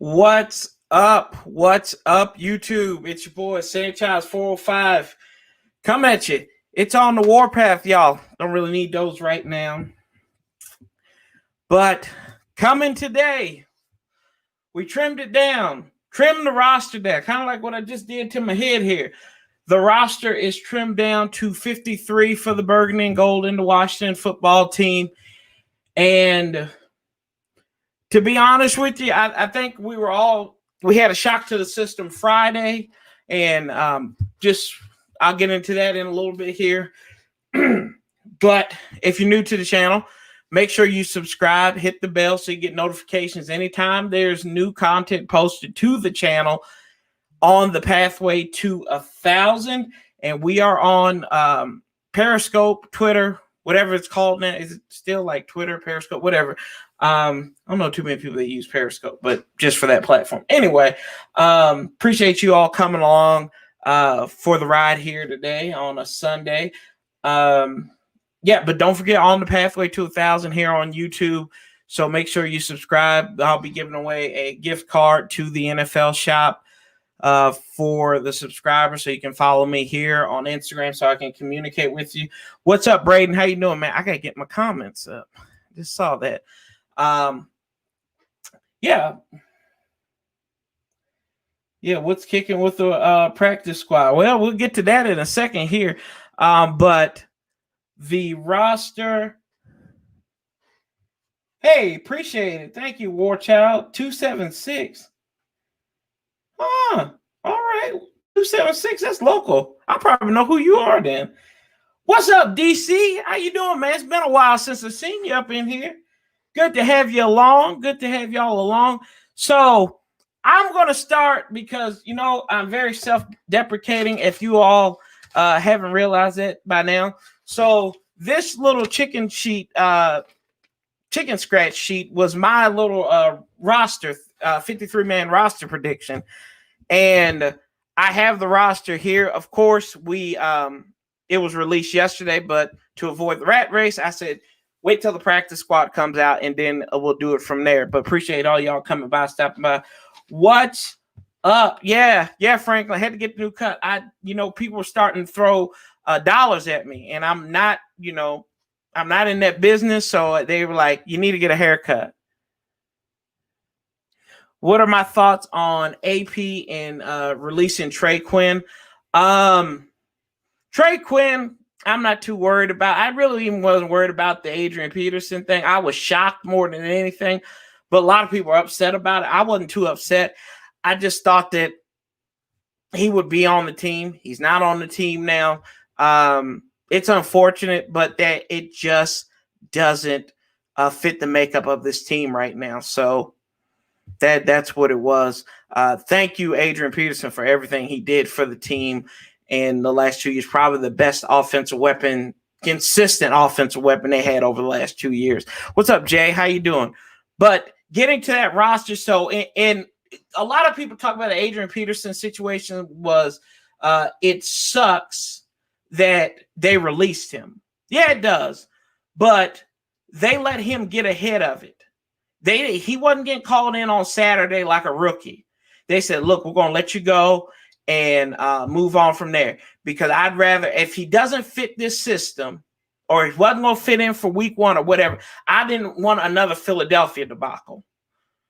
What's up? What's up, YouTube? It's your boy Sanchez 405. Come at you. It's on the Warpath, y'all. Don't really need those right now. But coming today, we trimmed it down. Trimmed the roster down. Kind of like what I just did to my head here. The roster is trimmed down to 53 for the Burgundy and Gold in the Washington football team. And to be honest with you, I think we had a shock to the system Friday. And I'll get into that in a little bit here. But if you're new to the channel, make sure you subscribe, hit the bell so you get notifications anytime there's new content posted to the channel on the pathway to 1,000. And we are on Periscope, Twitter, whatever it's called now. Is it still like Twitter, Periscope, whatever? I don't know too many people that use Periscope, but just for that platform. Anyway, appreciate you all coming along for the ride here today on a Sunday. But don't forget, on the pathway to 1,000 here on YouTube. So make sure you subscribe. I'll be giving away a gift card to the NFL shop for the subscribers, so you can follow me here on Instagram so I can communicate with you. What's up, Braden? How you doing, man? I gotta get my comments up. Just saw that. What's kicking with the practice squad? Well, we'll get to that in a second here. But the roster. Hey, appreciate it. Thank you, Warchild 276. All right. 276, that's local. I probably know who you are then. What's up, DC? How you doing, man? It's been a while since I've seen you up in here. Good to have you along. Good to have y'all along. So I'm going to start because, I'm very self-deprecating if you all haven't realized it by now. So this little chicken scratch sheet was my little roster, 53-man roster prediction. And I have the roster here. Of course, it was released yesterday, but to avoid the rat race, I said, wait till the practice squad comes out, and then we'll do it from there. But appreciate all y'all coming by, stopping by. What's up? Yeah, Franklin. I had to get the new cut. People were starting to throw dollars at me, and I'm not in that business. So they were like, you need to get a haircut. What are my thoughts on AP and releasing Trey Quinn? Trey Quinn, I'm not too worried about. I really even wasn't worried about the Adrian Peterson thing. I was shocked more than anything, but a lot of people are upset about it. I wasn't too upset. I just thought that he would be on the team. He's not on the team now. It's unfortunate, but that it just doesn't fit the makeup of this team right now. So that's what it was. Thank you, Adrian Peterson, for everything he did for the team in the last 2 years. Probably the best offensive weapon, consistent offensive weapon they had over the last 2 years. What's up, Jay? How you doing? But getting to that roster, so and a lot of people talk about the Adrian Peterson situation was it sucks that they released him. Yeah, it does. But they let him get ahead of it. He wasn't getting called in on Saturday like a rookie. They said, look, we're going to let you go and move on from there. Because I'd rather, if he doesn't fit this system, or he wasn't going to fit in for week one or whatever, I didn't want another Philadelphia debacle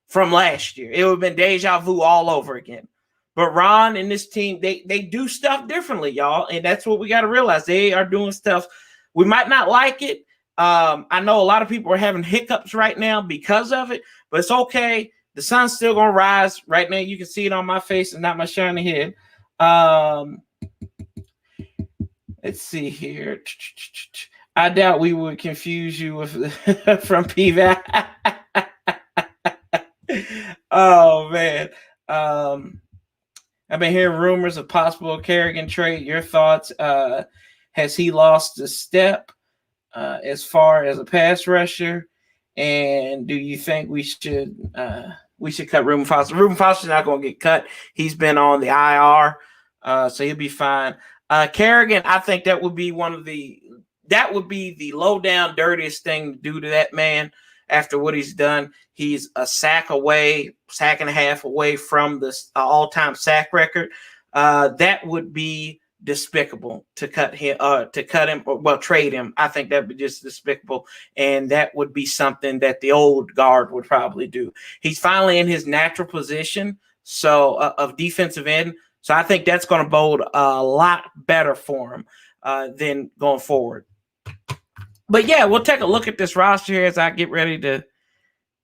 from last year. It would have been deja vu all over again. But Ron and this team, they do stuff differently, y'all. And that's what we got to realize. They are doing stuff. We might not like it. I know a lot of people are having hiccups right now because of it, but it's okay. The sun's still going to rise right now. You can see it on my face and not my shiny head. Let's see here. I doubt we would confuse you with from PVAC. Oh, man. I've been hearing rumors of possible Kerrigan trade. Your thoughts? Has he lost a step as far as a pass rusher? And do you think we should cut Reuben Foster? Reuben Foster's not going to get cut. He's been on the IR, so he'll be fine. Kerrigan, I think that would be the low down, dirtiest thing to do to that man. after what he's done. He's a sack and a half away from the all-time sack record. That would be despicable to cut him, trade him. I think that would be just despicable, and that would be something that the old guard would probably do. He's finally in his natural position, of defensive end. So I think that's going to bode a lot better for him than going forward. But yeah, we'll take a look at this roster here as I get ready to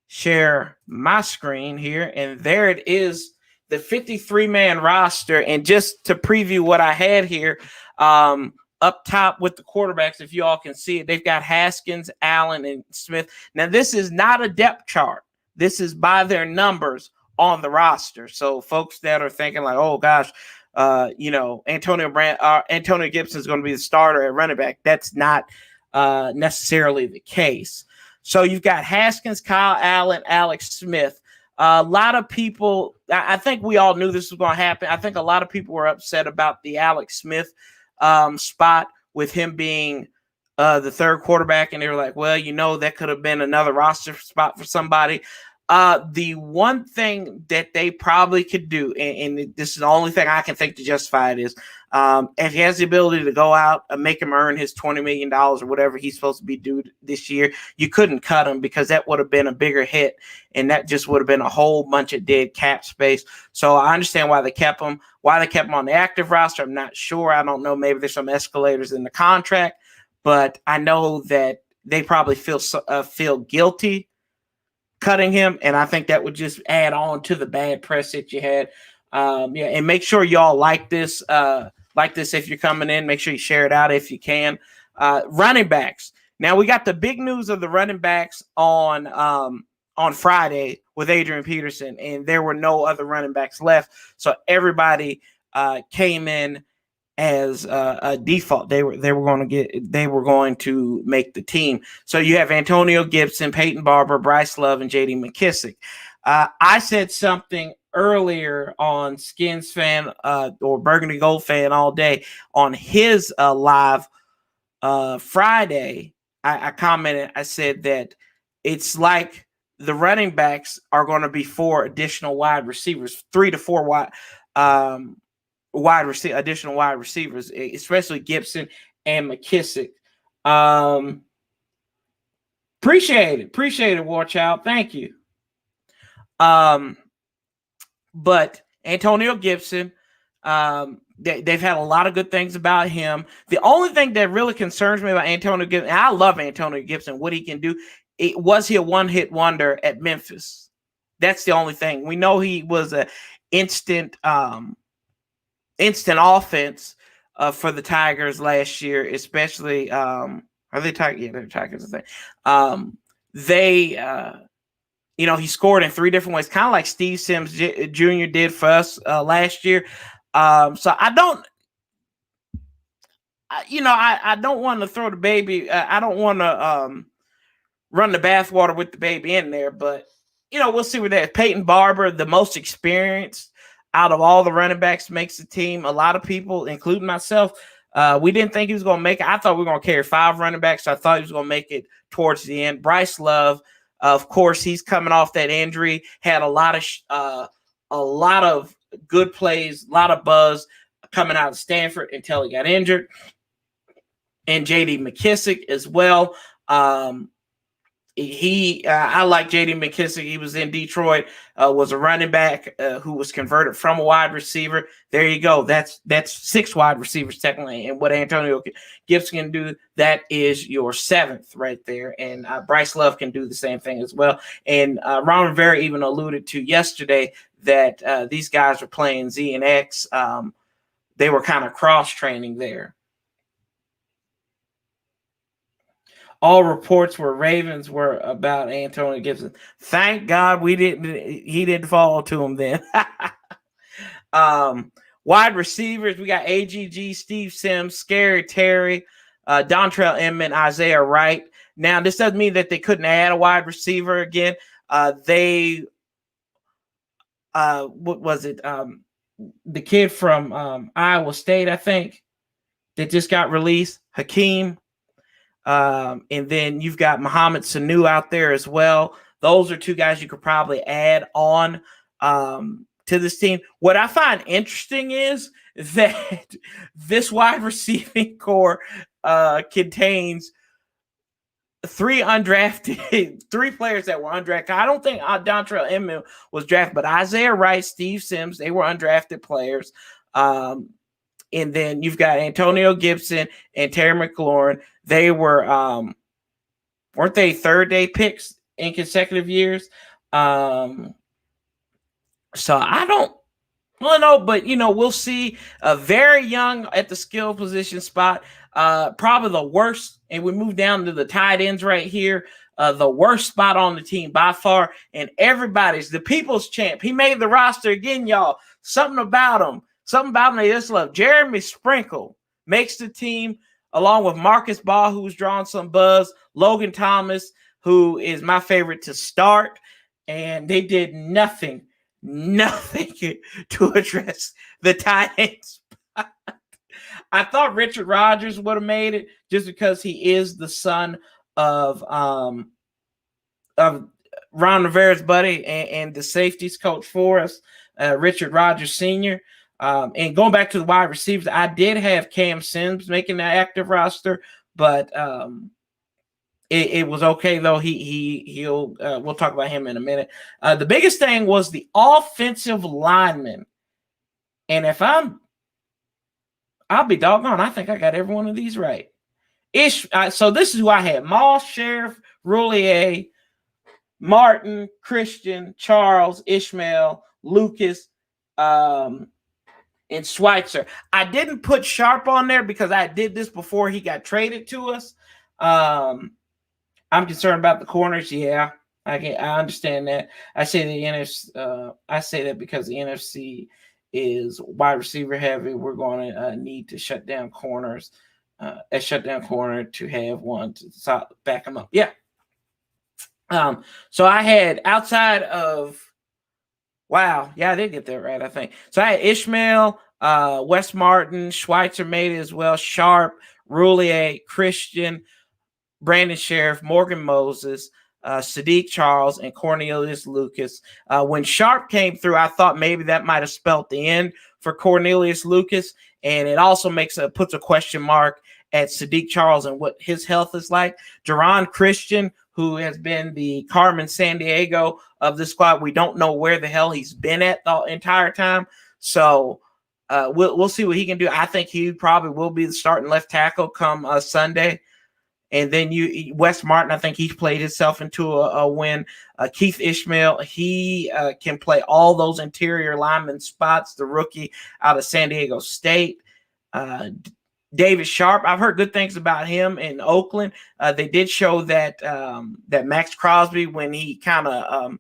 share my screen here. And there it is, the 53-man roster. And just to preview what I had here, up top with the quarterbacks, if you all can see it, they've got Haskins, Allen, and Smith. Now, this is not a depth chart. This is by their numbers on the roster. So folks that are thinking like, oh gosh, Antonio Gibson is going to be the starter at running back. That's not necessarily the case. So you've got Haskins, Kyle Allen, Alex Smith. A lot of people, I think we all knew this was going to happen. I think a lot of people were upset about the Alex Smith spot with him being the third quarterback. And they were like, well, that could have been another roster spot for somebody. The one thing that they probably could do, and this is the only thing I can think to justify it, is if he has the ability to go out and make him earn his $20 million or whatever he's supposed to be due this year, you couldn't cut him because that would have been a bigger hit, and that just would have been a whole bunch of dead cap space. So I understand why they kept him. Why they kept him on the active roster, I'm not sure. I don't know. Maybe there's some escalators in the contract, but I know that they probably feel guilty cutting him, and I think that would just add on to the bad press that you had. And make sure y'all like this. If you're coming in, make sure you share it out if you can. Running backs. Now we got the big news of the running backs on Friday with Adrian Peterson, and there were no other running backs left, so everybody came in as a default. They were going to make the team. So you have Antonio Gibson, Peyton Barber, Bryce Love, and J.D. McKissick. I said something earlier on Skins Fan or Burgundy Gold Fan all day on his live Friday. I commented. I said that it's like the running backs are going to be 4 additional wide receivers, 3 to 4 additional wide receivers, especially Gibson and McKissick. Appreciate it, War Child. Thank you. But Antonio Gibson, they've had a lot of good things about him. The only thing that really concerns me about Antonio Gibson, and I love Antonio Gibson, what he can do, was he a one-hit wonder at Memphis? That's the only thing. We know he was an instant offense for the Tigers last year, especially are they Tigers? Yeah, they're Tigers, I think. He scored in 3 different ways, kind of like Steve Sims Jr. did for us last year. So I don't want to throw the baby. I don't want to run the bathwater with the baby in there, but we'll see what that is. Peyton Barber, the most experienced out of all the running backs, makes the team. A lot of people, including myself, we didn't think he was going to make it. I thought we were going to carry 5 running backs. So I thought he was going to make it towards the end. Bryce Love, of course, he's coming off that injury. Had a lot of good plays, a lot of buzz coming out of Stanford until he got injured. And J.D. McKissick as well. I like J.D. McKissick. He was in Detroit, was a running back who was converted from a wide receiver. There you go. That's 6 wide receivers technically. And what Antonio Gibson can do, that is your 7th right there. And Bryce Love can do the same thing as well. And Ron Rivera even alluded to yesterday that these guys are playing Z and X. They were kind of cross-training there. All reports Ravens were about Antonio Gibson. Thank God he didn't fall to him then. Wide receivers, we got AGG, Steve Sims, Scary Terry, Dontrell Inman, Isaiah Wright. Now, this doesn't mean that they couldn't add a wide receiver again. What was it? The kid from Iowa State, I think, that just got released, Hakeem. And then you've got Mohamed Sanu out there as well. Those are two guys you could probably add on to this team. What I find interesting is that this wide receiving core contains three players that were undrafted. I don't think Dontrell Inman was drafted, but Isaiah Wright, Steve Sims, they were undrafted players. And then you've got Antonio Gibson and Terry McLaurin. They were, weren't they third-day picks in consecutive years? So I don't know, but, we'll see. Very young at the skill position spot. Probably the worst, and we move down to the tight ends right here. The worst spot on the team by far, and everybody's the people's champ. He made the roster again, y'all. Something about him they just love. Jeremy Sprinkle makes the team along with Marcus Ball, who's drawn some buzz, Logan Thomas, who is my favorite to start, and they did nothing to address the tight end spot. I thought Richard Rodgers would have made it just because he is the son of Ron Rivera's buddy and the safeties coach for us, Richard Rodgers Sr. And going back to the wide receivers, I did have Cam Sims making the active roster, but it was okay though. He'll we'll talk about him in a minute. The biggest thing was the offensive linemen, and if I'll be doggone, I think I got every one of these right. So this is who I had: Moss, Sheriff, Roulier, Martin, Christian, Charles, Ishmael, Lucas, and Schweitzer. I didn't put Sharp on there because I did this before he got traded to us. I'm concerned about the corners. Yeah, I understand that. I say the NFC. I say that because the NFC is wide receiver heavy. We're going to need to shut down corners. A shutdown corner to have one to back them up. Yeah. So I had outside of. Wow. Yeah, I did get that right, I think. So I had Ishmael, Wes Martin, Schweitzer made it as well, Sharp, Roulier, Christian, Brandon Sheriff, Morgan Moses, Sadiq Charles, and Cornelius Lucas. When Sharp came through, I thought maybe that might have spelled the end for Cornelius Lucas, and it also puts a question mark at Sadiq Charles and what his health is like. Jerron Christian, who has been the Carmen Sandiego of this squad, we don't know where the hell he's been at the entire time. So we'll see what he can do. I think he probably will be the starting left tackle come Sunday. And then Wes Martin, I think he's played himself into a win. Keith Ishmael, he can play all those interior lineman spots, the rookie out of San Diego State. David Sharp, I've heard good things about him in Oakland. They did show that Max Crosby, when he kind of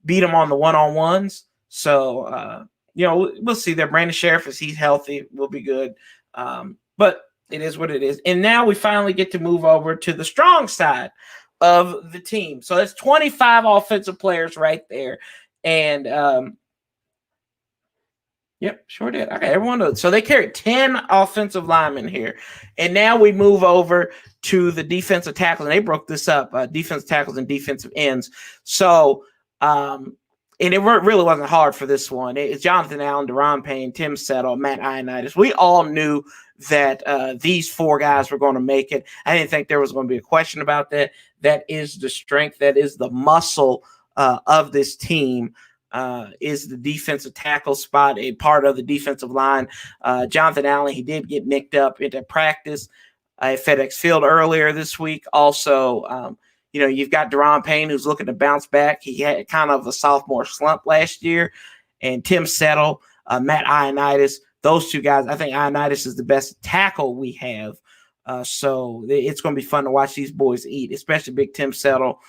beat him on the one-on-ones. So, we'll see there. Brandon Sheriff, if he's healthy, will be good. But it is what it is. And now we finally get to move over to the strong side of the team. So that's 25 offensive players right there. And yep, sure did. I got everyone. So they carried 10 offensive linemen here. And now we move over to the defensive tackles. And they broke this up, defensive tackles and defensive ends. So, and it really wasn't hard for this one. It's Jonathan Allen, Deron Payne, Tim Settle, Matt Ioannidis. We all knew that these four guys were going to make it. I didn't think there was going to be a question about that. That is the strength. That is the muscle of this team. Is the defensive tackle spot, a part of the defensive line. Jonathan Allen, he did get nicked up into practice at FedEx Field earlier this week. Also, you've got Deron Payne, who's looking to bounce back. He had kind of a sophomore slump last year. And Tim Settle, Matt Ioannidis, those two guys. I think Ioannidis is the best tackle we have. So it's going to be fun to watch these boys eat, especially big Tim Settle,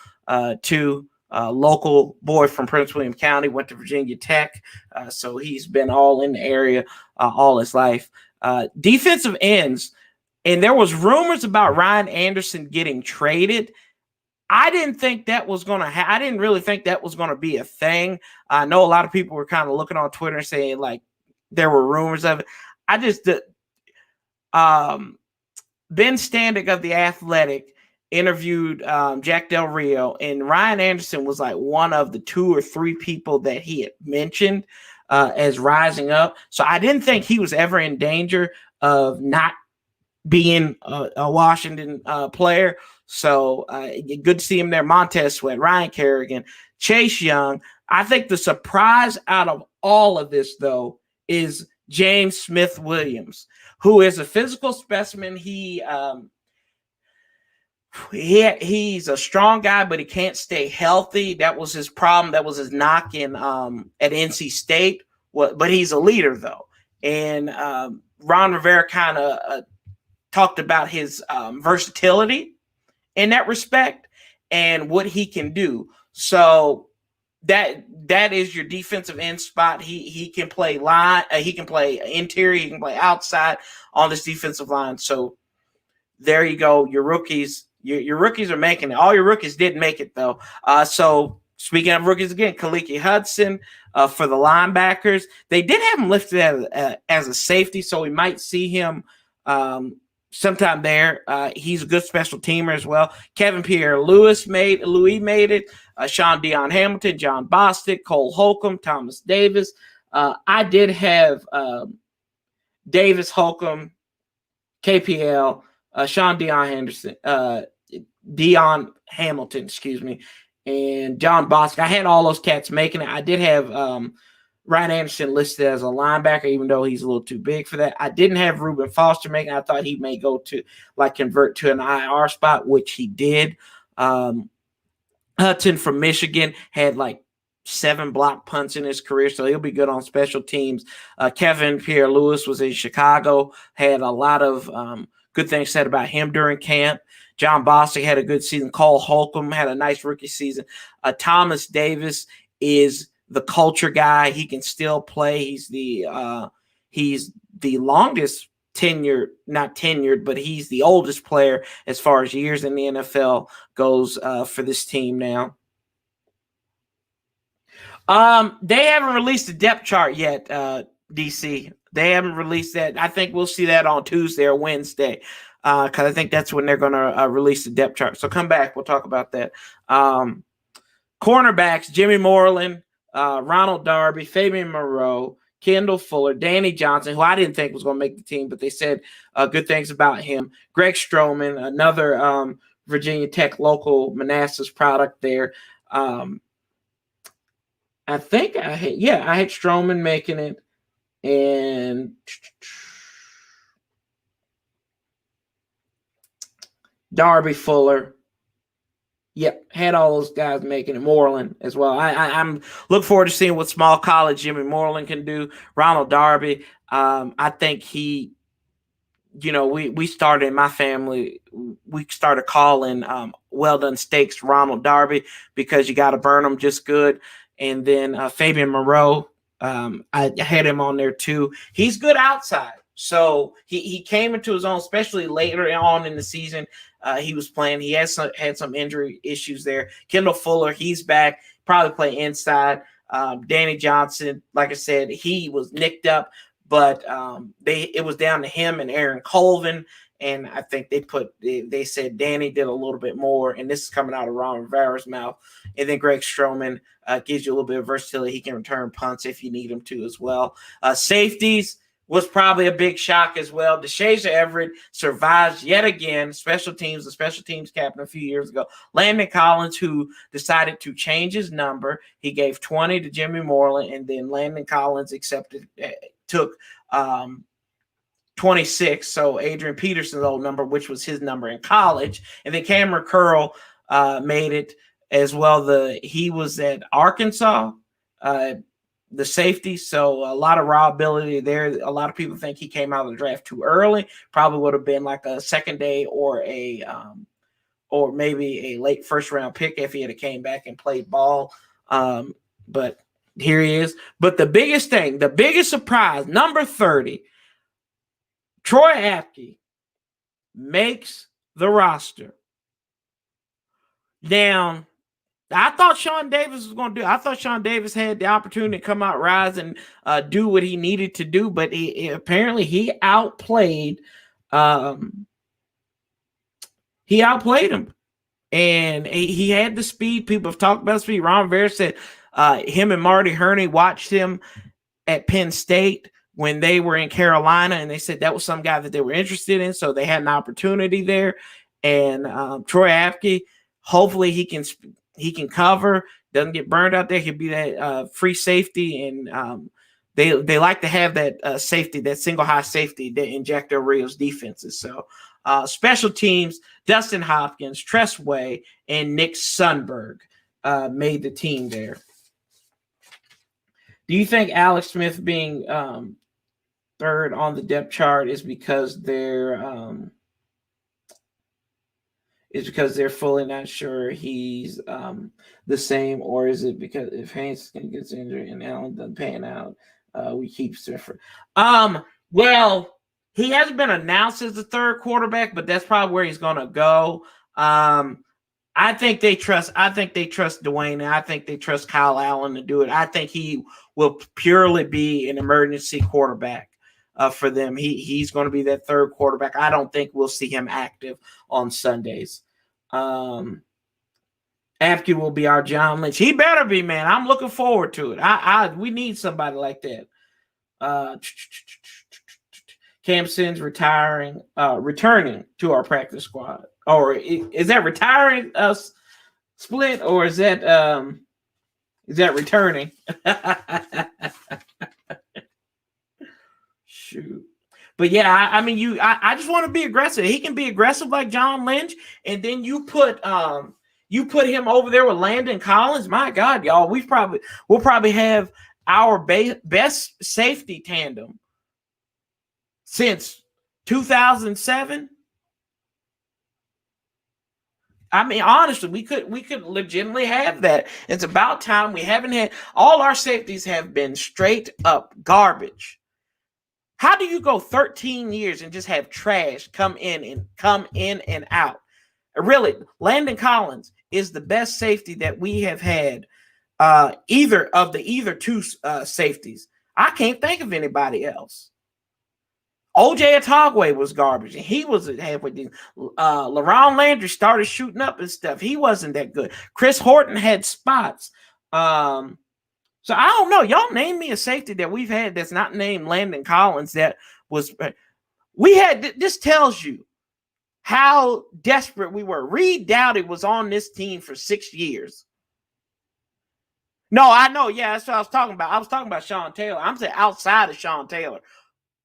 too. Local boy from Prince William County, went to Virginia Tech. So he's been all in the area all his life. Defensive ends, and there was rumors about Ryan Anderson getting traded. I didn't think that was going to I didn't really think that was going to be a thing. I know a lot of people were kind of looking on Twitter and saying, like, there were rumors of it. Ben Standig of The Athletic, interviewed Jack Del Rio, and Ryan Anderson was like one of the 2 or 3 people that he had mentioned as rising up. So I didn't think he was ever in danger of not being a Washington player. So good to see him there. Montez Sweat, Ryan Kerrigan, Chase Young. I think the surprise out of all of this, though, is James Smith-Williams, who is a physical specimen. He's a strong guy, but he can't stay healthy. That was his problem. That was his knock in at NC State. But he's a leader, though. And Ron Rivera kind of talked about his versatility in that respect and what he can do. So that is your defensive end spot. He can play line. He can play interior. He can play outside on this defensive line. So there you go. Your rookies. Your rookies are making it. All your rookies didn't make it, though. So speaking of rookies again, Kaliki Hudson for the linebackers. They did have him listed as a safety, so we might see him sometime there. He's a good special teamer as well. Kevin Pierre-Louis made it. Sean Dion Hamilton, John Bostic, Cole Holcomb, Thomas Davis. I did have Davis, Holcomb, KPL, Sean Dion Hamilton, and John Bostic. I had all those cats making it. I did have Ryan Anderson listed as a linebacker, even though he's a little too big for that. I didn't have Reuben Foster making it. I thought he may go to convert to an IR spot, which he did. Hudson from Michigan had 7 block punts in his career, so he'll be good on special teams. Kevin Pierre-Louis was in Chicago, had a lot of good things said about him during camp. John Bostic had a good season. Cole Holcomb had a nice rookie season. Thomas Davis is the culture guy. He can still play. He's the longest not tenured, but he's the oldest player as far as years in the NFL goes for this team now. They haven't released the depth chart yet, DC. They haven't released that. I think we'll see that on Tuesday or Wednesday, because I think that's when they're going to release the depth chart. So come back. We'll talk about that. Cornerbacks, Jimmy Moreland, Ronald Darby, Fabian Moreau, Kendall Fuller, Danny Johnson, who I didn't think was going to make the team, but they said good things about him. Greg Stroman, another Virginia Tech local Manassas product there. I think I had Stroman making it, and Darby, Fuller. Yep, had all those guys making it. Moreland as well. I'm looking forward to seeing what small college Jimmy Moreland can do. Ronald Darby, I think he, we started in my family, we started calling well done steaks Ronald Darby, because you got to burn them just good. And then Fabian Moreau, I had him on there too. He's good outside. So he came into his own, especially later on in the season. He was playing. He had some injury issues there. Kendall Fuller, he's back. Probably play inside. Danny Johnson, like I said, he was nicked up, but it was down to him and Aaron Colvin. And I think they said Danny did a little bit more, and this is coming out of Ron Rivera's mouth. And then Greg Stroman gives you a little bit of versatility. He can return punts if you need him to as well. Safeties was probably a big shock as well. DeShazer Everett survives yet again. The special teams captain a few years ago. Landon Collins, who decided to change his number. He gave 20 to Jimmy Moreland, and then Landon Collins took 26. So Adrian Peterson's old number, which was his number in college. And then Cameron Curl made it as well. He was at Arkansas, the safety, so a lot of raw ability there. A lot of people think he came out of the draft too early. Probably would have been like a second day or maybe a late first round pick if he had came back and played ball. But here he is. But the biggest surprise, number 30, Troy Apke makes the roster. Now, I thought Sean Davis was going to do. I thought Sean Davis had the opportunity to come out, rise, and do what he needed to do. But apparently he outplayed. He outplayed him. And he had the speed. People have talked about speed. Ron Rivera said him and Marty Herney watched him at Penn State when they were in Carolina, and they said that was some guy that they were interested in, so they had an opportunity there. And Troy Apke, hopefully he can cover, doesn't get burned out there. He'll be that free safety, and they like to have that safety, that single high safety that inject their Rios defenses. So special teams, Dustin Hopkins, Tress Way, and Nick Sundberg made the team there. Do you think Alex Smith being third on the depth chart is because they're fully not sure he's the same, or is it because if Haynes gets injured and Allen doesn't pan out, we keep Smith? Well, he hasn't been announced as the third quarterback, but that's probably where he's going to go. I think they trust Dwayne, and I think they trust Kyle Allen to do it. I think he will purely be an emergency quarterback for them. He's going to be that third quarterback. I don't think we'll see him active on Sundays. Apke will be our John Lynch. He better be, man. I'm looking forward to it. We need somebody like that. Cam Sims returning to our practice squad. Or is that retiring split, or is that returning? Shoot. But yeah, I mean, I just want to be aggressive. He can be aggressive like John Lynch, and then you put him over there with Landon Collins. My God, y'all, we'll probably have our best safety tandem since 2007. I mean, honestly, we could legitimately have that. It's about time. We haven't had, all our safeties have been straight up garbage. How do you go 13 years and just have trash come in and out? Really, Landon Collins is the best safety that we have had. Either two safeties. I can't think of anybody else. OJ Atogwe was garbage, and he was halfway decent. LaRon Landry started shooting up and stuff. He wasn't that good. Chris Horton had spots. So I don't know. Y'all name me a safety that we've had that's not named Landon Collins that was – we had – this tells you how desperate we were. Reed Dowdy was on this team for 6 years. No, I know. Yeah, that's what I was talking about. I was talking about Sean Taylor. I'm saying outside of Sean Taylor.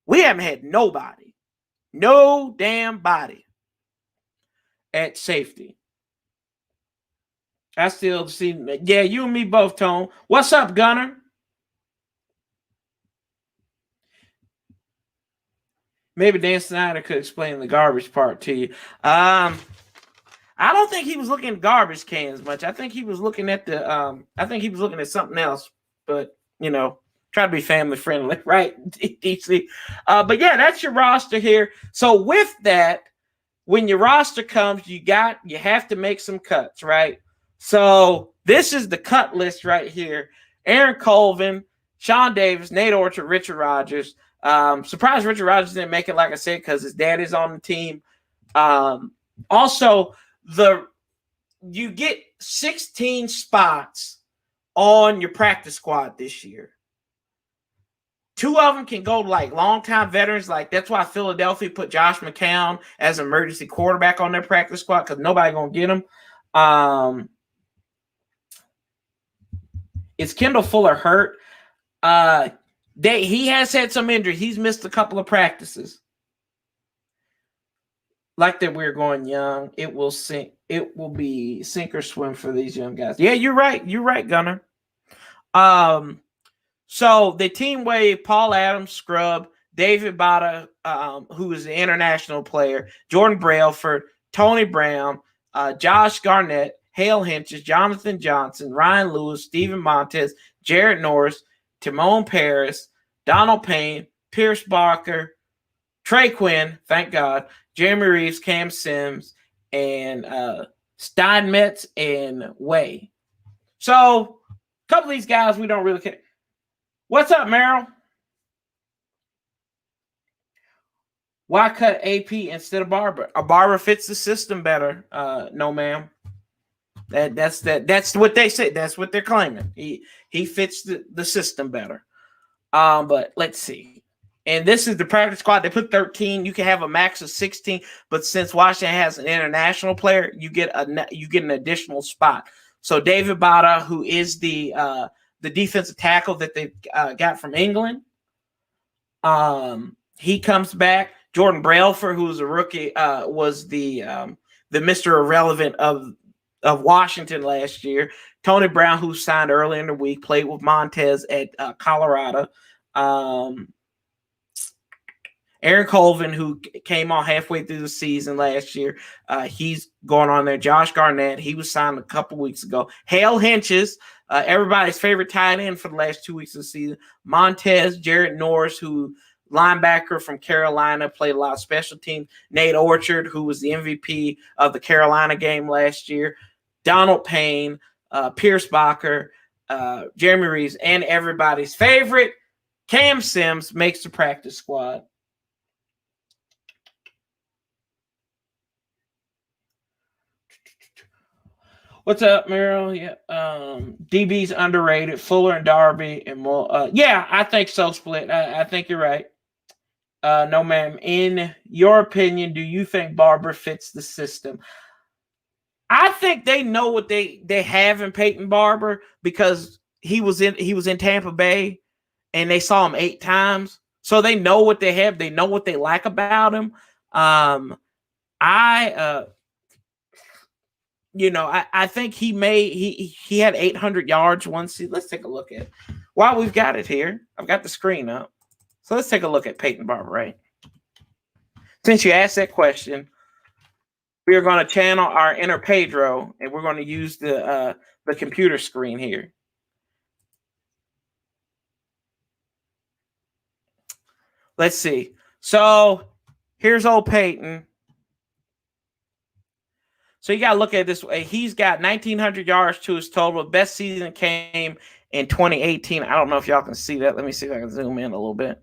We haven't had nobody. No damn body at safety. I still see, yeah, you and me both, Tone. What's up, Gunner? Maybe Dan Snyder could explain the garbage part to you. I don't think he was looking at garbage cans much. I think he was looking at something else. But try to be family friendly, right? DC. But yeah, that's your roster here. So with that, when your roster comes, you have to make some cuts, right? So this is the cut list right here. Aaron Colvin, Sean Davis, Nate Orchard, Richard Rodgers. Surprised Richard Rodgers didn't make it, like I said, because his dad is on the team. Also, you get 16 spots on your practice squad this year. 2 of them can go to like longtime veterans. Like that's why Philadelphia put Josh McCown as emergency quarterback on their practice squad, because nobody gonna get him. Is Kendall Fuller hurt? He has had some injury. He's missed a couple of practices. Like that, we're going young. It will be sink or swim for these young guys. Yeah, you're right. You're right, Gunner. So the team waived Paul Adams, scrub, David Bada, who is an international player, Jordan Brailford, Tony Brown, Josh Garnett, Hale Hinches, Jonathan Johnson, Ryan Lewis, Steven Montez, Jared Norris, Timon Paris, Donald Payne, Pierce Barker, Trey Quinn, thank God, Jeremy Reeves, Cam Sims, and Steinmetz and Way. So a couple of these guys we don't really care. What's up, Merrill? Why cut AP instead of Barber? A Barber fits the system better. No, ma'am. That's what they said. That's what they're claiming. He fits the system better. But let's see. And this is the practice squad. They put 13. You can have a max of 16, but since Washington has an international player, you get an additional spot. So David Bada, who is the defensive tackle that they got from England, he comes back. Jordan Brailford, who was a rookie, was the Mr. Irrelevant of Washington last year. Tony Brown, who signed early in the week, played with Montez at Colorado. Aaron Colvin, who came on halfway through the season last year, he's going on there. Josh Garnett, he was signed a couple weeks ago. Hale Henches, everybody's favorite tight end for the last 2 weeks of the season. Montez, Jared Norris, who linebacker from Carolina, played a lot of special teams. Nate Orchard, who was the MVP of the Carolina game last year. Donald Payne, Pierce Bacher, Jeremy Reeves, and everybody's favorite, Cam Sims, makes the practice squad. What's up, Meryl? Yeah, DB's underrated. Fuller and Darby and more. Yeah, I think so. Split. I think you're right. No, ma'am. In your opinion, do you think Barber fits the system? I think they know what they have in Peyton Barber because he was in Tampa Bay, and they saw him 8 times, so they know what they have. They know what they like about him. I think he had 800 yards once. Let's take a look at it. While we've got it here, I've got the screen up. So let's take a look at Peyton Barber, right? Since you asked that question, we are going to channel our inner Pedro, and we're going to use the computer screen here. Let's see. So here's old Peyton. So you got to look at it this way. He's got 1,900 yards to his total. Best season came in 2018. I don't know if y'all can see that. Let me see if I can zoom in a little bit.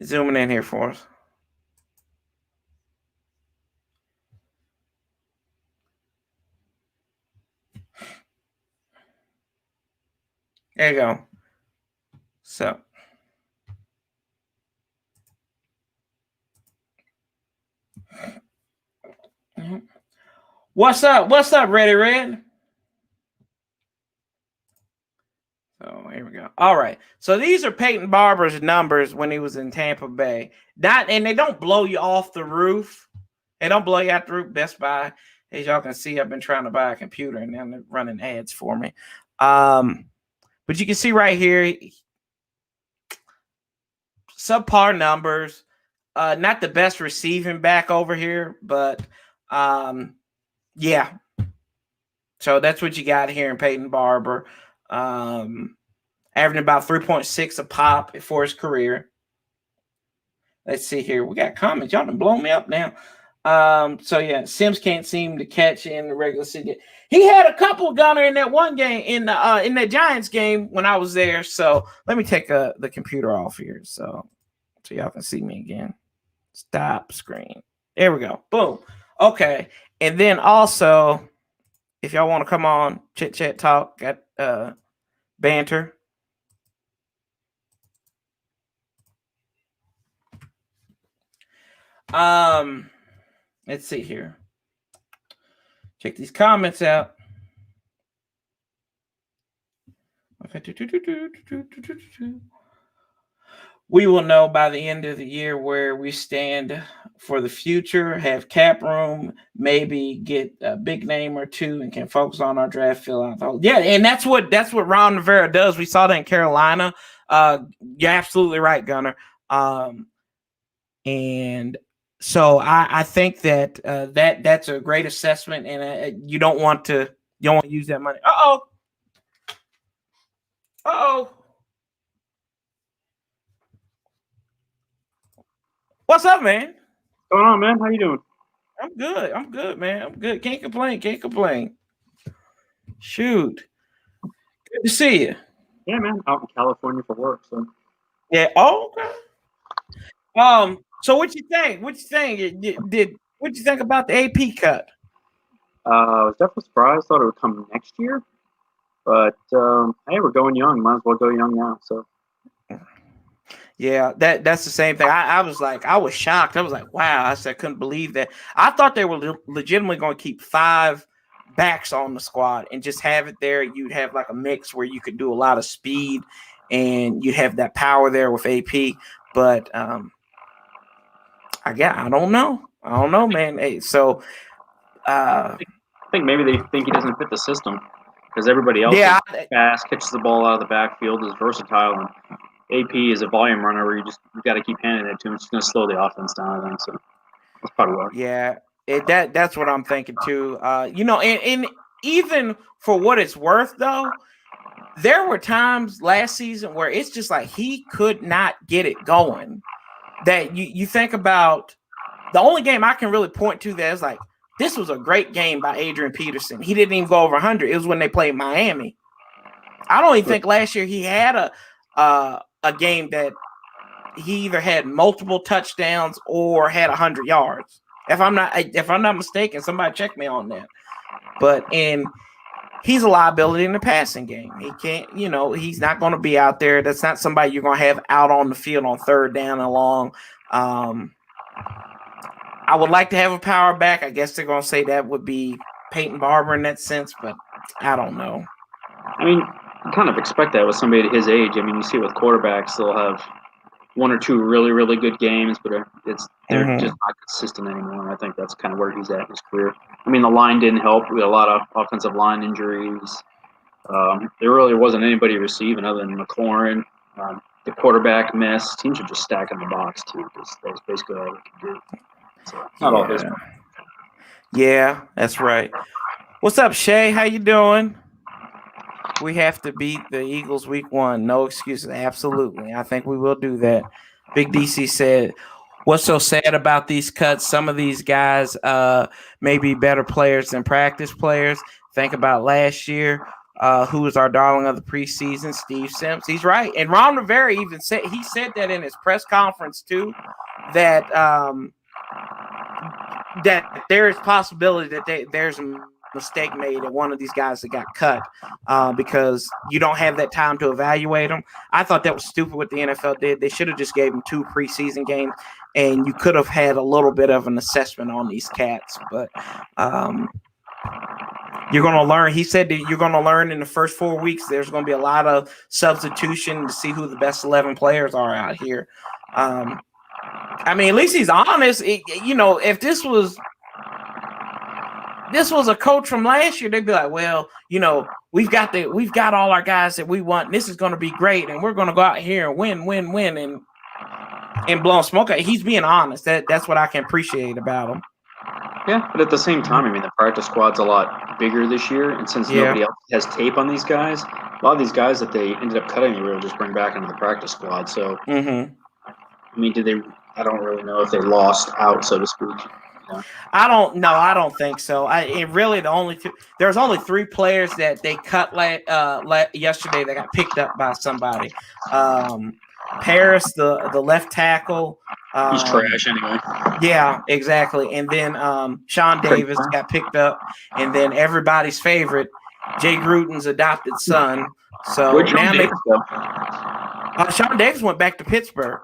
Zooming in here for us. There you go. So. What's up? What's up, Ready Red? So here we go. All right. So these are Peyton Barber's numbers when he was in Tampa Bay. And they don't blow you off the roof. They don't blow you out the roof. Best Buy. As y'all can see, I've been trying to buy a computer, and now they're running ads for me. But you can see right here, subpar numbers. Not the best receiving back over here, but yeah. So that's what you got here in Peyton Barber. Averaging about 3.6 a pop for his career. Let's see here. We got comments. Y'all done blow me up now. So yeah, Sims can't seem to catch in the regular season. He had a couple, Gunner, in that one game in the Giants game when I was there. So let me take the computer off here so y'all can see me again. Stop screen. There we go. Boom. Okay. And then also, if y'all want to come on, chit chat talk, got banter. Let's see here. Check these comments out. We will know by the end of the year where we stand for the future, have cap room, maybe get a big name or two, and can focus on our draft fill out. Yeah, and that's what Ron Rivera does. We saw that in Carolina. You're absolutely right, Gunner. And so I think that that's a great assessment, and you don't want to use that money. Uh-oh. What's up, man? What's going on, man? How you doing? I'm good, man. I'm good. Can't complain. Shoot. Good to see you. Yeah, man. Out in California for work, so. Yeah. Oh, okay. So what you think? Did What'd you think about the AP cut? I was definitely surprised. Thought it would come next year, but hey, we're going young. Might as well go young now. So Yeah, that's the same thing. I was like, I was shocked. I was like, wow. I said, I couldn't believe that. I thought they were legitimately going to keep 5 backs on the squad and just have it there. You'd have like a mix where you could do a lot of speed and you'd have that power there with AP. But I don't know. I don't know, man. Hey, so I think maybe they think he doesn't fit the system because everybody else yeah, is fast, catches the ball out of the backfield, is versatile, and AP is a volume runner where you got to keep handing it to him. It's going to slow the offense down. I think so. That's probably why. yeah. That's what I'm thinking too. And even for what it's worth, though, there were times last season where it's just like he could not get it going. That you think about the only game I can really point to that is like this was a great game by Adrian Peterson. He didn't even go over 100. It was when they played Miami. I don't even think last year he had a game that he either had multiple touchdowns or had 100 yards. If I'm not mistaken, somebody check me on that. But he's a liability in the passing game. He can't, he's not going to be out there. That's not somebody you're going to have out on the field on 3rd down and long. I would like to have a power back. I guess they're going to say that would be Peyton Barber in that sense, but I don't know. I mean, you kind of expect that with somebody at his age. I mean, you see with quarterbacks, they'll have 1 or 2 really, really good games, but they're just not consistent anymore. I think that's kind of where he's at in his career. I mean, the line didn't help. We had a lot of offensive line injuries. There really wasn't anybody receiving other than McLaurin. The quarterback missed. Teams are just stacking the box, too, because that's basically all they can do. So, not all his. Yeah, that's right. What's up, Shay? How you doing? We have to beat the Eagles week 1. No excuses. Absolutely. I think we will do that. Big DC said, what's so sad about these cuts? Some of these guys may be better players than practice players. Think about last year. Who was our darling of the preseason? Steve Sims. He's right. And Ron Rivera even said that in his press conference too, that that there is possibility that there's a mistake made at one of these guys that got cut because you don't have that time to evaluate them. I thought that was stupid what the NFL did. They should have just gave them 2 preseason games, and you could have had a little bit of an assessment on these cats. But you're going to learn. He said that you're going to learn in the first 4 weeks. There's going to be a lot of substitution to see who the best 11 players are out here. I mean, at least he's honest. If this was a coach from last year, they'd be like, well, we've got all our guys that we want. This is going to be great, and we're going to go out here and win, and blow smoke. He's being honest. That's what I can appreciate about him. Yeah, but at the same time, I mean, the practice squad's a lot bigger this year, and since nobody else has tape on these guys, a lot of these guys that they ended up cutting, they were able to just bring back into the practice squad. So, I mean, I don't really know if they lost out, so to speak. I don't know. I don't think so. There's only 3 players that they cut yesterday that got picked up by somebody. Paris, the left tackle. He's trash anyway. Yeah, exactly. And then Sean Davis got picked up, and then everybody's favorite, Jay Gruden's adopted son. So now Sean Davis went back to Pittsburgh.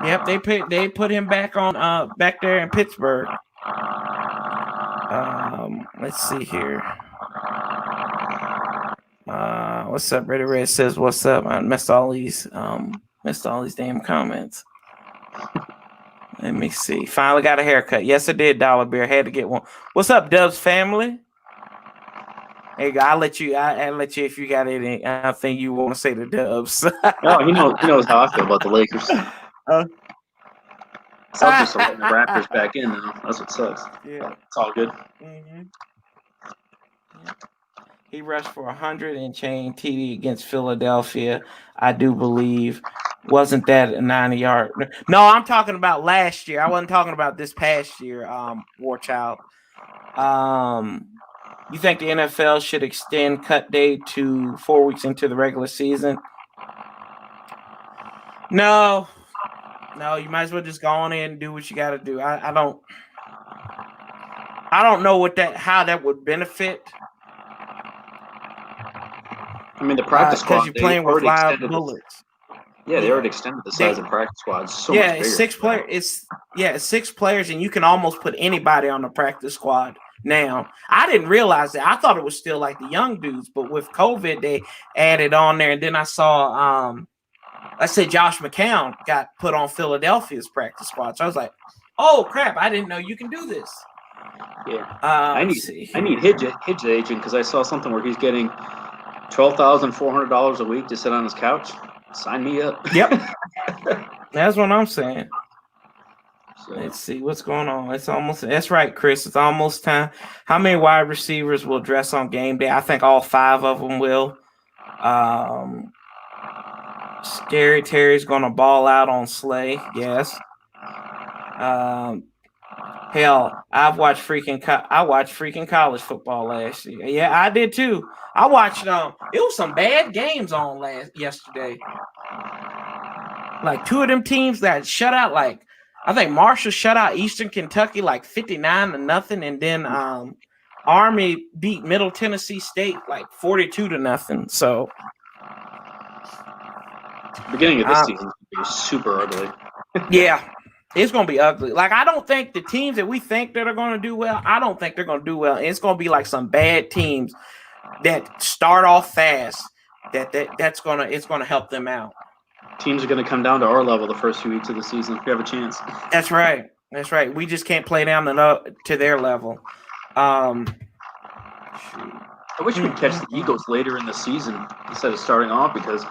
Yep, they put him back on back there in Pittsburgh. Let's see here. What's up? Ready Red says, "What's up?" I missed all these damn comments. Let me see. Finally got a haircut. Yes, I did. Dollar Bear had to get one. What's up, Dubs family? Hey, I'll let you if you got anything you want to say to Dubs. Oh, he knows how I feel about the Lakers. Celtics are letting the Raptors back in now. That's what sucks. Yeah, it's all good. Yeah. He rushed for 100 and chain TD against Philadelphia. I do believe. Wasn't that a 90-yard? No, I'm talking about last year. I wasn't talking about this past year. Warchild. You think the NFL should extend cut day to 4 weeks into the regular season? No, No, you might as well just go on in and do what you got to do. I don't know how that would benefit. I mean, the practice squad, because you're playing with live bullets. They already extended the size of practice squads so much bigger. It's 6 players. It's 6 players, and you can almost put anybody on the practice squad now. I didn't realize that. I thought it was still like the young dudes, but with COVID, they added on there. And then I saw, I said Josh McCown got put on Philadelphia's practice squad. So I was like, oh crap! I didn't know you can do this. Yeah, I need Hidge agent because I saw something where he's getting $12,400 a week to sit on his couch. Sign me up. Yep. That's what I'm saying. So. Let's see what's going on. That's right, Chris. It's almost time. How many wide receivers will dress on game day? I think all 5 of them will. Scary Terry's going to ball out on Slay. Yes. Hell, I watched freaking college football last year. Yeah, I did too. I watched it was some bad games on yesterday. Like 2 of them teams that shut out, like I think Marshall shut out Eastern Kentucky like 59-0, and then Army beat Middle Tennessee State like 42-0. So the beginning of this season is super ugly. Yeah. It's going to be ugly. Like, I don't think the teams that we think that are going to do well, I don't think they're going to do well. And it's going to be like some bad teams that start off fast. It's going to help them out. Teams are going to come down to our level the first few weeks of the season if we have a chance. That's right. We just can't play down to their level. I wish we'd catch the Eagles later in the season instead of starting off because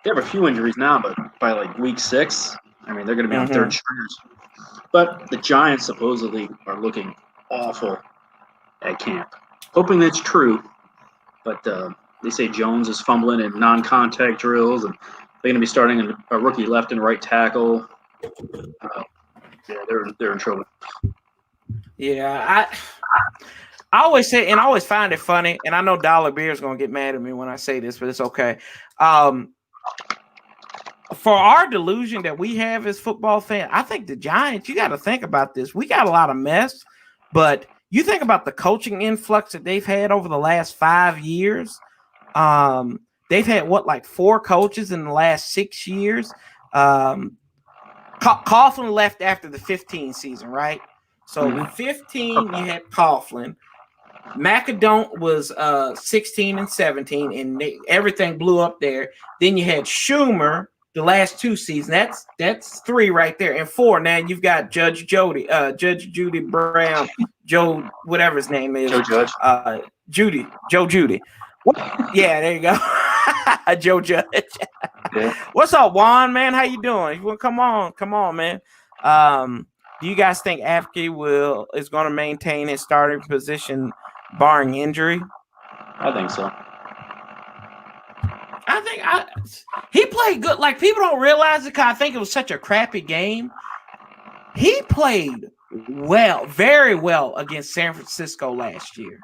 they have a few injuries now, but by like week 6, I mean, they're going to be on third stringers. But the Giants supposedly are looking awful at camp. Hoping that's true, but they say Jones is fumbling in non-contact drills, and they're going to be starting a rookie left and right tackle. They're in trouble. Yeah, I always say, and I always find it funny, and I know Dollar Beer is going to get mad at me when I say this, but it's okay. For our delusion that we have as football fans, I think the Giants, you got to think about this. We got a lot of mess, but you think about the coaching influx that they've had over the last 5 years. They've had, 4 coaches in the last 6 years. Coughlin left after the 15 season, right? So 15, you had Coughlin. Macadont was 16 and 17, and everything blew up there. Then you had Schumer the last 2 seasons. That's 3 right there, and 4. Now you've got Judge Judy Brown, Joe, whatever his name is, Joe Judge, Joe Judy. Yeah, there you go, Joe Judge. Yeah. What's up, Juan? Man, how you doing? Well, come on, man. Do you guys think Apke is going to maintain his starting position barring injury? I think so. I think he played good. Like, people don't realize it because I think it was such a crappy game. He played well, very well against San Francisco last year.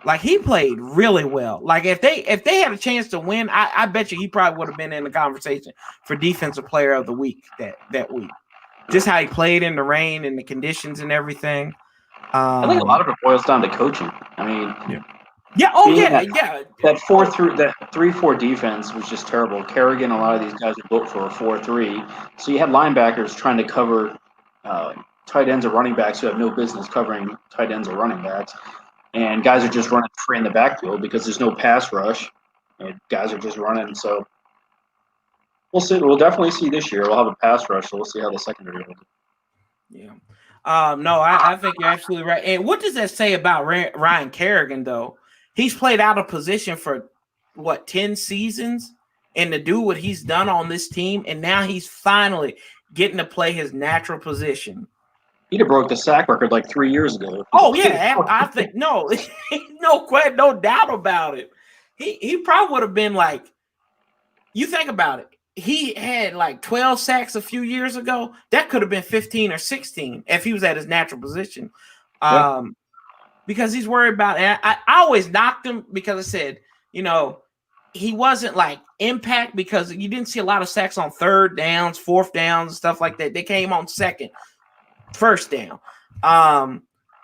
Like, he played really well. Like, if they had a chance to win, I bet you he probably would have been in the conversation for Defensive Player of the Week that week. Just how he played in the rain and the conditions and everything. I think a lot of it boils down to coaching. I mean, yeah. That 3-4 defense was just terrible. Kerrigan, a lot of these guys are built for a 4-3. So you had linebackers trying to cover tight ends or running backs who have no business covering tight ends or running backs. And guys are just running free in the backfield because there's no pass rush. And guys are just running. So we'll see. We'll definitely see this year. We'll have a pass rush, so we'll see how the secondary will do. Yeah. No, I think you're absolutely right. And what does that say about Ryan Kerrigan, though? He's played out of position for, 10 seasons? And to do what he's done on this team, and now he's finally getting to play his natural position. He'd have broke the sack record like 3 years ago. Oh, yeah. I think, no doubt about it. He probably would have been like, you think about it. He had like 12 sacks a few years ago. That could have been 15 or 16 if he was at his natural position. Because he's worried about it. I always knocked him because I said, he wasn't like impact because you didn't see a lot of sacks on third downs, fourth downs, and stuff like that. They came on first down. But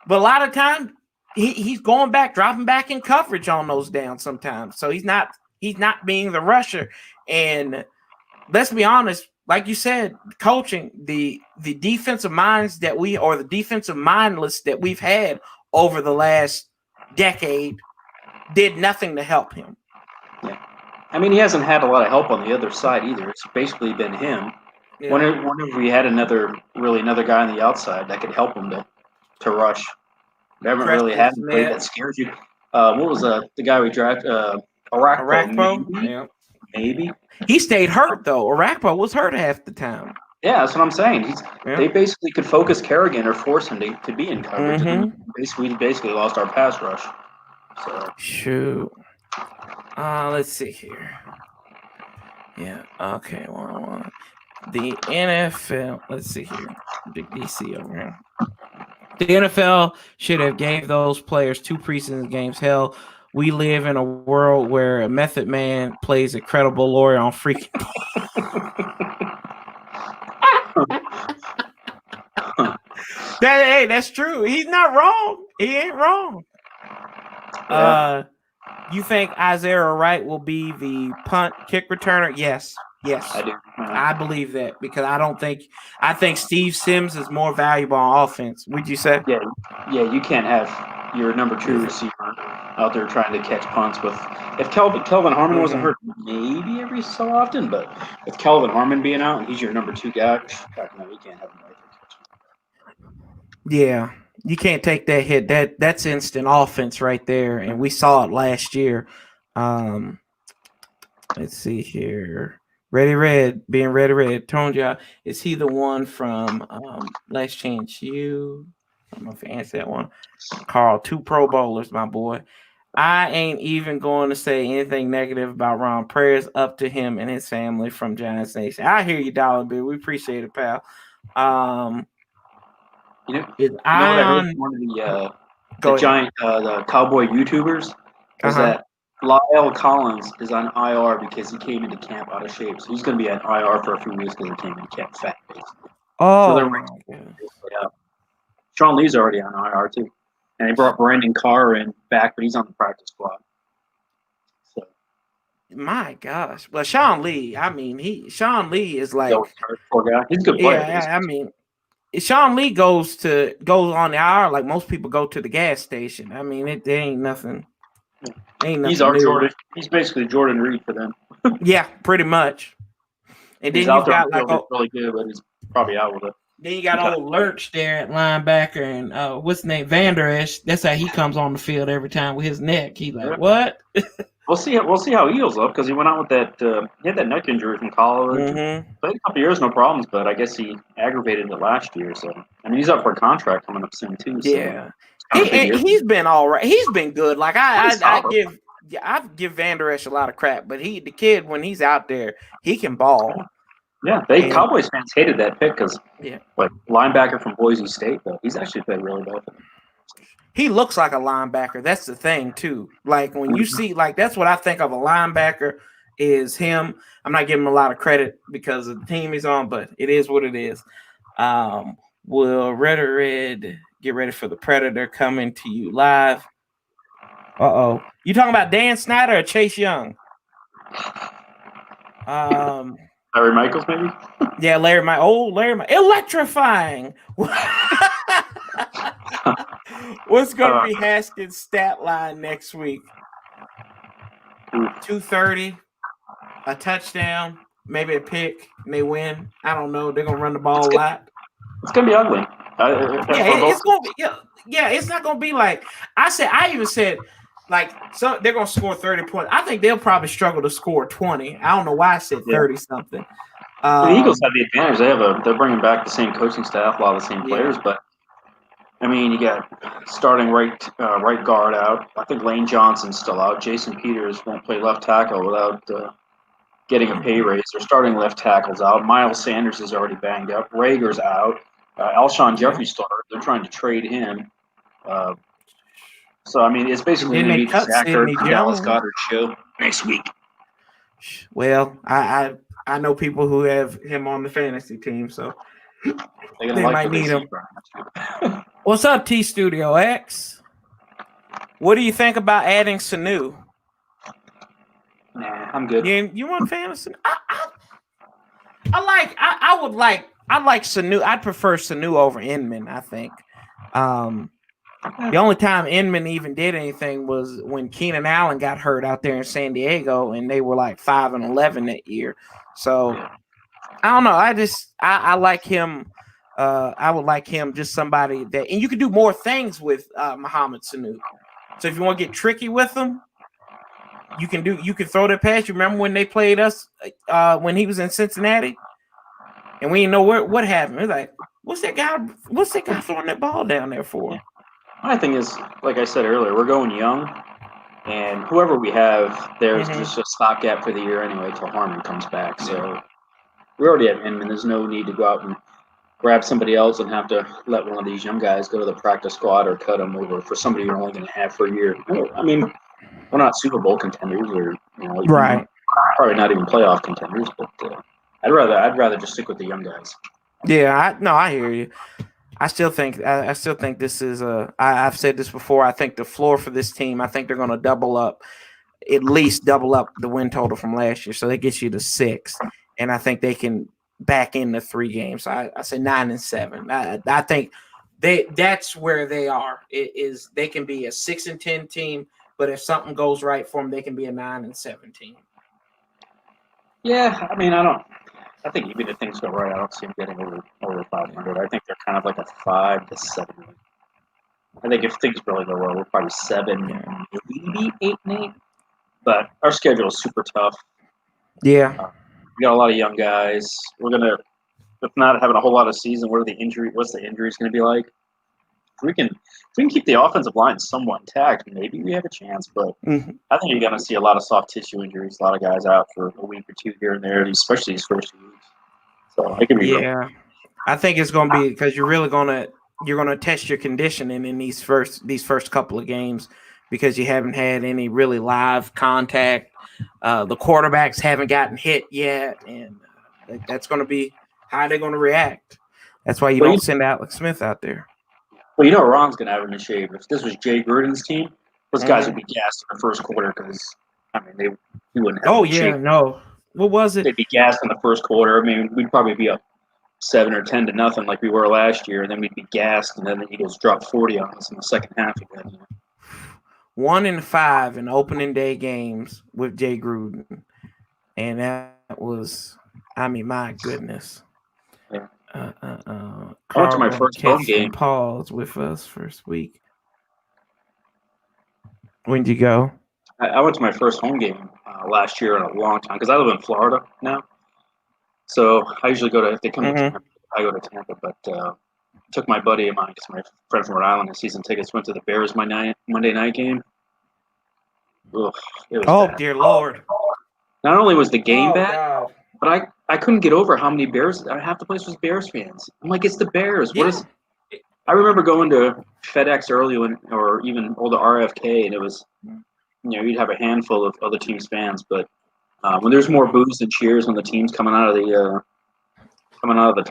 a lot of time he's going back, dropping back in coverage on those downs sometimes. So he's not being the rusher. And let's be honest, like you said, coaching the defensive minds the defensive mindless that we've had over the last decade did nothing to help him. Yeah. I mean, he hasn't had a lot of help on the other side either. It's basically been him. Yeah. Whenever we had another guy on the outside that could help him to rush. We haven't really had anybody that scares you. What was the guy we drafted? Arakpo? Maybe. He stayed hurt, though. Arakpo was hurt half the time. Yeah, that's what I'm saying. They basically could focus Kerrigan or force him to be in coverage. Mm-hmm. We basically lost our pass rush. So. Shoot. Let's see here. Yeah, okay. Well, the NFL, let's see here. Big DC over here. The NFL should have gave those players 2 preseason games. Hell, we live in a world where a Method Man plays a credible lawyer on freaking. That's true. He's not wrong. He ain't wrong. Yeah. You think Isaiah Wright will be the punt kick returner? Yes, I do. I believe that because I think Steve Sims is more valuable on offense. Would you say? Yeah. You can't have your number 2 receiver out there trying to catch punts with. If Kelvin Harmon wasn't hurt, maybe every so often, but with Kelvin Harmon being out and he's your number 2 guy, you can't have him right there. Yeah. You can't take that hit. That's instant offense right there, and we saw it last year. Let's see here. Ready Red, being Ready Red. Told y'all, is he the one from Let's Change You? I don't know if you answered that one. Carl, 2 Pro Bowlers, my boy. I ain't even going to say anything negative about Ron. Prayers up to him and his family from Giants Nation. I hear you, Dollar Bill. We appreciate it, pal. One of the giant the cowboy YouTubers is that Lyle Collins is on IR because he came into camp out of shape. So he's going to be on IR for a few weeks because he came into camp fat, basically. Oh, so Sean Lee's already on IR too, and they brought Brandon Carr back, but he's on the practice squad. So. My gosh, well, Sean Lee. I mean, Sean Lee is like poor guy. He's a good player. Yeah, I mean. Sean Lee goes on the IR like most people go to the gas station. I mean, there ain't nothing. He's our Jordan. He's basically Jordan Reed for them. Yeah, pretty much. And he's then you got like really good, but he's probably out with it. Then you got old Lurch there at linebacker, and what's his name, Vander Esch. That's how he comes on the field every time with his neck. He's like, what? We'll see how he heals up because he went out with that. He had that neck injury from college. Played a couple years, no problems, but I guess he aggravated it last year. So I mean, he's up for a contract coming up soon too. So yeah, he's been all right. He's been good. Like I give Vander Esch a lot of crap, but the kid when he's out there, he can ball. Yeah, Cowboys fans hated that pick because like linebacker from Boise State, though he's actually played really well. He looks like a linebacker. That's the thing, too. Like, when you see, like, that's what I think of a linebacker is him. I'm not giving him a lot of credit because of the team he's on, but it is what it is. Will Red get ready for the Predator coming to you live? Uh-oh. You talking about Dan Snyder or Chase Young? Larry Michaels, maybe? Yeah, Larry Michaels. Electrifying. What's going to be Haskins' stat line next week? 230, a touchdown, maybe a pick, and they win. I don't know. They're going to run the ball a lot. It's going to be ugly. It's going to be. Yeah, it's not going to be like I even said like so they're going to score 30 points. I think they'll probably struggle to score 20. I don't know why I said 30 something. The Eagles have the advantage. They're bringing back the same coaching staff, a lot of the same players, but I mean, you got starting right guard out. I think Lane Johnson's still out. Jason Peters won't play left tackle without getting a pay raise. Their starting left tackle's out. Miles Sanders is already banged up. Rager's out. Alshon Jeffrey's still hurt. They're trying to trade him. So, I mean, it's basically going to be the Zach Ertz and Dallas Goedert show next week. Well, I know people who have him on the fantasy team, so they might need him. What's up, T Studio X? What do you think about adding Sanu? Nah, I'm good. You want fantasy? I like Sanu. I'd prefer Sanu over Inman, I think. The only time Inman even did anything was when Keenan Allen got hurt out there in San Diego, and they were like 5-11 that year. So I don't know. I like him. I would like him, just somebody that, and you can do more things with Mohamed Sanu. So if you want to get tricky with him, you can throw that pass. You remember when they played us when he was in Cincinnati, and we didn't know what happened. It's like, what's that guy throwing that ball down there for? My thing is, like I said earlier, we're going young, and whoever we have, there's just a stopgap for the year anyway till Harmon comes back. So we already have Inman. There's no need to go out and grab somebody else and have to let one of these young guys go to the practice squad or cut them over for somebody you're only going to have for a year. I mean, we're not Super Bowl contenders, or right? Probably not even playoff contenders. But I'd rather just stick with the young guys. Yeah, I hear you. I still think this is I've said this before. I think the floor for this team, I think they're going to at least double up the win total from last year, so that gets you to 6, and I think they can back into 3 games. So I say 9-7. I think that's where they are. They can be a 6-10 team, but if something goes right for them, they can be a 9-7 team. Yeah, I mean, I think even if things go right, I don't see them getting over 500. I think they're kind of like a 5 to 7. I think if things really go well, we're probably 7, maybe 8-8. But our schedule is super tough. Yeah, we got a lot of young guys. We're gonna, if not having a whole lot of season, what's the injuries going to be like? If we can keep the offensive line somewhat intact, maybe we have a chance. But I think you're going to see a lot of soft tissue injuries, a lot of guys out for a week or 2 here and there, especially these first few weeks. So it could be real. I think it's going to be because you're going to test your conditioning in these first couple of games because you haven't had any really live contact. The quarterbacks haven't gotten hit yet, and that's going to be how they're going to react. That's why you don't send Alex Smith out there. Well, Ron's going to have him in shape. If this was Jay Gruden's team, those guys would be gassed in the first quarter because, I mean, he wouldn't have shape. No. What was it? They'd be gassed in the first quarter. I mean, we'd probably be up 7 or 10-0 like we were last year, and then we'd be gassed, and then the Eagles drop 40 on us in the second half again. 1-5 in opening day games with Jay Gruden, and that was, I mean, my goodness. Yeah. I went to my first home game. Paul's with us first week. When'd you go? I went to my first home game last year in a long time because I live in Florida now. So I usually go to, if they come to Tampa, I go to Tampa. But took my buddy of mine, because my friend from Rhode Island has season tickets, went to the Bears Monday night game. Ugh, it was bad. Dear Lord. Not only was the game bad, but I couldn't get over how many Bears, half the place was Bears fans. I'm like, it's the Bears. Yeah. I remember going to FedEx early or even older RFK, and it was, you'd have a handful of other teams' fans, but when there's more boos and cheers when the team's coming out of the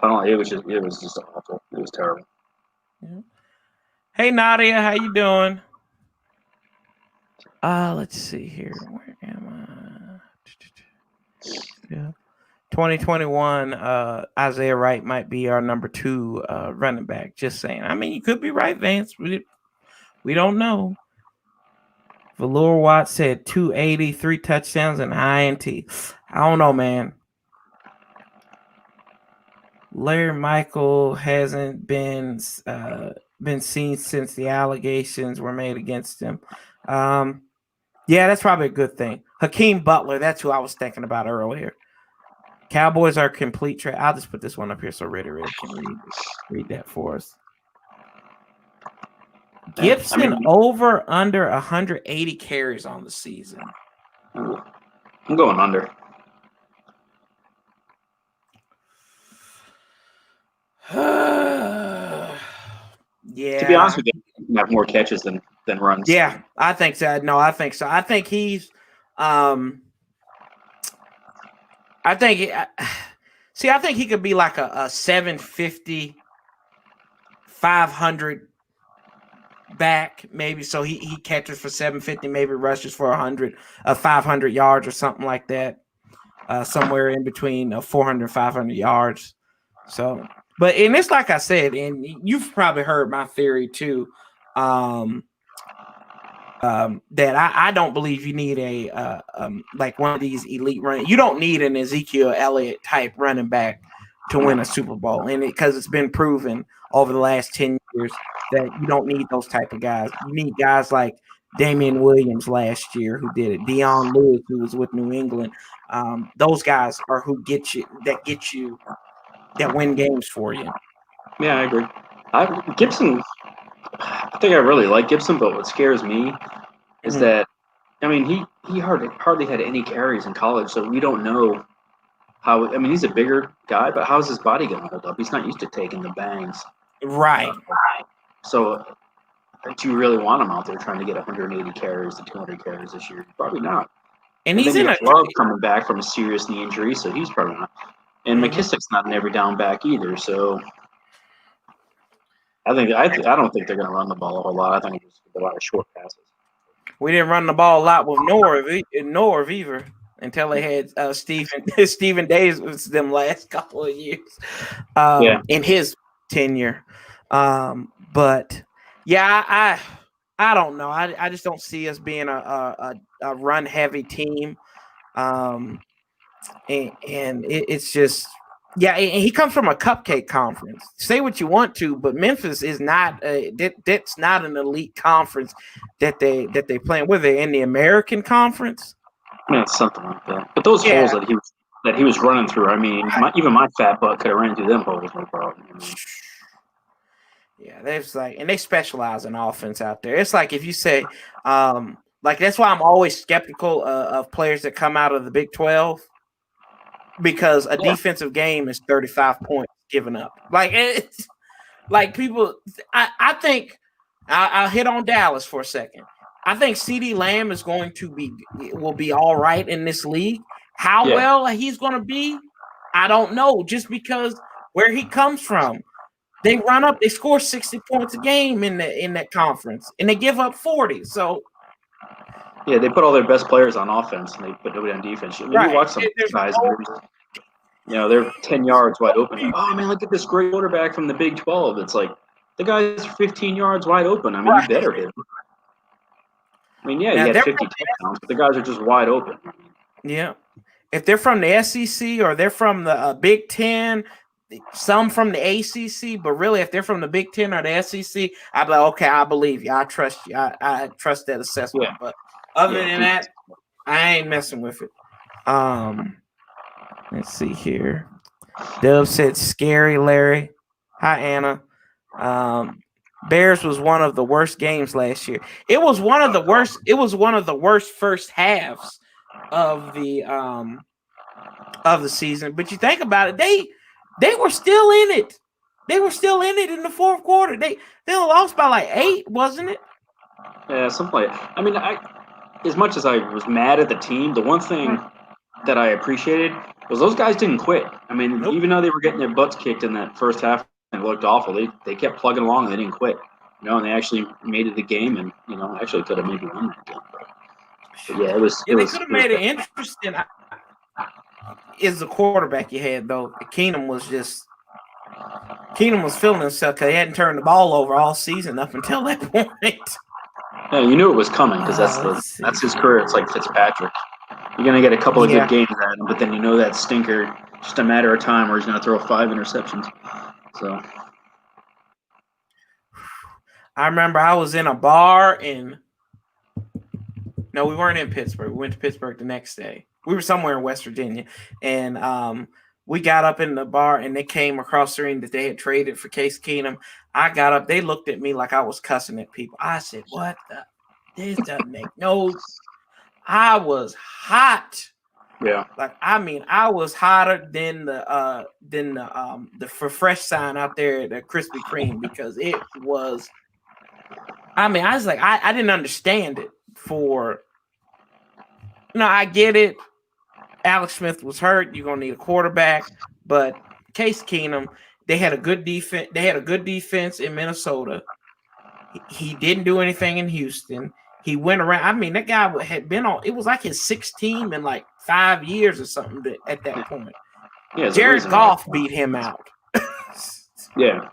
tunnel, it was just awful. It was terrible. Yeah. Hey Nadia, how you doing? Let's see here. Where am I? Yeah. 2021, Isaiah Wright might be our number 2 running back. Just saying. I mean, you could be right, Vance. We don't know. Valor Watts said 280, 3 touchdowns, and INT. I don't know, man. Larry Michael hasn't been seen since the allegations were made against him. Yeah, that's probably a good thing. Hakeem Butler, that's who I was thinking about earlier. Cowboys are complete trade. I'll just put this one up here so Reddy can read that for us. Gibson over under 180 carries on the season. I'm going under. Yeah. To be honest with you, he can have more catches than runs. Yeah, I think so. No, I think so. I think he's I think. I think he could be like a 750, 500 back, maybe. So he catches for 750, maybe rushes for 500 yards or something like that. Somewhere in between 400 500 yards. So, and it's like I said, and you've probably heard my theory too. That I don't believe you need a like one of these elite running. You don't need an Ezekiel Elliott type running back to win a Super Bowl, and because it's been proven over the last 10 years that you don't need those type of guys. You need guys like Damian Williams last year who did it, Dion Lewis who was with New England. Those guys are who get you that win games for you. Yeah, I agree. Gibson, I think I really like Gibson, but what scares me is that, I mean, he hardly had any carries in college, so we don't know how. I mean, he's a bigger guy, but how's his body going to hold up? He's not used to taking the bangs. Right. So, do you really want him out there trying to get 180 carries to 200 carries this year? Probably not. And he's then Love coming back from a serious knee injury, so he's probably not. And McKissick's not an every down back either, so I don't think they're going to run the ball a whole lot. I think it's a lot of short passes. We didn't run the ball a lot with Norv either until they had Stephen Davis was them last couple of years in his tenure. But yeah, I don't know. I just don't see us being a run heavy team. And it's just. Yeah, and he comes from a cupcake conference. Say what you want to, but Memphis is not. That's not an elite conference that they play in. Were they in the American Conference? Yeah, something like that. But those holes that he was running through, I mean, even my fat butt could have ran through them holes, no problem. I mean. Yeah, there's and they specialize in offense out there. It's like if you say, that's why I'm always skeptical of players that come out of the Big 12. Because a defensive game is 35 points given up. It's like people. I think I'll hit on Dallas for a second. I think CeeDee Lamb will be all right in this league. How well he's going to be, I don't know. Just because where he comes from, they score 60 points a game in that conference, and they give up 40. So. Yeah, they put all their best players on offense, and they put nobody on defense. I mean, you watch some guys, they're 10 yards wide open. Oh, man, look at this great quarterback from the Big 12. It's like, the guy's 15 yards wide open. I mean, you better hit him. I mean, he had 50 touchdowns, but the guys are just wide open. Yeah. If they're from the SEC or they're from the Big 10, some from the ACC, but really if they're from the Big 10 or the SEC, I'd be like, okay, I believe you. I trust you. I trust that assessment. Yeah. But other than that, I ain't messing with it. Let's see here. Dub said, "Scary Larry." Hi, Anna. Bears was one of the worst games last year. It was one of the worst. It was one of the worst first halves of the season. But you think about it, they were still in it. They were still in it in the fourth quarter. They lost by like 8, wasn't it? Yeah, something like that. I mean, as much as I was mad at the team, the one thing that I appreciated was those guys didn't quit. I mean, even though they were getting their butts kicked in that first half and it looked awful, they kept plugging along and they didn't quit. And they actually made it the game and, actually could have maybe won that game. But yeah, it was. Yeah, they could have made it interesting. Is the quarterback you had, though. Keenum was feeling himself because he hadn't turned the ball over all season up until that point. Yeah, you knew it was coming because that's his career. It's like Fitzpatrick. You're going to get a couple of good games at him, but then that stinker, just a matter of time where he's going to throw 5 interceptions. So, I remember I was in a bar no, we weren't in Pittsburgh. We went to Pittsburgh the next day. We were somewhere in West Virginia, and we got up in the bar, and they came across the ring that they had traded for Case Keenum. I got up. They looked at me like I was cussing at people. I said, "What the? This doesn't make no." I was hot. Yeah. I was hotter than the for fresh sign out there at the Krispy Kreme because it was. I was like, I didn't understand it. I get it. Alex Smith was hurt. You're gonna need a quarterback, but Case Keenum, they had a good defense. They had a good defense in Minnesota. He didn't do anything in Houston. He went around. I mean, that guy had been on. It was like his sixth team in like 5 years or something. At that point, Yeah, Jared Goff beat him out. Yeah,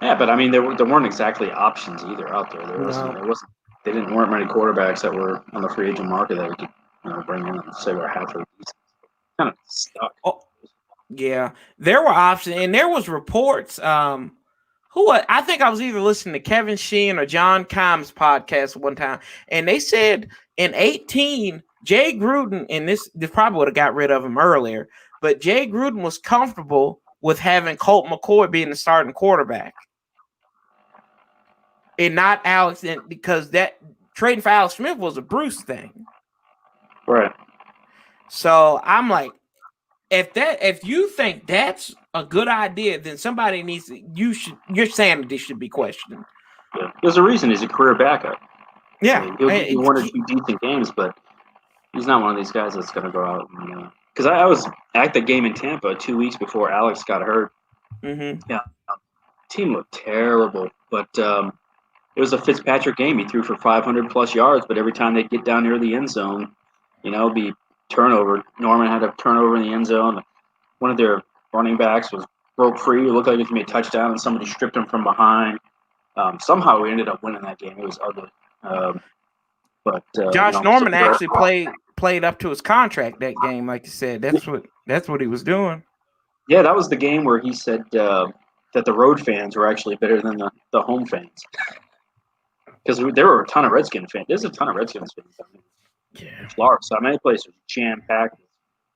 but I mean, there weren't exactly options either out there. There wasn't. They weren't many quarterbacks that were on the free agent market that we could bring in and say we're halfway decent. Kind of stuck. Oh, yeah, there were options, and there was reports. I think I was either listening to Kevin Sheehan or John Keim's podcast one time, and they said in 2018, Jay Gruden, and this probably would have got rid of him earlier, but Jay Gruden was comfortable with having Colt McCoy being the starting quarterback. And not Alex, because that trading for Alex Smith was a Bruce thing. Right. So I'm like, if you think that's a good idea, then somebody needs to, your sanity should be questioned. Yeah. There's a reason he's a career backup. Yeah. He'll give you one or two decent games, but he's not one of these guys that's going to go out and because I was at the game in Tampa 2 weeks before Alex got hurt. Mm-hmm. Yeah. Team looked terrible, but it was a Fitzpatrick game. He threw for 500 plus yards, but every time they get down near the end zone, be turnover. Norman had a turnover in the end zone. One of their running backs broke free. It looked like he made a touchdown, and somebody stripped him from behind. Somehow we ended up winning that game. It was ugly. But Josh Norman actually played up to his contract that game, like you said. That's what he was doing. Yeah, that was the game where he said that the road fans were actually better than the home fans. Because there were a ton of Redskins fans. There's a ton of Redskins fans. Yeah. Florida, so many places were jam-packed with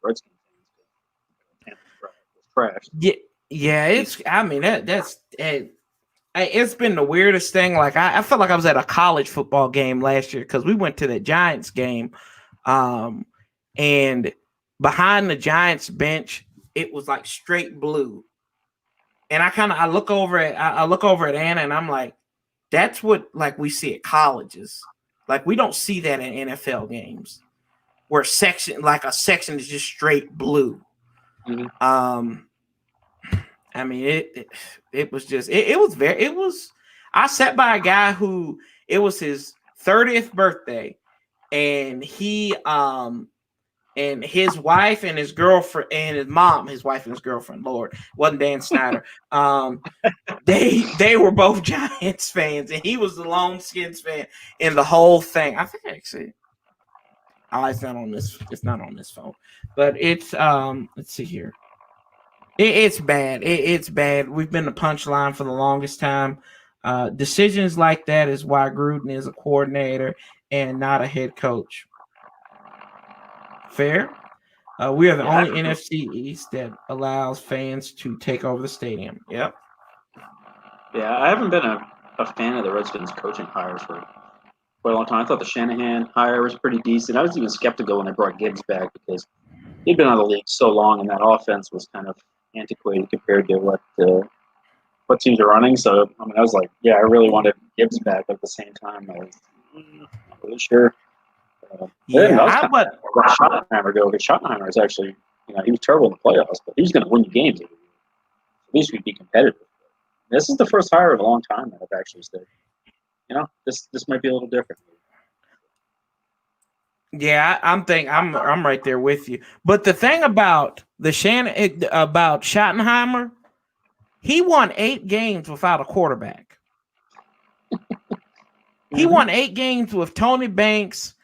Redskins fans. Trash. Yeah. It's been the weirdest thing. Like I felt like I was at a college football game last year because we went to the Giants game, and behind the Giants bench, it was like straight blue. And I look over at Anna, and I'm like, that's what like we see at colleges. Like we don't see that in NFL games, where a section is just straight blue. Mm-hmm. I mean it was I sat by a guy who it was his 30th birthday, and he and his wife and his girlfriend and his mom, his wife and his girlfriend, Lord, wasn't Dan Snyder. They were both Giants fans, and he was the lone Skins fan in the whole thing. I think actually, it's not on this. It's not on this phone, but it's let's see here. It's bad. It's bad. We've been the punchline for the longest time. Decisions like that is why Gruden is a coordinator and not a head coach. Fair. We are the only NFC East that allows fans to take over the stadium. Yep. Yeah, I haven't been a fan of the Redskins coaching hires for quite a long time. I thought the Shanahan hire was pretty decent. I was even skeptical when they brought Gibbs back because he'd been out of the league so long, and that offense was kind of antiquated compared to what teams are running. So, I mean, I was like, yeah, I really wanted Gibbs back, but at the same time, I was not really sure. Schottenheimer go because Schottenheimer is actually, he was terrible in the playoffs, but he was going to win you games. At least we'd be competitive. This is the first hire in a long time that I've actually said, this might be a little different. Yeah, I'm right there with you. But the thing about about Schottenheimer, he won 8 games without a quarterback. He won 8 games with Tony Banks.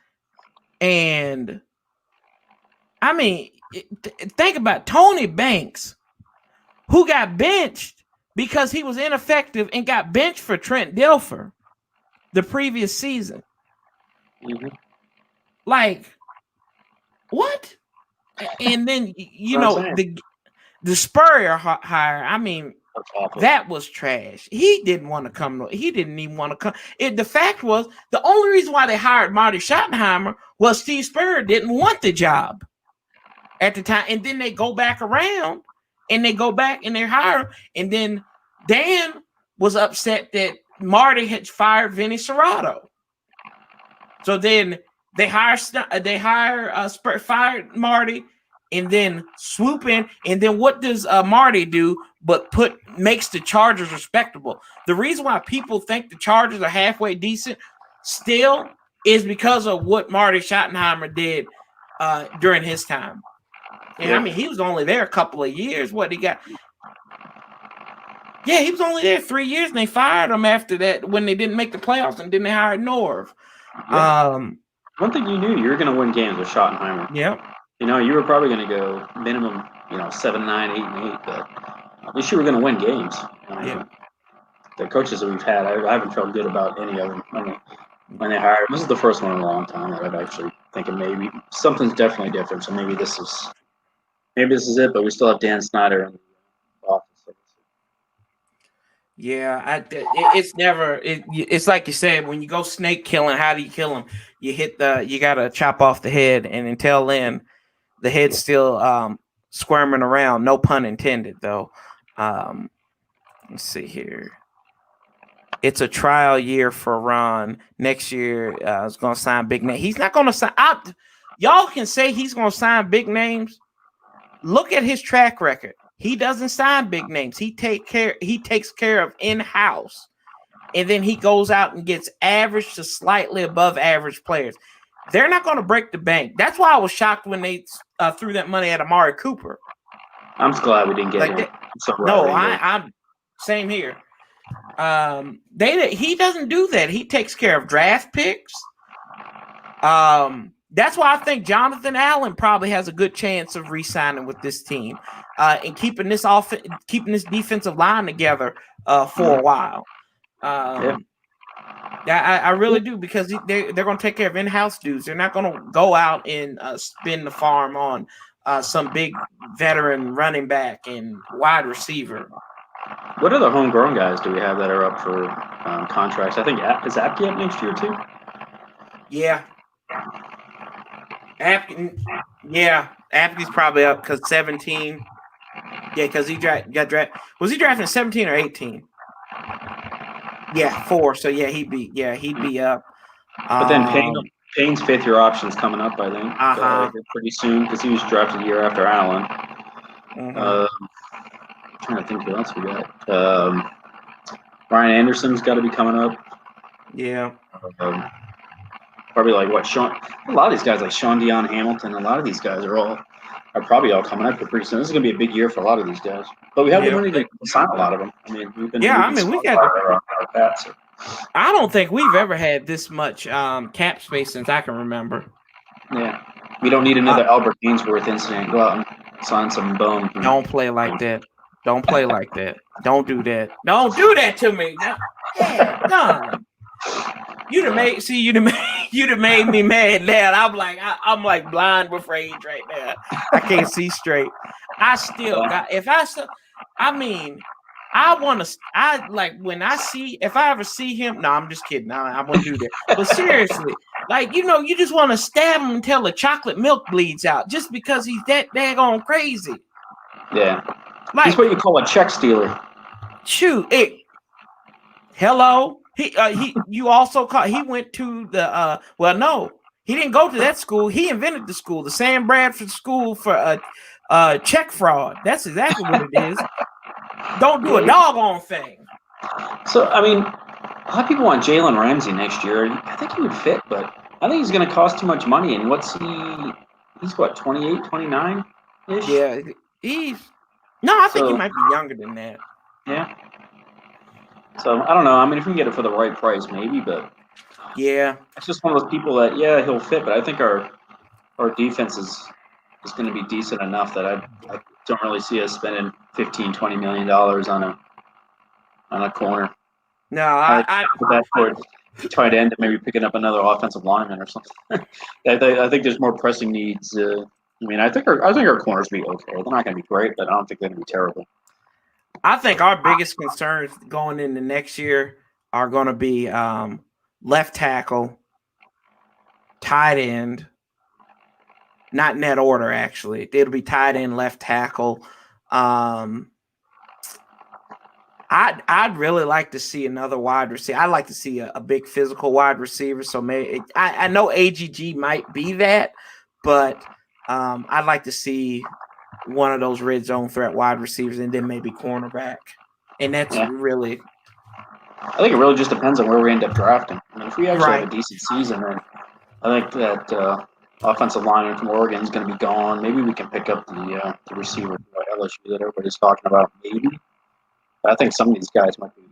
And I mean, think about Tony Banks, who got benched because he was ineffective and got benched for Trent Dilfer the previous season. Mm-hmm. Like, what? And then, the Spurrier hire, I mean, that was trash. He didn't want to come. He didn't even want to come. The fact was, the only reason why they hired Marty Schottenheimer was Steve Spurrier didn't want the job at the time. And then they go back around and they go back and they hire. And then Dan was upset that Marty had fired Vinny Serrato. So then They fire Marty, and then swoop in. And then what does Marty do? But makes the Chargers respectable. The reason why people think the Chargers are halfway decent still is because of what Marty Schottenheimer did during his time. And I mean, he was only there a couple of years. What he got? Yeah, he was only there 3 years, and they fired him after that when they didn't make the playoffs, and then they hired Norv. Yeah. One thing you knew, you were going to win games with Schottenheimer. Yeah. You know, you were probably going to go minimum, 7-9, 8-8, but at least you were going to win games. Yeah. The coaches that we've had, I haven't felt good about any of them when they hired him. This is the first one in a long time that I've actually thinking maybe something's definitely different. So maybe this is it, but we still have Dan Snyder in the office. Yeah, it's never. It's like you said, when you go snake killing, how do you kill them? You gotta chop off the head, and until then, the head's still squirming around. No pun intended, though. Let's see here. It's a trial year for Ron. Next year, is going to sign big names. He's not going to sign. Y'all can say he's going to sign big names. Look at his track record. He doesn't sign big names. He takes care of in-house, and then he goes out and gets average to slightly above average players. They're not going to break the bank. That's why I was shocked when they threw that money at Amari Cooper. I'm just glad we didn't get him. I'm same here. He doesn't do that. He takes care of draft picks. That's why I think Jonathan Allen probably has a good chance of re-signing with this team, and keeping this defensive line together for a while. I really do, because they're going to take care of in-house dudes. They're not going to go out and spend the farm on some big veteran running back and wide receiver. What other homegrown guys do we have that are up for contracts? I think is Apke up next year too? Yeah. Apke's probably up because 17. Yeah, because he got drafted. Was he drafted in 17 or 18? Yeah, 4. So yeah, he'd be up. But then Payne's 5th-year option is coming up, I think, pretty soon, because he was drafted the year after Allen. I'm trying to think who else we got. Ryan Anderson's got to be coming up. Yeah. Probably like Sean. A lot of these guys, like Sean Dion Hamilton, a lot of these guys are probably all coming up for pretty soon. This is going to be a big year for a lot of these guys. But we have the money to sign a lot of them. I mean, we got our path, so. I don't think we've ever had this much cap space since I can remember. Yeah. We don't need another Albert Ainsworth incident. Go out and sign some bone. Don't play like that. Don't play like that. Don't do that. Don't do that to me. Yeah, done. You'd have made me mad now. I'm like blind with rage right now. I can't see straight. I still got if I ever see him. No, I'm just kidding. I wouldn't do that. But seriously, you just want to stab him until the chocolate milk bleeds out, just because he's that daggone crazy. Yeah, he's what you call a check stealer. Shoot it. Hello. You also call. He went to the. Well, no, he didn't go to that school. He invented the school, the Sam Bradford School for check fraud. That's exactly what it is. Don't do a doggone thing. So, I mean, a lot of people want Jalen Ramsey next year. I think he would fit, but I think he's going to cost too much money. And he's what, 28, 29-ish? Yeah, I think he might be younger than that. Yeah. So, I don't know. I mean, if we can get it for the right price, maybe, but yeah, it's just one of those people that, he'll fit, but I think our defense is going to be decent enough that I don't really see us spending $15-20 million on a corner. No, I put that for tight end and maybe picking up another offensive lineman or something. I think there's more pressing needs. I think our corners will be okay. They're not going to be great, but I don't think they're going to be terrible. I think our biggest concerns going into next year are going to be left tackle, tight end. Not in that order, actually. It'll be tight end, left tackle. I I'd really like to see another wide receiver. I'd like to see a big physical wide receiver. So maybe I know AGG might be that, but I'd like to see one of those red zone threat wide receivers, and then maybe cornerback. And that's really. I think it really just depends on where we end up drafting. I mean, if we actually have a Right. decent season, then I think that offensive lineman from Oregon is going to be gone. Maybe we can pick up the receiver from LSU that everybody's talking about. Maybe. I think some of these guys might be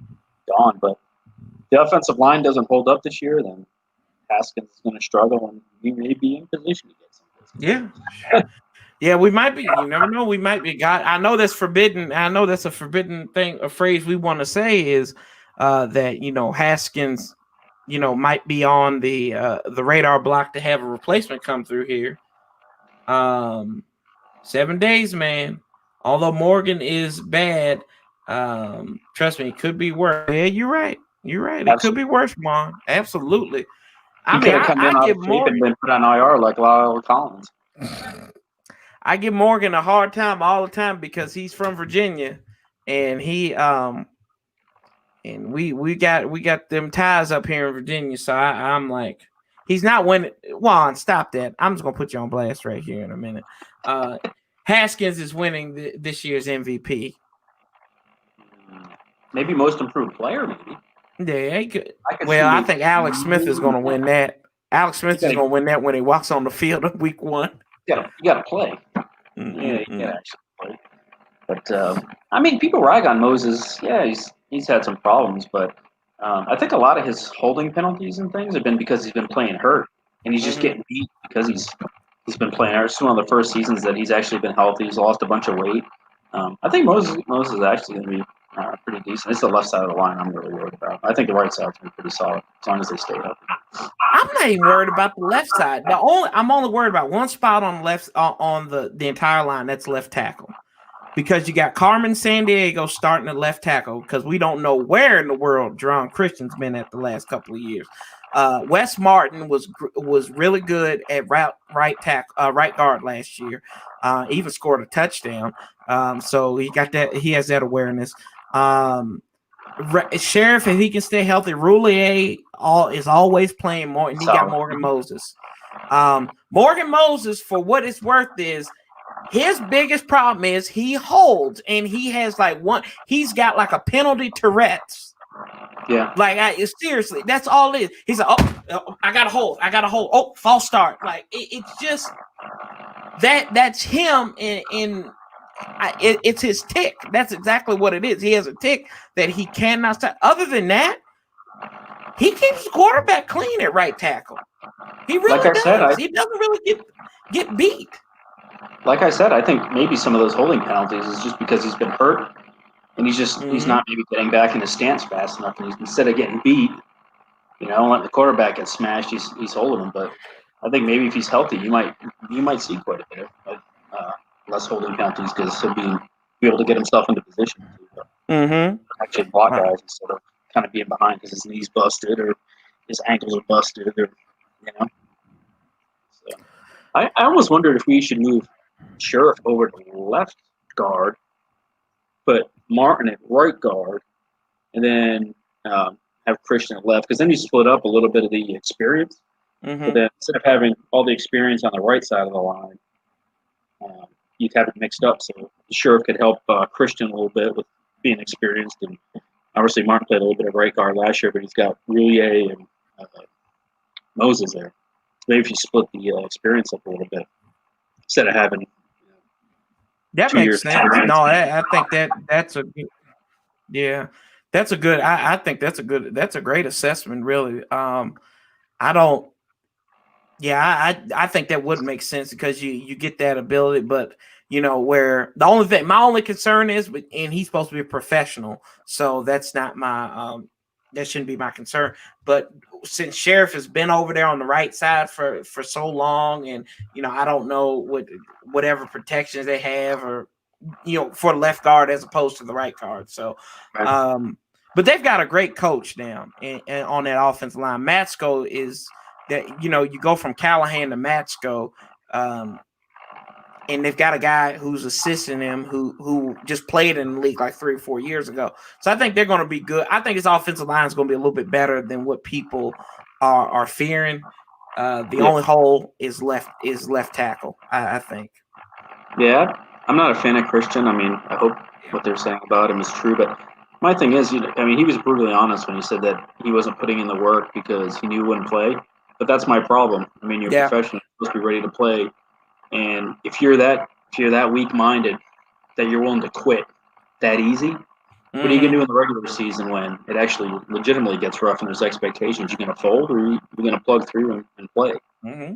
gone, but if the offensive line doesn't hold up this year, then Haskins is going to struggle, and we may be in position to get some. Yeah. Yeah, we might be. You never know. We might be. God, I know that's forbidden. I know that's a forbidden thing. A phrase we want to say is that Haskins, might be on the radar block to have a replacement come through here. 7 days, man. Although Morgan is bad, trust me, it could be worse. Yeah, you're right. You're right. It could be worse, Mon. Absolutely. He could have come in out of shape and been put on IR like Lyle Collins. I give Morgan a hard time all the time because he's from Virginia, and he and we got them ties up here in Virginia. So I'm like, he's not winning. Juan, stop that! I'm just gonna put you on blast right here in a minute. Haskins is winning this year's MVP. Maybe most improved player, maybe. Yeah, he could. I think Alex Smith is going to win that. Alex Smith is going to win that when he walks on the field in week 1. You got to play. Mm-hmm. Yeah, you got to actually play. But I mean, people rag on Moses. Yeah, he's had some problems, but I think a lot of his holding penalties and things have been because he's been playing hurt, and he's just getting beat because he's been playing hurt. It's one of the first seasons that he's actually been healthy. He's lost a bunch of weight. I think Moses is actually going to be pretty decent. It's the left side of the line I'm really worried about. I think the right side's going to be pretty solid as long as they stay healthy. I'm not even worried about the left side. I'm only worried about one spot on the left on the entire line. That's left tackle, because you got Carmen Sandiego starting at left tackle because we don't know where in the world Jerron Christian's been at the last couple of years. Wes Martin was really good at right guard last year. Even scored a touchdown. So he has that awareness. Sheriff, if he can stay healthy, Roulier is always playing more, and he got Morgan Moses. Morgan Moses, for what it's worth, is his biggest problem is he holds, and he has he's got like a penalty Tourette's. Yeah. Seriously, that's all it is. He's like, oh, I got to hold. Oh, false start. It's just that's him it's his tick. That's exactly what it is. He has a tick that he cannot stop. Other than that, he keeps the quarterback clean at right tackle. He really does. He doesn't really get beat. Like I said, I think maybe some of those holding penalties is just because he's been hurt, and he's not maybe getting back in his stance fast enough. And instead of getting beat, letting the quarterback get smashed, he's holding him. But I think maybe if he's healthy, you might see quite a bit of less holding penalties because he'll be able to get himself into position to actually block guys instead of kind of being behind because his knees busted or his ankles are busted or So I almost wondered if we should move Sheriff over to left guard, put Martin at right guard, and then have Christian at left, because then you split up a little bit of the experience. But then instead of having all the experience on the right side of the line, you'd have it mixed up, so the Sheriff could help Christian a little bit with being experienced. And obviously Martin played a little bit of right guard last year, but he's got Roulier and Moses there. So maybe if you split the experience up a little bit instead of having that makes sense. No, I think that's a good, yeah, that's a good. I think that's a great assessment. Really, I think that would make sense because you get that ability, but where my only concern is, and he's supposed to be a professional, so that's not my that shouldn't be my concern. But since Sheriff has been over there on the right side for so long, and I don't know whatever protections they have, or for left guard as opposed to the right guard. So, but they've got a great coach now and on that offensive line. Matsko is that you go from Callahan to Matsko, and they've got a guy who's assisting him who just played in the league like 3 or 4 years ago. So I think they're going to be good. I think his offensive line is going to be a little bit better than what people are fearing. The only hole is left tackle, I think. Yeah, I'm not a fan of Christian. I mean, I hope what they're saying about him is true, but my thing is, he was brutally honest when he said that he wasn't putting in the work because he knew he wouldn't play. But that's my problem. I mean, you're a professional, you're supposed to be ready to play, and if you're that weak-minded that you're willing to quit that easy, what are you going to do in the regular season when it actually legitimately gets rough and there's expectations? You going to fold, or are you going to plug through and play? Mm-hmm.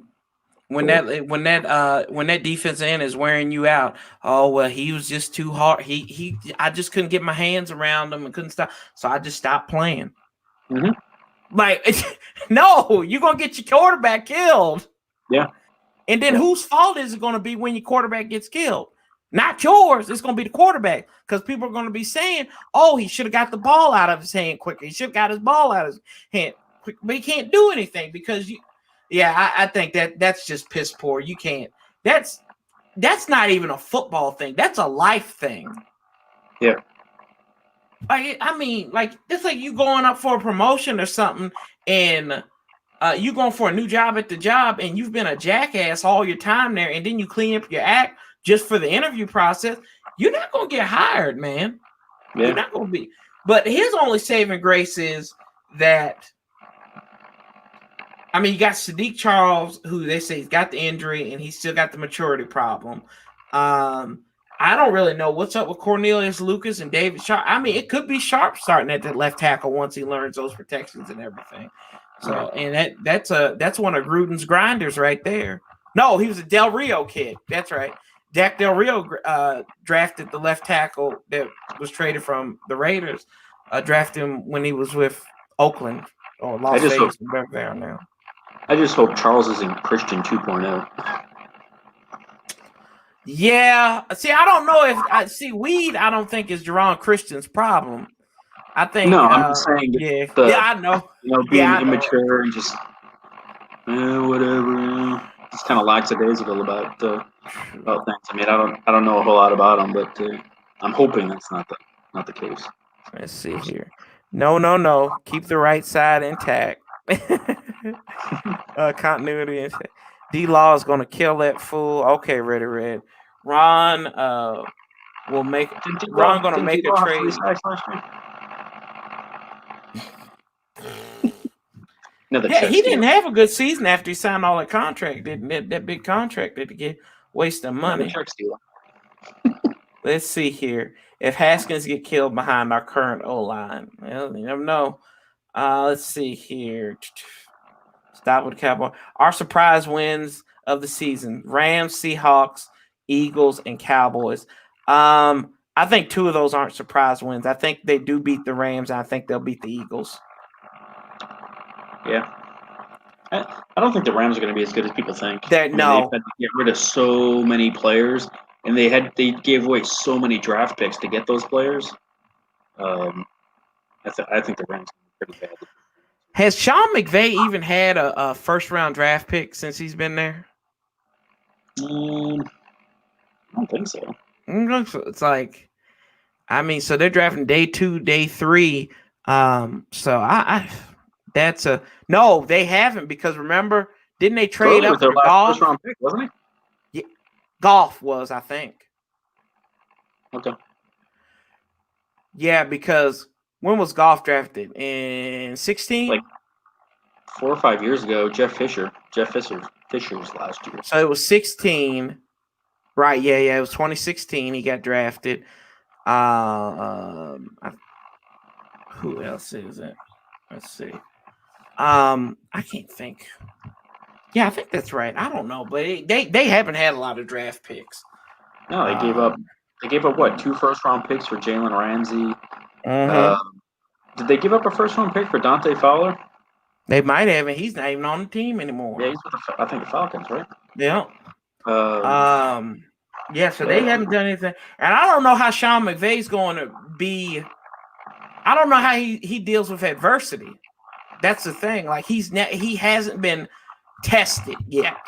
When that defense end is wearing you out, oh well, he was just too hard. I just couldn't get my hands around him and couldn't stop, so I just stopped playing. Mm-hmm. Like, no, you're gonna get your quarterback killed. Yeah. And then whose fault is it going to be when your quarterback gets killed? Not yours. It's going to be the quarterback, because people are going to be saying, "Oh, he should have got the ball out of his hand quicker. He should have got his ball out of his hand quick." But he can't do anything because you. Yeah, I think that's just piss poor. You can't. That's not even a football thing. That's a life thing. Yeah. Like, I mean, like, it's like you going up for a promotion or something, and you going for a new job at the job, and you've been a jackass all your time there, and then you clean up your act just for the interview process. You're not going to get hired, man. Yeah. You're not going to be. But his only saving grace is that, I mean, you got Sadiq Charles, who they say he's got the injury and he's still got the maturity problem. I don't really know what's up with Cornelius Lucas and David Sharp. I mean, it could be Sharp starting at the left tackle once he learns those protections and everything. So, and that's one of Gruden's grinders right there. No, he was a Del Rio kid. That's right. Jack Del Rio drafted the left tackle that was traded from the Raiders. Drafted him when he was with Oakland or Las Vegas, wherever they are now. I just hope Charles isn't Christian 2.0. Yeah. See, I don't know if I see weed. I don't think is Jerron Christian's problem. I think. No, I'm just saying. I know. Being immature and just whatever. Just kind of lackadaisical about things. I mean, I don't know a whole lot about him, but I'm hoping that's not the case. Let's see here. No. Keep the right side intact. Continuity intact. D-Law is going to kill that fool. Okay, Red. Ron will make. Ron going to make a trade. Yeah, he didn't have a good season after he signed all that contract. That big contract that he get wasting money. Let's see here. If Haskins get killed behind our current O-line, well, you never know. Let's see here. Stop with the Cowboy. Our surprise wins of the season: Rams, Seahawks, Eagles, and Cowboys. I think 2 of those aren't surprise wins. I think they do beat the Rams, and I think they'll beat the Eagles. Yeah. I don't think the Rams are going to be as good as people think. No. They've had to get rid of so many players, and they gave away so many draft picks to get those players. I think the Rams are pretty bad. Has Sean McVay even had a first-round draft pick since he's been there? I don't think so. It's like, I mean, so they're drafting day 2, day 3. So that's a no. They haven't, because remember, didn't they trade up for Golf? First-round pick, wasn't he? Yeah, Golf was, I think. Okay. Yeah, because when was Golf drafted? In 16? Like 4 or 5 years ago. Jeff Fisher's last year. So it was 16. Right, yeah, it was 2016 he got drafted. Who else is it? Let's see. I can't think. Yeah, I think that's right. I don't know, but they haven't had a lot of draft picks. No, they gave up. They gave up what, 2 first-round picks for Jalen Ramsey? Did they give up a first-round pick for Dante Fowler? They might have, and he's not even on the team anymore. Yeah, he's with I think the Falcons, right? Yeah. Yeah, so they haven't done anything. And I don't know how Sean McVay's going to be. I don't know how he deals with adversity. That's the thing. Like, he hasn't been tested yet.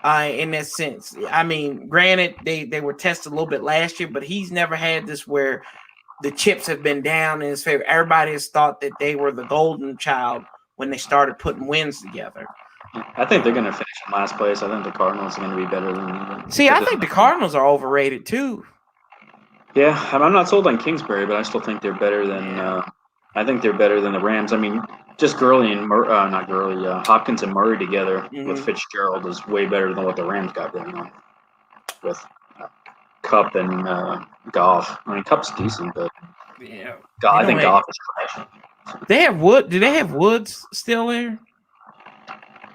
in that sense. I mean, granted, they were tested a little bit last year, but he's never had this where the chips have been down in his favor. Everybody has thought that they were the golden child when they started putting wins together. I think they're going to finish in last place. I think the Cardinals are going to be better than them. See, I think the Cardinals are overrated too. Yeah, I'm not sold on Kingsbury, but I still think they're better than. I think they're better than the Rams. I mean, just Hopkins and Murray together with Fitzgerald is way better than what the Rams got going on with Kupp and Goff. I mean, Kupp's decent, but I think Goff is trash. They have Wood. Do they have Woods still there?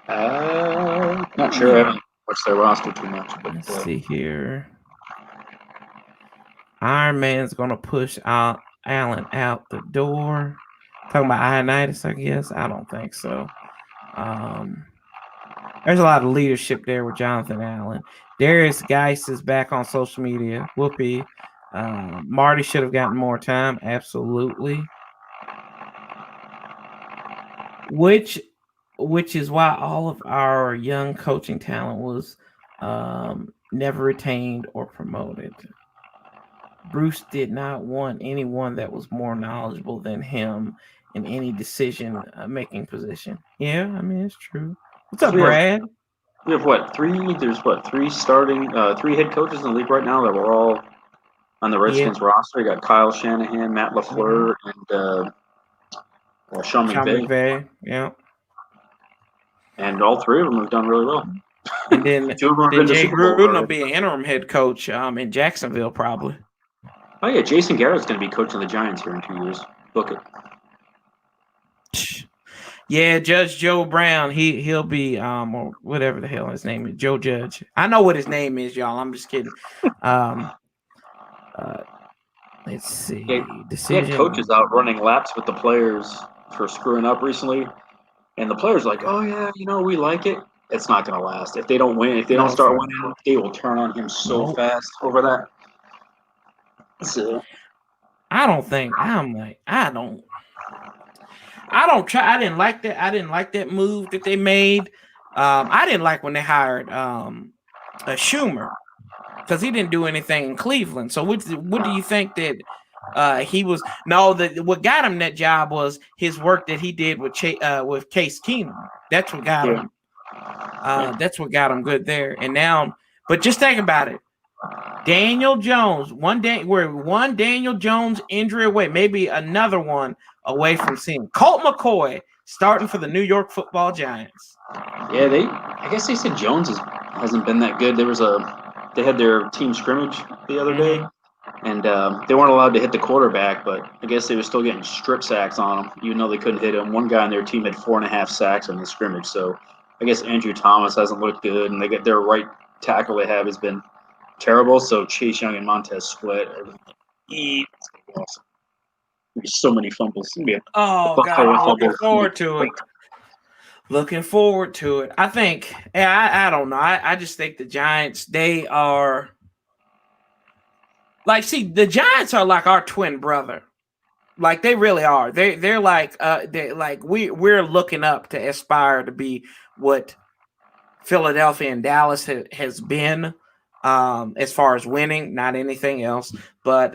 Not sure. I haven't watched their roster too much. But, let's see here. Iron Man's gonna push Allen out the door. Talking about Ionitis, I guess. I don't think so. There's a lot of leadership there with Jonathan Allen. Darius Geis is back on social media. Whoopee. Marty should have gotten more time. Absolutely. Which is why all of our young coaching talent was never retained or promoted. Bruce did not want anyone that was more knowledgeable than him in any decision-making position. Yeah, I mean, it's true. What's up, Brad? We have three starting, three head coaches in the league right now that were all on the Redskins roster. You got Kyle Shanahan, Matt LaFleur, and Sean McVay. Yeah. And all three of them have done really well. And then Jay Gruden will be an interim head coach in Jacksonville, probably. Oh, yeah, Jason Garrett's going to be coaching the Giants here in 2 years. Book it. Yeah, Judge Joe Brown, he'll be or whatever the hell his name is, Joe Judge. I know what his name is, y'all. I'm just kidding. Let's see. He had coaches out running laps with the players for screwing up recently, and the players are like, "Oh yeah, we like it." It's not going to last. If they don't win, if they don't start winning, they will turn on him so fast over that. So I don't try. I didn't like that. I didn't like that move that they made. I didn't like when they hired Schumer because he didn't do anything in Cleveland. So what do you think that he was? No, what got him that job was his work that he did with Case Keenum. That's what got him. That's what got him good there. And now, but just think about it. Daniel Jones, we're one Daniel Jones injury away, maybe another one away from seeing Colt McCoy starting for the New York Football Giants. Yeah, I guess they said Jones hasn't been that good. They had their team scrimmage the other day, and they weren't allowed to hit the quarterback, but I guess they were still getting strip sacks on him, even though they couldn't hit him. One guy on their team had 4.5 sacks on the scrimmage, so I guess Andrew Thomas hasn't looked good, and their right tackle they have has been terrible. So Chase Young and Montez Sweat are awesome. There's so many fumbles. Oh God, I'm looking forward to it. Looking forward to it. I think. I don't know. I just think the Giants. They are the Giants are like our twin brother. Like they really are. They're like we're looking up to aspire to be what Philadelphia and Dallas has been. As far as winning, not anything else, but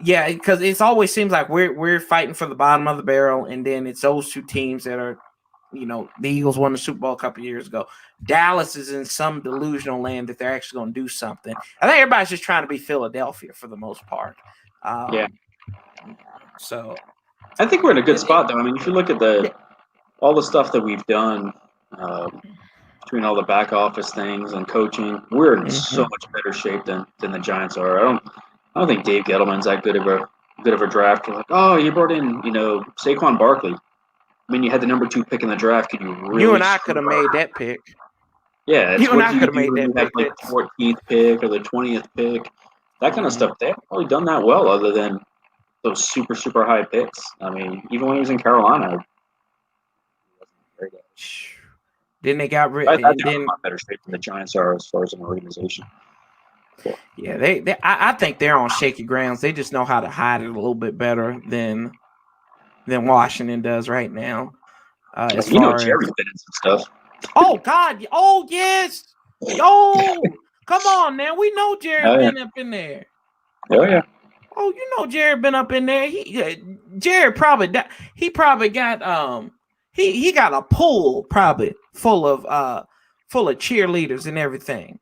because it always seems like we're fighting for the bottom of the barrel, and then it's those two teams that are, the Eagles won the Super Bowl a couple of years ago. Dallas is in some delusional land that they're actually going to do something. I think everybody's just trying to be Philadelphia for the most part. So I think we're in a good spot, though. I mean, if you look at all the stuff that we've done. Between all the back office things and coaching, we're in so much better shape than the Giants are. I don't think Dave Gettleman's that good of a draft. You're like, oh, you brought in Saquon Barkley. I mean, you had the number 2 pick in the draft. Could you really? You and I could have made that pick. Yeah, you and I could have made that pick. Like the 14th pick or the 20th pick, that kind of stuff. They haven't really done that well, other than those super super high picks. I mean, even when he was in Carolina, he wasn't very good. Then they got rid. I think they're in a lot better shape than the Giants are as far as an organization. Cool. Yeah, I think they're on shaky grounds. They just know how to hide it a little bit better than Washington does right now. Jerry's been in some stuff. Oh God! Oh yes! Yo, come on now. We know Jared been up in there. Oh yeah. Oh, you know Jared been up in there. Jared probably got he got a pool probably full of cheerleaders and everything.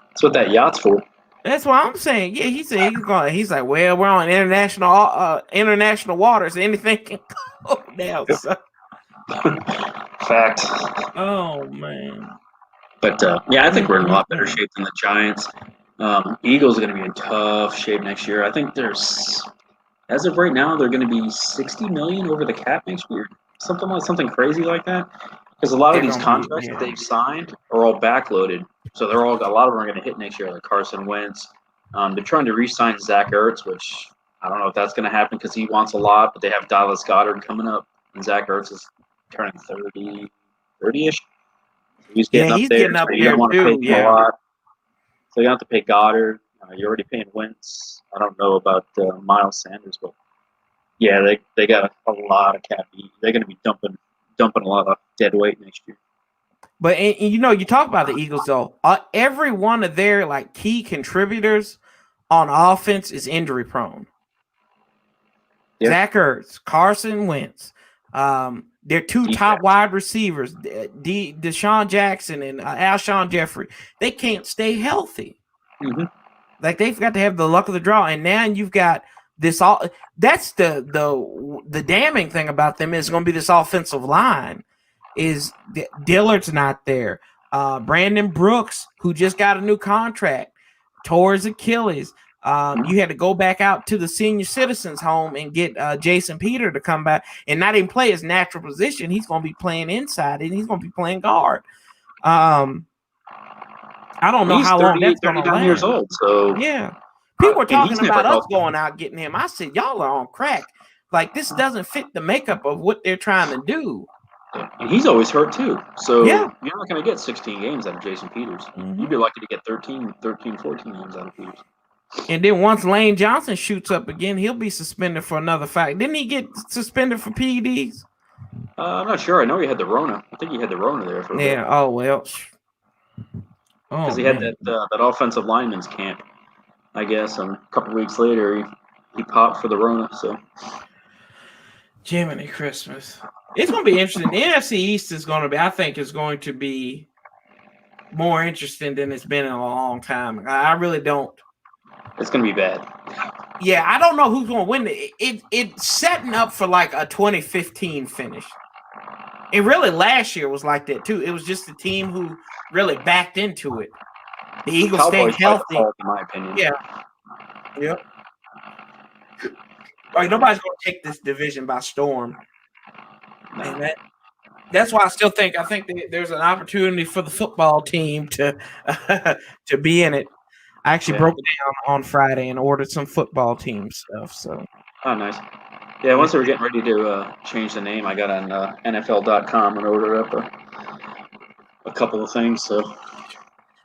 That's what that yacht's for. That's what I'm saying. Yeah, he said he's like, well, we're on international waters. Anything can go now. So. Fact. Oh man. But yeah, I think we're in a lot better shape than the Giants. Eagles are going to be in tough shape next year. I think as of right now, they're going to be 60 million over the cap next year, something crazy like that. Because a lot of these contracts that they've signed are all backloaded, so a lot of them are going to hit next year, like Carson Wentz. They're trying to re-sign Zach Ertz, which I don't know if that's going to happen because he wants a lot, but they have Dallas Goedert coming up, and Zach Ertz is turning 30-ish. He's getting up there, so you don't want to pay him a lot. So you have to pay Goddard. You're already paying Wentz. I don't know about Miles Sanders, but yeah, they got a lot of cap. They're going to be dumping a lot of dead weight next year. But and you talk about the Eagles though. Every one of their like key contributors on offense is injury prone. Yeah. Zach Ertz, Carson Wentz. Their two top wide receivers, Deshaun Jackson and Alshon Jeffrey, they can't stay healthy. Mm-hmm. Like they've got to have the luck of the draw, and now you've got this all. That's the damning thing about them is going to be this offensive line. Is Dillard's not there? Brandon Brooks, who just got a new contract, tore his Achilles. You had to go back out to the senior citizens home and get Jason Peter to come back and not even play his natural position. He's going to be playing inside and he's going to be playing guard. I don't know how long that's going to last. Years old, so yeah. People were talking about us going out getting him. I said, y'all are on crack. Like this doesn't fit the makeup of what they're trying to do. And he's always hurt too. So you're not going to get 16 games out of Jason Peters. Mm-hmm. You'd be lucky to get 13, 14 games out of Peters. And then once Lane Johnson shoots up again, he'll be suspended for another fact. Didn't he get suspended for PEDs? I'm not sure. I know he had the Rona. I think he had the Rona there for a bit. Oh, well. Because he had that offensive lineman's camp, I guess. And a couple weeks later, he popped for the Rona. So, Jiminy Christmas. It's going to be interesting. The NFC East is going to be more interesting than it's been in a long time. I really don't. It's going to be bad. Yeah, I don't know who's going to win. It's setting up for like a 2015 finish. And really last year was like that too. It was just the team who really backed into it. The Eagles stayed healthy. In my opinion. Yeah. Yep. Like nobody's going to take this division by storm. No. And that's why I think there's an opportunity for the football team to be in it. I actually broke it down on Friday and ordered some football team stuff. So. Oh, nice. Yeah, once they were getting ready to change the name, I got on NFL.com and ordered up a couple of things. So.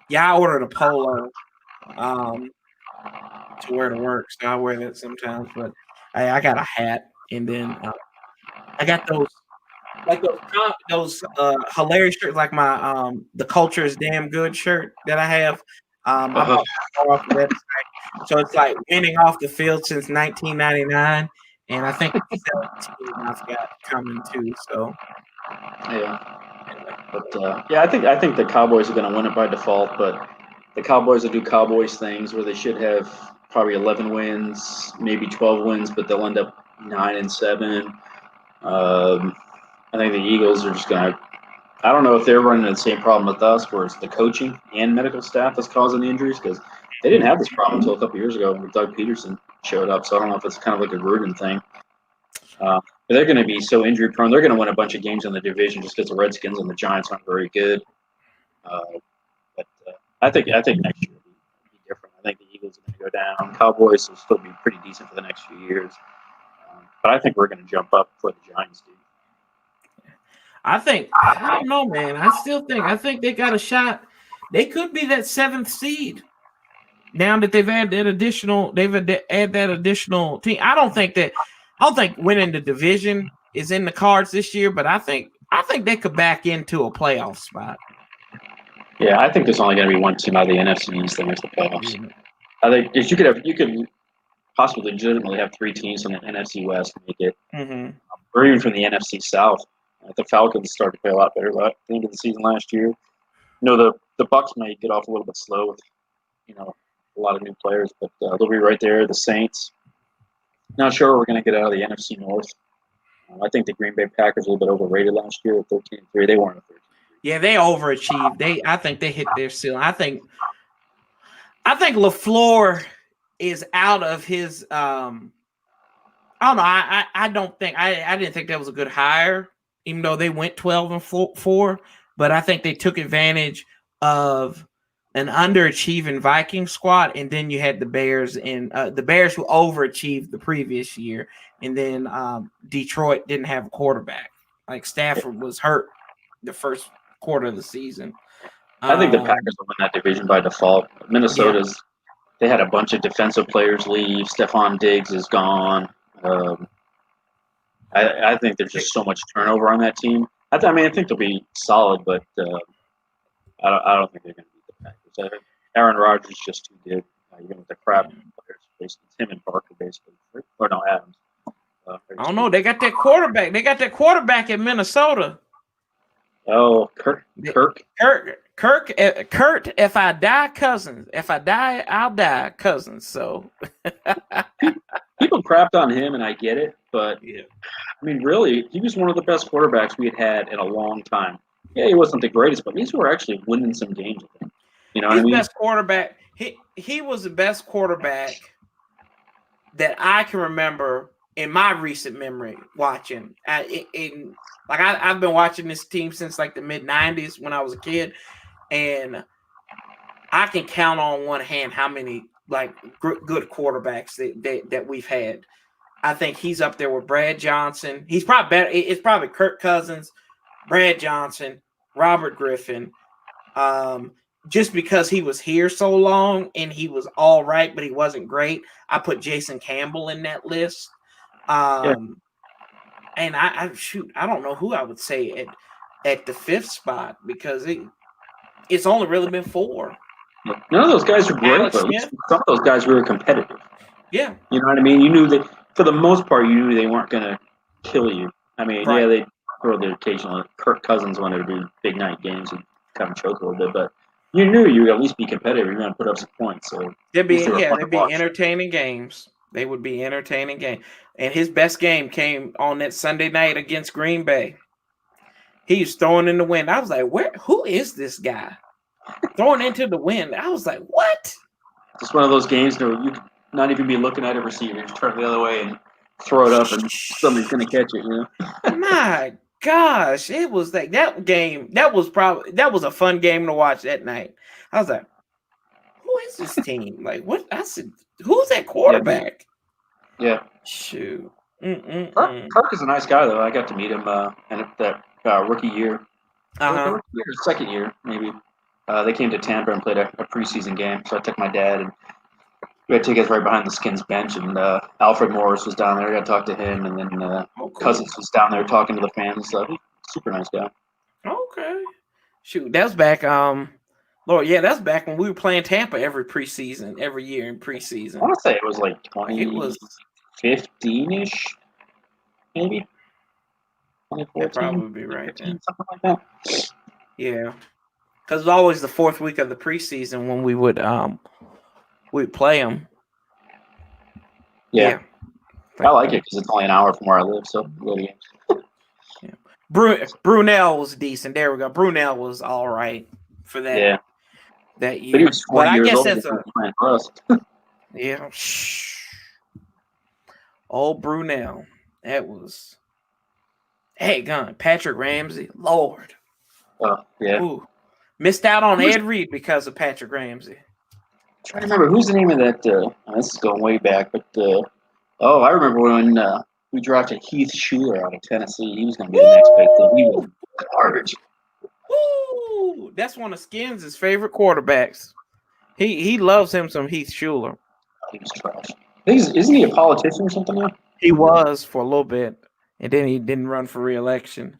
Yeah, I ordered a polo to wear to work, so I wear that sometimes. But I got a hat, and then I got those hilarious shirts, like my the Culture is Damn Good shirt that I have. I bought off the website. So it's like winning off the field since 1999, and I think 17 I've got coming too. So but I think the Cowboys are going to win it by default. But the Cowboys will do Cowboys things where they should have probably 11 wins, maybe 12 wins, but they'll end up 9-7. I think the Eagles are just going to. I don't know if they're running the same problem with us, where it's the coaching and medical staff that's causing the injuries, because they didn't have this problem until a couple years ago when Doug Peterson showed up. So I don't know if it's kind of like a Gruden thing. But they're going to be so injury prone. They're going to win a bunch of games in the division just because the Redskins and the Giants aren't very good. But I think next year will be different. I think the Eagles are going to go down. Cowboys will still be pretty decent for the next few years. But I think we're going to jump up before the Giants do. I don't know, man. I think they got a shot. They could be that 7th seed. Now that they've added that additional team. I don't think winning the division is in the cards this year, but I think I think they could back into a playoff spot. Yeah, I think there's only going to be one team out of the NFC East that makes the playoffs. Yeah. I think if you could possibly legitimately have 3 teams from the NFC West make it, or even from the NFC South. The Falcons started to play a lot better at the end of the season last year. The Bucks might get off a little bit slow with a lot of new players, but they'll be right there. The Saints. Not sure what we're going to get out of the NFC North. I think the Green Bay Packers were a little bit overrated last year at 13-3. They weren't a 13-3. Yeah, they overachieved. I think they hit their ceiling. I think LaFleur is out of his. I don't know. I don't think I didn't think that was a good hire, even though they went 12-4. But I think they took advantage of an underachieving Viking squad, and then you had the Bears and the Bears who overachieved the previous year, and then Detroit didn't have a quarterback. Like Stafford was hurt the first quarter of the season. I think the Packers will win that division by default. Minnesota's they had a bunch of defensive players leave. Stephon Diggs is gone. I think there's just so much turnover on that team. I think they'll be solid, but I don't think they're going to beat the Packers. Aaron Rodgers is just too good. You're going to the crap players. Basically, it's him and Parker, basically. Or no, Adams. I don't know. They got that quarterback. They got that quarterback in Minnesota. Oh, Kurt. Kurt, if I die, Cousins. If I die, I'll die, Cousins. So people crapped on him, and I get it, but I mean, really, he was one of the best quarterbacks we had in a long time. Yeah, he wasn't the greatest, but these were actually winning some games with him. You know what I mean? Best quarterback. He was the best quarterback that I can remember in my recent memory watching. I've been watching this team since like the mid-90s when I was a kid, and I can count on one hand how many like good quarterbacks that we've had. I think he's up there with Brad Johnson. He's probably better. It's probably Kirk Cousins, Brad Johnson, Robert Griffin. Just because he was here so long and he was all right, but he wasn't great. I put Jason Campbell in that list. And I don't know who I would say at the 5th spot because it's only really been 4. None of those guys were great, but some of those guys were competitive. Yeah. You know what I mean? You knew that for the most part, you knew they weren't going to kill you. I mean, yeah, they throw the occasional Kirk Cousins when they would do big night games and kind of choke a little bit, but you knew you would at least be competitive. You're going to put up some points. So they'd be entertaining games. They would be entertaining games. And his best game came on that Sunday night against Green Bay. He was throwing in the wind. I was like, who is this guy? Throwing into the wind. I was like, what? It's one of those games where you could not even be looking at a receiver. Just turn the other way and throw it up, and somebody's going to catch it, you know? My gosh. It was like that game. That was a fun game to watch that night. I was like, who is this team? Like, what? I said, who's that quarterback? Yeah. Shoot. Kirk is a nice guy, though. I got to meet him in that rookie year. Second year, maybe. They came to Tampa and played a preseason game. So I took my dad, and we had tickets right behind the Skins bench. And Alfred Morris was down there. I got to talk to him. And then Cousins was down there talking to the fans and stuff. Super nice guy. Okay. Shoot, that was back. That's back when we were playing Tampa every year in preseason. I want to say it was like 2015-ish, maybe. That'd probably be right. Something like that. Yeah, because it was always the 4th week of the preseason when we would we'd play them. Yeah. I like it because it's only an hour from where I live, so really. Yeah. Brunel was decent. There we go. Brunel was all right for that. Yeah. That year. But he was 20 years old. Yeah. Old Brunel. That was. Hey, gun. Patrick Ramsey. Lord. Oh, yeah. Ooh. Missed out on Ed Reed because of Patrick Ramsey. I'm trying to remember who's the name of that. This is going way back, but I remember when we drafted Heath Schuler out of Tennessee. He was going to be the next big thing. He was garbage. Woo! That's one of Skins' favorite quarterbacks. He loves him some Heath Schuler. He was trash. Isn't he a politician or something now? He was for a little bit, and then he didn't run for re-election.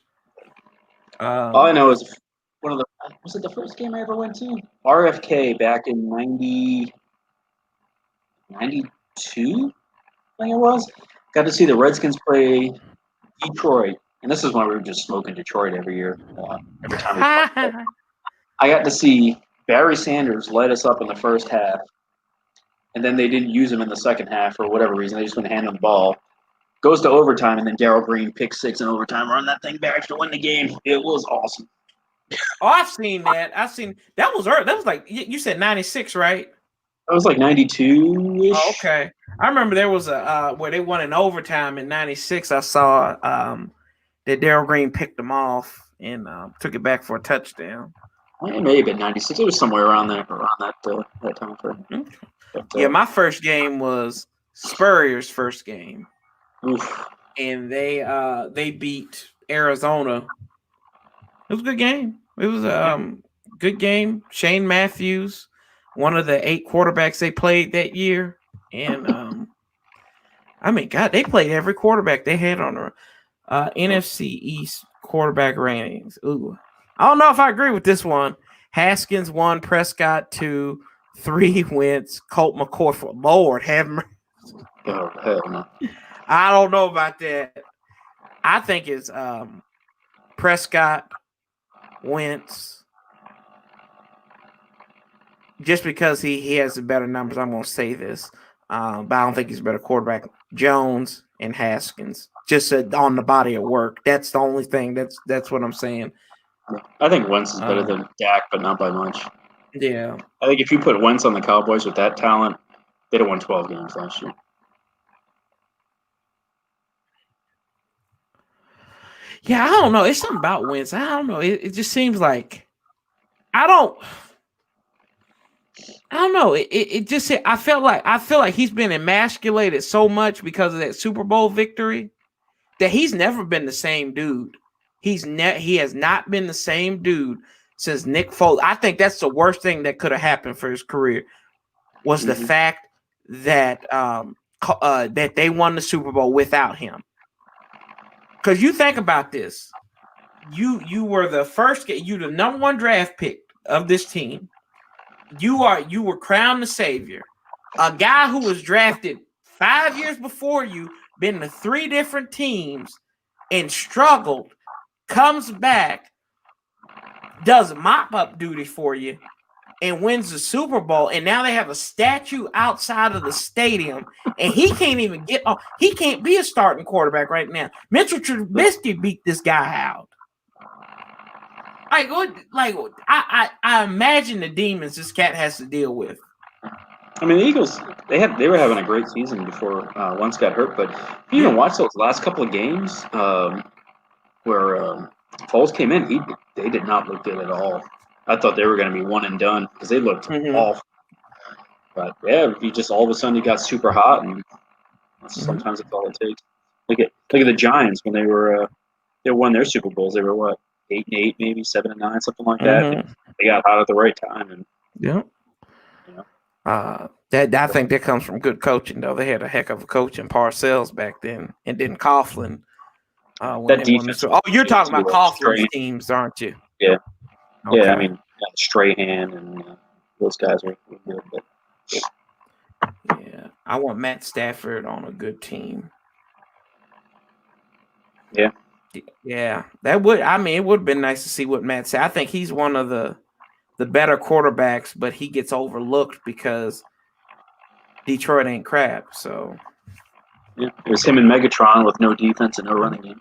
All I know is was it the first game I ever went to? RFK back in 92, I think it was. Got to see the Redskins play Detroit, and this is when we were just smoking Detroit every year. Every time we played. I got to see Barry Sanders light us up in the first half, and then they didn't use him in the second half for whatever reason. They just wouldn't hand him the ball. Goes to overtime, and then Darryl Green picks 6 in overtime, run that thing back to win the game. It was awesome. Oh, I've seen that. That was early. That was like you said 96, right? That was like 92-ish. Oh, okay. I remember there was a where they won in overtime in 96. I saw that Darryl Green picked them off and took it back for a touchdown. It may have been 96. It was somewhere around that time frame. But, yeah, my first game was Spurrier's first game. Oof. And they beat Arizona. It was a good game. It was a good game. Shane Matthews, one of the 8 quarterbacks they played that year. And, I mean, God, they played every quarterback they had on the NFC East quarterback rankings. Ooh. I don't know if I agree with this one. Haskins 1, Prescott 2, 3 Wentz, Colt McCoy 4. Lord have mercy. Oh, hell no. I don't know about that. I think it's Prescott, Wentz. Just because he has the better numbers, I'm going to say this. But I don't think he's a better quarterback. Jones and Haskins. Just on the body of work. That's the only thing. That's what I'm saying. I think Wentz is better than Dak, but not by much. Yeah. I think if you put Wentz on the Cowboys with that talent, they'd have won 12 games last year. Yeah, I don't know. It's something about Wentz. I don't know. It just seems like I don't know. It just I feel like he's been emasculated so much because of that Super Bowl victory that he's never been the same dude. He has not been the same dude since Nick Foles. I think that's the worst thing that could have happened for his career was the fact that that they won the Super Bowl without him. Because you think about this, you were the the number 1 draft pick of this team. You were crowned the savior. A guy who was drafted 5 years before you, been to 3 different teams, and struggled, comes back, does mop-up duty for you, and wins the Super Bowl, and now they have a statue outside of the stadium, and he can't even get off. He can't be a starting quarterback right now. Mitchell Trubisky beat this guy out. I imagine the demons this cat has to deal with. I mean, the Eagles, they were having a great season before Wentz got hurt, but if you even watch those last couple of games where Foles came in, they did not look good at all. I thought they were going to be one and done because they looked awful. But yeah, he just all of a sudden he got super hot, and sometimes that's all it takes. Look at the Giants when they won their Super Bowls. They were what, 8-8, maybe 7-9, something like that. They got hot at the right time, and I think that comes from good coaching, though. They had a heck of a coach in Parcells back then, and then Coughlin. That defense. You're talking about Coughlin's teams, aren't you? Yeah. Okay. Yeah, I mean, Strahan and those guys were good. But. Yeah, I want Matt Stafford on a good team. Yeah. Yeah, that would. I mean, it would have been nice to see what Matt said. I think he's one of the better quarterbacks, but he gets overlooked because Detroit ain't crap. So yeah, it was him and Megatron with no defense and no running games.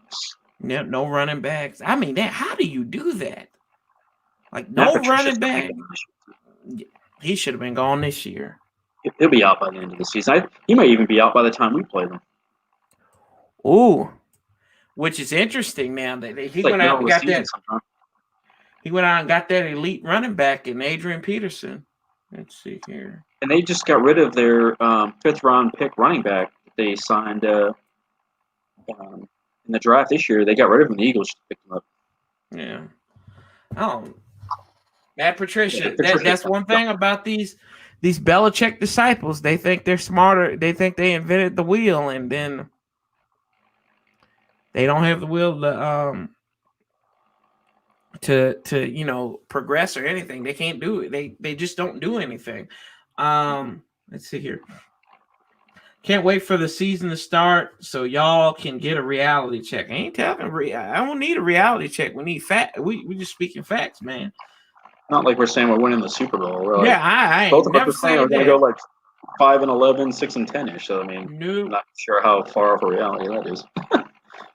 Yeah, no running backs. I mean, how do you do that? Like no running back. He should have been gone this year. He'll be out by the end of the season. He might even be out by the time we play them. Ooh, which is interesting now that he went out and got that. He went out and got that elite running back in Adrian Peterson. Let's see here. And they just got rid of their 5th round pick running back that they signed in the draft this year. They got rid of him. The Eagles picked him up. Yeah. Oh, Matt Patricia. That's one thing about these Belichick disciples. They think they're smarter. They think they invented the wheel, and then they don't have the will to to progress or anything. They can't do it. They just don't do anything. Let's see here. Can't wait for the season to start so y'all can get a reality check. I ain't talking I don't need a reality check. We need fact. We just speaking facts, man. Not like we're saying we're winning the Super Bowl. We're yeah, I both ain't of us never are saying we're said going to that. go like 5-11, 6-10ish. So I mean, Nope. not sure how far off a reality that is.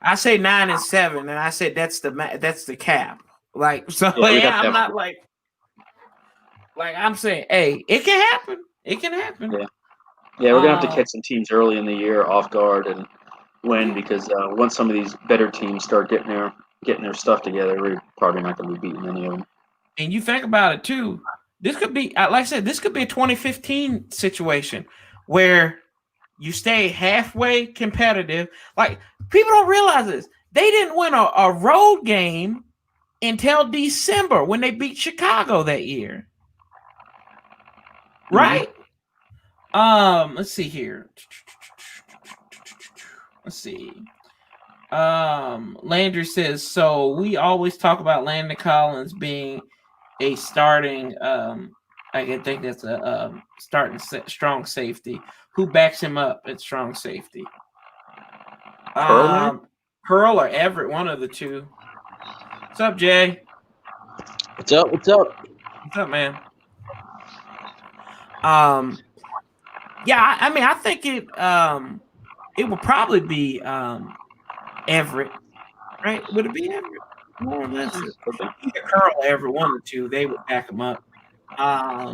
I say 9-7, and I said that's the cap. Like so, Yeah, I'm not like I'm saying, hey, it can happen. It can happen. Yeah, we're gonna have to catch some teams early in the year off guard and win because once some of these better teams start getting their stuff together, we're probably not going to be beating any of them. And you think about it too. This could be, like I said, this could be a 2015 situation where you stay halfway competitive. Like people don't realize this. They didn't win a road game until December when they beat Chicago that year. Right? Let's see here. Let's see. Landry says, so we always talk about Landon Collins being a starting I think that's a starting strong safety. Who backs him up at strong safety? Pearl or Everett, one of the two. What's up, Jay? What's up? What's up, man? Yeah, I mean, I think it would probably be Everett, right? Would it be Everett? More or less. Either Carl or Everett, one or two, they would back him up. I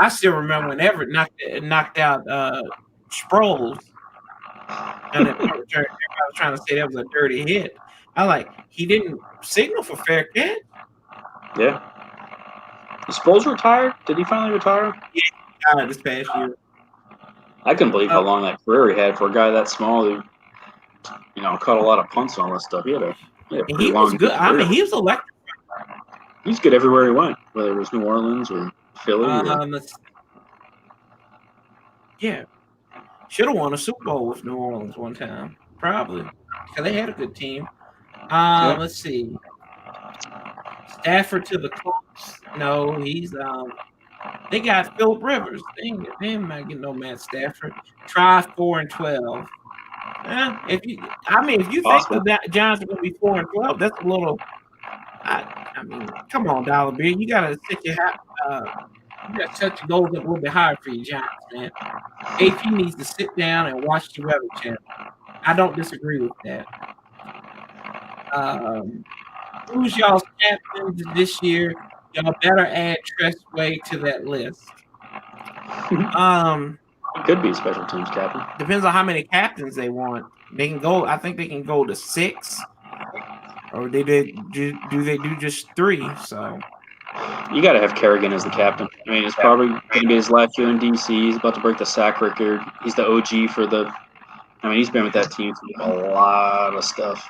still remember when Everett knocked out Sproles, and everybody was trying to say that was a dirty hit. He didn't signal for fair catch. Yeah. Is Sproles retired? Did he finally retire? Yeah, this past year. I couldn't believe how long that career he had for a guy that small who, caught a lot of punts and all that stuff. He was good. I mean, he was electric. He's good everywhere he went, whether it was New Orleans or Philly. Yeah. Should have won a Super Bowl with New Orleans one time. Probably. Because they had a good team. Let's see. Stafford to the Colts. No, he's they got Phillip Rivers. They might get no Matt Stafford. Try 4-12. If you think the Giants are going to be 4-12, that's a little. I mean, come on, Dollar Beer. You got to set your goals up a little bit higher for your Giants, man. AP needs to sit down and watch the Weather Channel. I don't disagree with that. Who's y'all's captains this year? Y'all better add Tressway to that list. He could be a special teams captain. Depends on how many captains they want. They can go. I think they can go to 6, or do they do just 3? So you got to have Kerrigan as the captain. I mean, it's probably going to be his last year in DC. He's about to break the sack record. He's the OG for the. I mean, he's been with that team for a lot of stuff.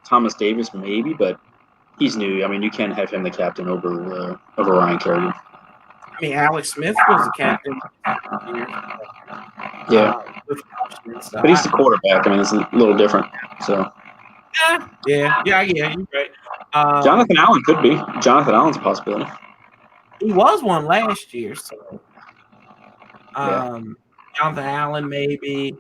Thomas Davis maybe, but he's new. I mean, you can't have him the captain over Ryan Kerrigan. I mean, Alex Smith was the captain. Yeah, but he's the quarterback. I mean, it's a little different. So. Yeah, you're right. Jonathan Allen could be. Jonathan Allen's a possibility. He was one last year, so. Jonathan Allen maybe.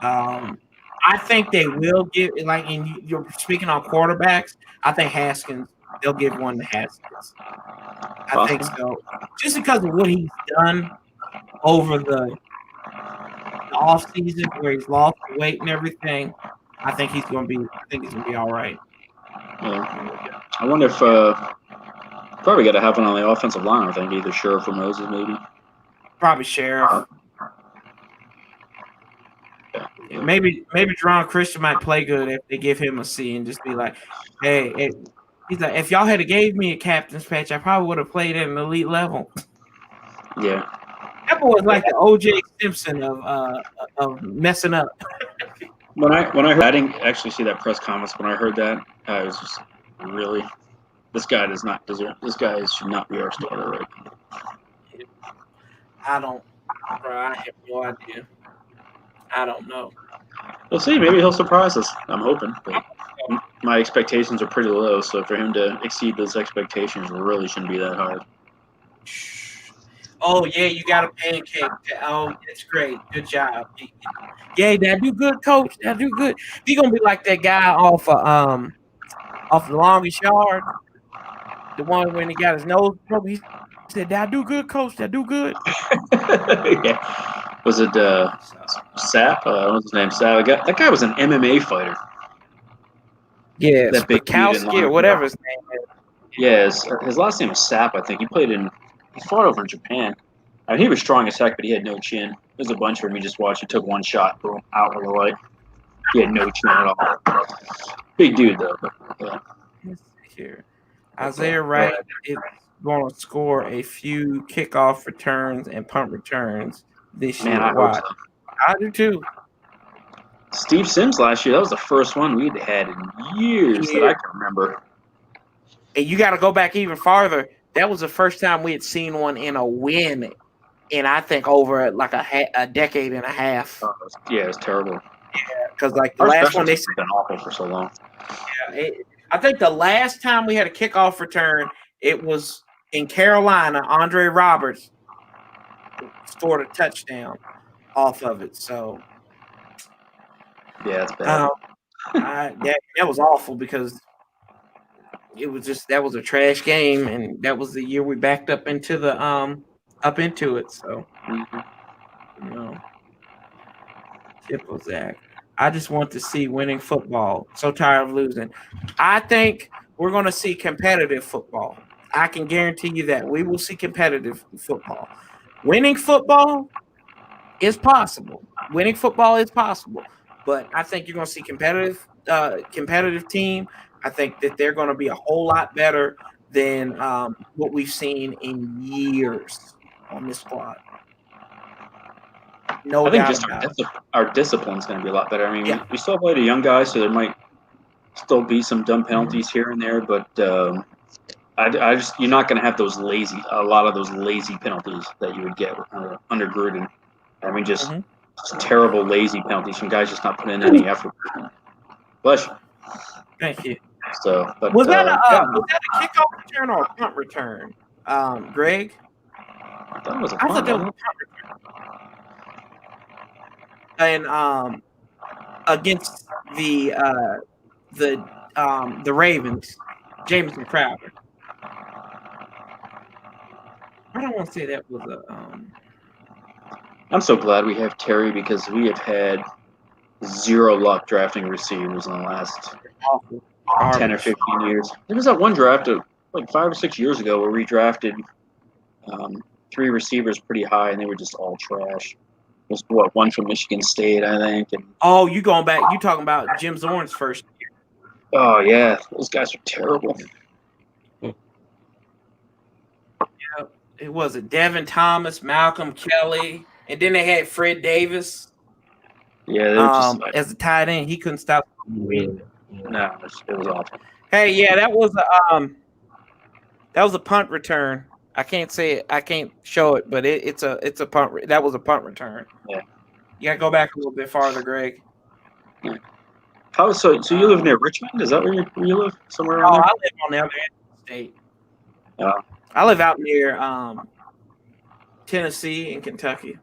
I think they will give and you're speaking on quarterbacks. I think Haskins. They'll give one to Haskins. I think so, just because of what he's done over the off season, where he's lost the weight and everything. I think he's gonna be all right. Yeah. I wonder if probably got to have one on the offensive line. I think either Sheriff or Moses, maybe. Probably Sheriff. Yeah. Maybe Jerron Christian might play good if they give him a C and just be like, hey, he's like, if y'all had gave me a captain's patch, I probably would have played at an elite level. Yeah. That boy was like the O.J. Simpson of messing up. When I heard, I didn't actually see that press conference. When I heard that, I was just really, this guy does not deserve. This guy should not be our starter right now. I have no idea. I don't know. We'll see. Maybe he'll surprise us. I'm hoping. But my expectations are pretty low, so for him to exceed those expectations really shouldn't be that hard. Oh, yeah, you got a pancake. Oh, that's great. Good job. Yeah, that do good, coach. That do good. He gonna be like that guy off the longest yard. The one when he got his nose broken. He said, "That do good, coach. That do good." Yeah. Was it Sapp? What's his name? Sapp. That guy was an MMA fighter. Yeah, That big dude in Spakowski or whatever his name is. Yeah, his last name was Sapp, I think. He fought over in Japan. I mean, he was strong as heck, but he had no chin. There's a bunch of him you just watched. He took one shot, boom, out with the light. He had no chin at all. Big dude, though. But, yeah. Let's see here. Isaiah Wright is going to score a few kickoff returns and punt returns this year. I hope so. I do too. Steve Sims last year, that was the first one we'd had in years that I can remember. And you got to go back even farther. That was the first time we had seen one in a win in, I think, over like a decade and a half. Yeah, it was terrible. Yeah, because like the last one, they've been awful for so long. Yeah, I think the last time we had a kickoff return, it was in Carolina. Andre Roberts scored a touchdown off of it. So, yeah, it's bad. That was awful because it was that was a trash game, and that was the year we backed up into it. So, typical Zach. I just want to see winning football. So tired of losing. I think we're going to see competitive football. I can guarantee you that we will see competitive football. Winning football is possible. Winning football is possible, but I think you're going to see competitive team. I think that they're going to be a whole lot better than what we've seen in years on this squad. No, I think just our discipline is going to be a lot better. I mean, we still have a lot of young guys, so there might still be some dumb penalties here and there, but I just you're not going to have a lot of those lazy penalties that you would get under Gruden. I mean, just terrible lazy penalties from guys just not putting in any effort. Bless you. Thank you. So, but was that a kickoff return or a punt return, Greg? I thought it was a punt. That was a punt return. And against the Ravens, Jamison Crowder. I don't want to say that was a. I'm so glad we have Terry because we have had zero luck drafting receivers in the last 10 or 15 years. There was that one draft like 5 or 6 years ago where we drafted 3 receivers pretty high, and they were just all trash. There's one from Michigan State, I think. And, you going back? You talking about Jim Zorn's first year? Oh yeah, those guys are terrible. Yeah, it was Devin Thomas, Malcolm Kelly, and then they had Fred Davis. Yeah, they were just as a tight end, he couldn't stop. No, it was awful. Hey, yeah, that was a punt return. I can't say it. I can't show it, but it's a punt. That was a punt return. Yeah. You gotta go back a little bit farther, Greg. Yeah. So you live near Richmond? Is that where you live? Somewhere around there? I live on the other end of the state. Yeah. I live out near Tennessee and Kentucky.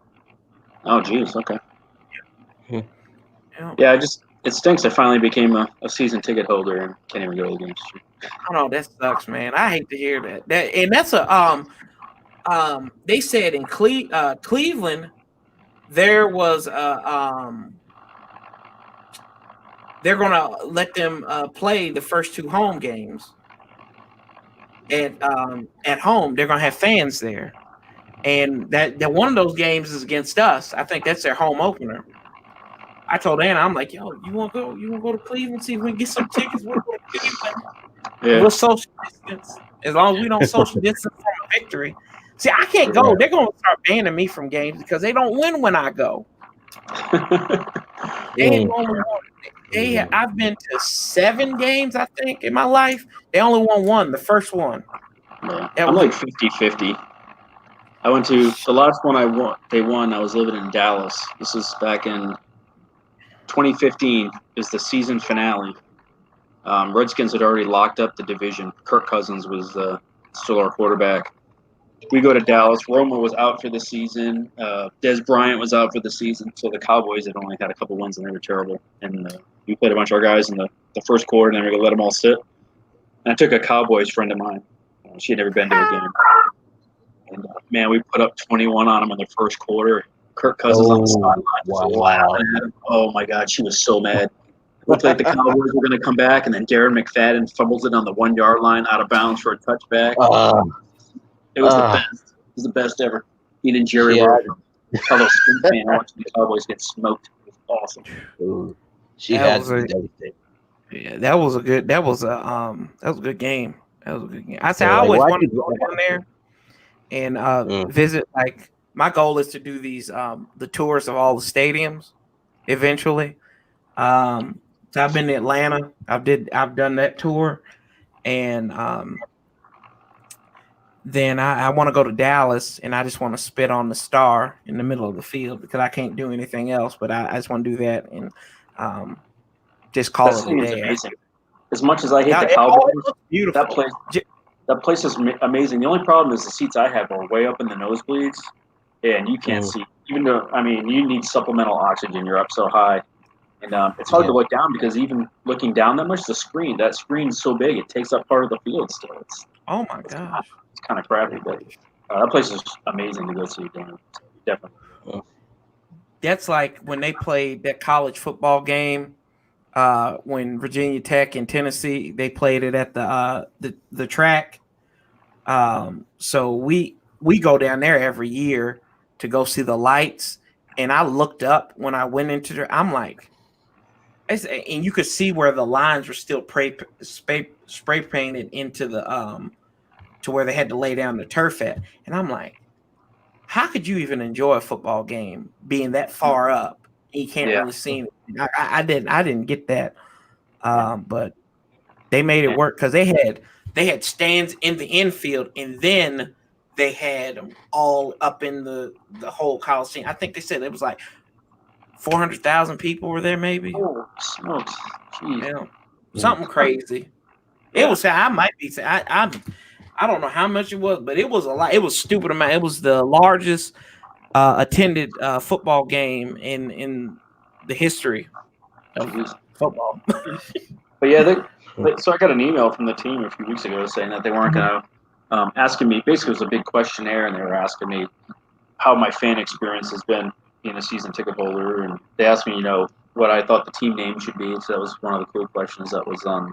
Oh, geez. Okay. Yeah, it stinks. I finally became a season ticket holder and can't even go to the games. I know that sucks, man. I hate to hear that. And that's they said in Cleveland there was they're gonna let them play the first 2 home games at home. They're gonna have fans there, and that one of those games is against us. I think that's their home opener. I told Anna, I'm like, yo, you want to go? You want to go to Cleveland? See if we can get some tickets. We'll go to Cleveland. Yeah. We'll social distance as long as we don't social distance from a victory. See, I can't go. They're going to start banning me from games because they don't win when I go. I've been to 7 games, I think, in my life. They only won 1, the first one. Yeah. I'm like 50-50. I went to the last one they won. I was living in Dallas. This is back in 2015 is the season finale. Redskins had already locked up the division. Kirk Cousins was still our quarterback. We go to Dallas. Romo was out for the season. Des Bryant was out for the season. So the Cowboys had only had a couple wins, and they were terrible. And we played a bunch of our guys in the first quarter, and then we were going to let them all sit. And I took a Cowboys friend of mine. She had never been to a game. And, man, we put up 21 on them in the first quarter. Kirk Cousins on the sideline. Wow. Oh, my God. She was so mad. Looked like the Cowboys were going to come back, and then Darren McFadden fumbles it on the 1 yard line out of bounds for a touchback. It was the best. It was the best ever. He and Jerry were a fellow Spin fan watching the Cowboys get smoked. It was awesome. Ooh. She had to be devastated. Yeah, that was a good game. That was a good game. I said I always wanted to go down there and visit. Like my goal is to do these the tours of all the stadiums eventually. So I've been to Atlanta. I've done that tour, and then I want to go to Dallas, and I just want to spit on the star in the middle of the field because I can't do anything else. But I just want to do that and just call it a day. Amazing. As much as I hate the Cowboys, beautiful. That place is amazing. The only problem is the seats I have are way up in the nosebleeds, and you can't see. Even though, I mean, you need supplemental oxygen. You're up so high. And it's hard to look down because even looking down that much, that screen's so big, it takes up part of the field still. Oh, my gosh. It's kind of crappy, but that place is amazing to go see again. Definitely. That's like when they played that college football game when Virginia Tech and Tennessee, they played it at the track. So we go down there every year to go see the lights. And I looked up when I went into there. I'm like, and you could see where the lines were still spray painted into the to where they had to lay down the turf at. And I'm like, how could you even enjoy a football game being that far up? You can't really see it. I didn't get that. But they made it work because they had stands in the infield, and then they had them all up in the whole Coliseum. I think they said it was like 400,000 people were there, maybe. Oh, smokes. Something crazy. It was. I might be. I don't know how much it was, but it was a lot. It was stupid amount. It was the largest attended football game in the history of football. But yeah, so I got an email from the team a few weeks ago saying that they weren't going to asking me. Basically, it was a big questionnaire, and they were asking me how my fan experience has been being a season ticket holder, and they asked me, what I thought the team name should be. So that was one of the cool questions that was on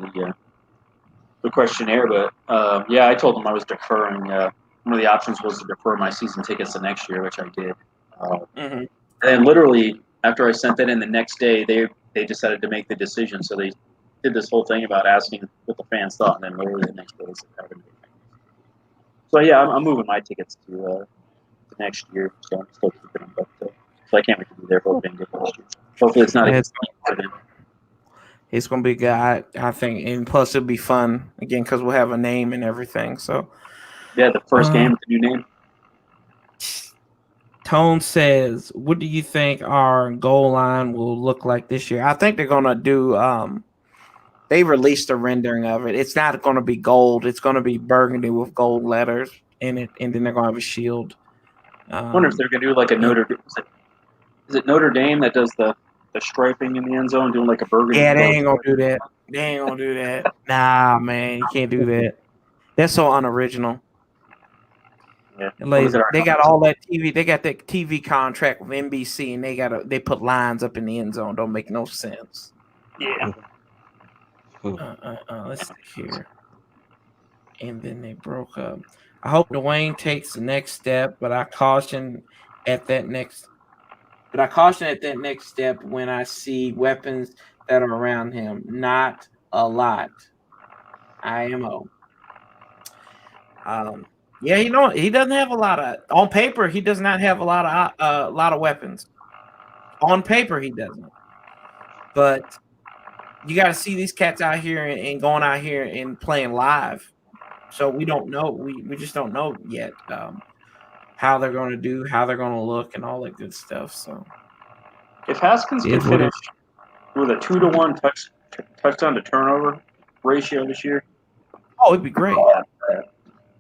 the questionnaire. But I told them I was deferring. One of the options was to defer my season tickets the next year, which I did. And then literally after I sent that in the next day, they decided to make the decision. So they did this whole thing about asking what the fans thought, and then literally the next day they said happened. So yeah, I'm moving my tickets to next year. So I'm still keeping them, but so I can't wait to be there for being good next year. Hopefully it's not. It's gonna be good, I think, and plus it'll be fun again because we'll have a name and everything. So yeah, the first game with the new name. Tone says, "What do you think our goal line will look like this year?" I think they're gonna do. They released a rendering of it. It's not going to be gold. It's going to be burgundy with gold letters in it, and then they're going to have a shield. I wonder if they're going to do like a Notre Dame. Is it Notre Dame that does the striping in the end zone, doing like a burgundy? Yeah, they ain't going to do that. They ain't going to do that. Nah, man, you can't do that. That's so unoriginal. Yeah, they got all that TV. They got that TV contract with NBC, and they put lines up in the end zone. Don't make no sense. Yeah. Let's see here. And then they broke up. I hope Dwayne takes the next step, but I caution at that next step when I see weapons that are around him. Not a lot. IMO. Yeah, he doesn't have a lot of on paper. He does not have a lot of weapons. On paper, he doesn't. But you got to see these cats out here and going out here and playing live. So we don't know. We just don't know yet how they're going to do, how they're going to look, and all that good stuff. So if Haskins can finish with a 2-to-1 touchdown to turnover ratio this year. Oh, it'd be great.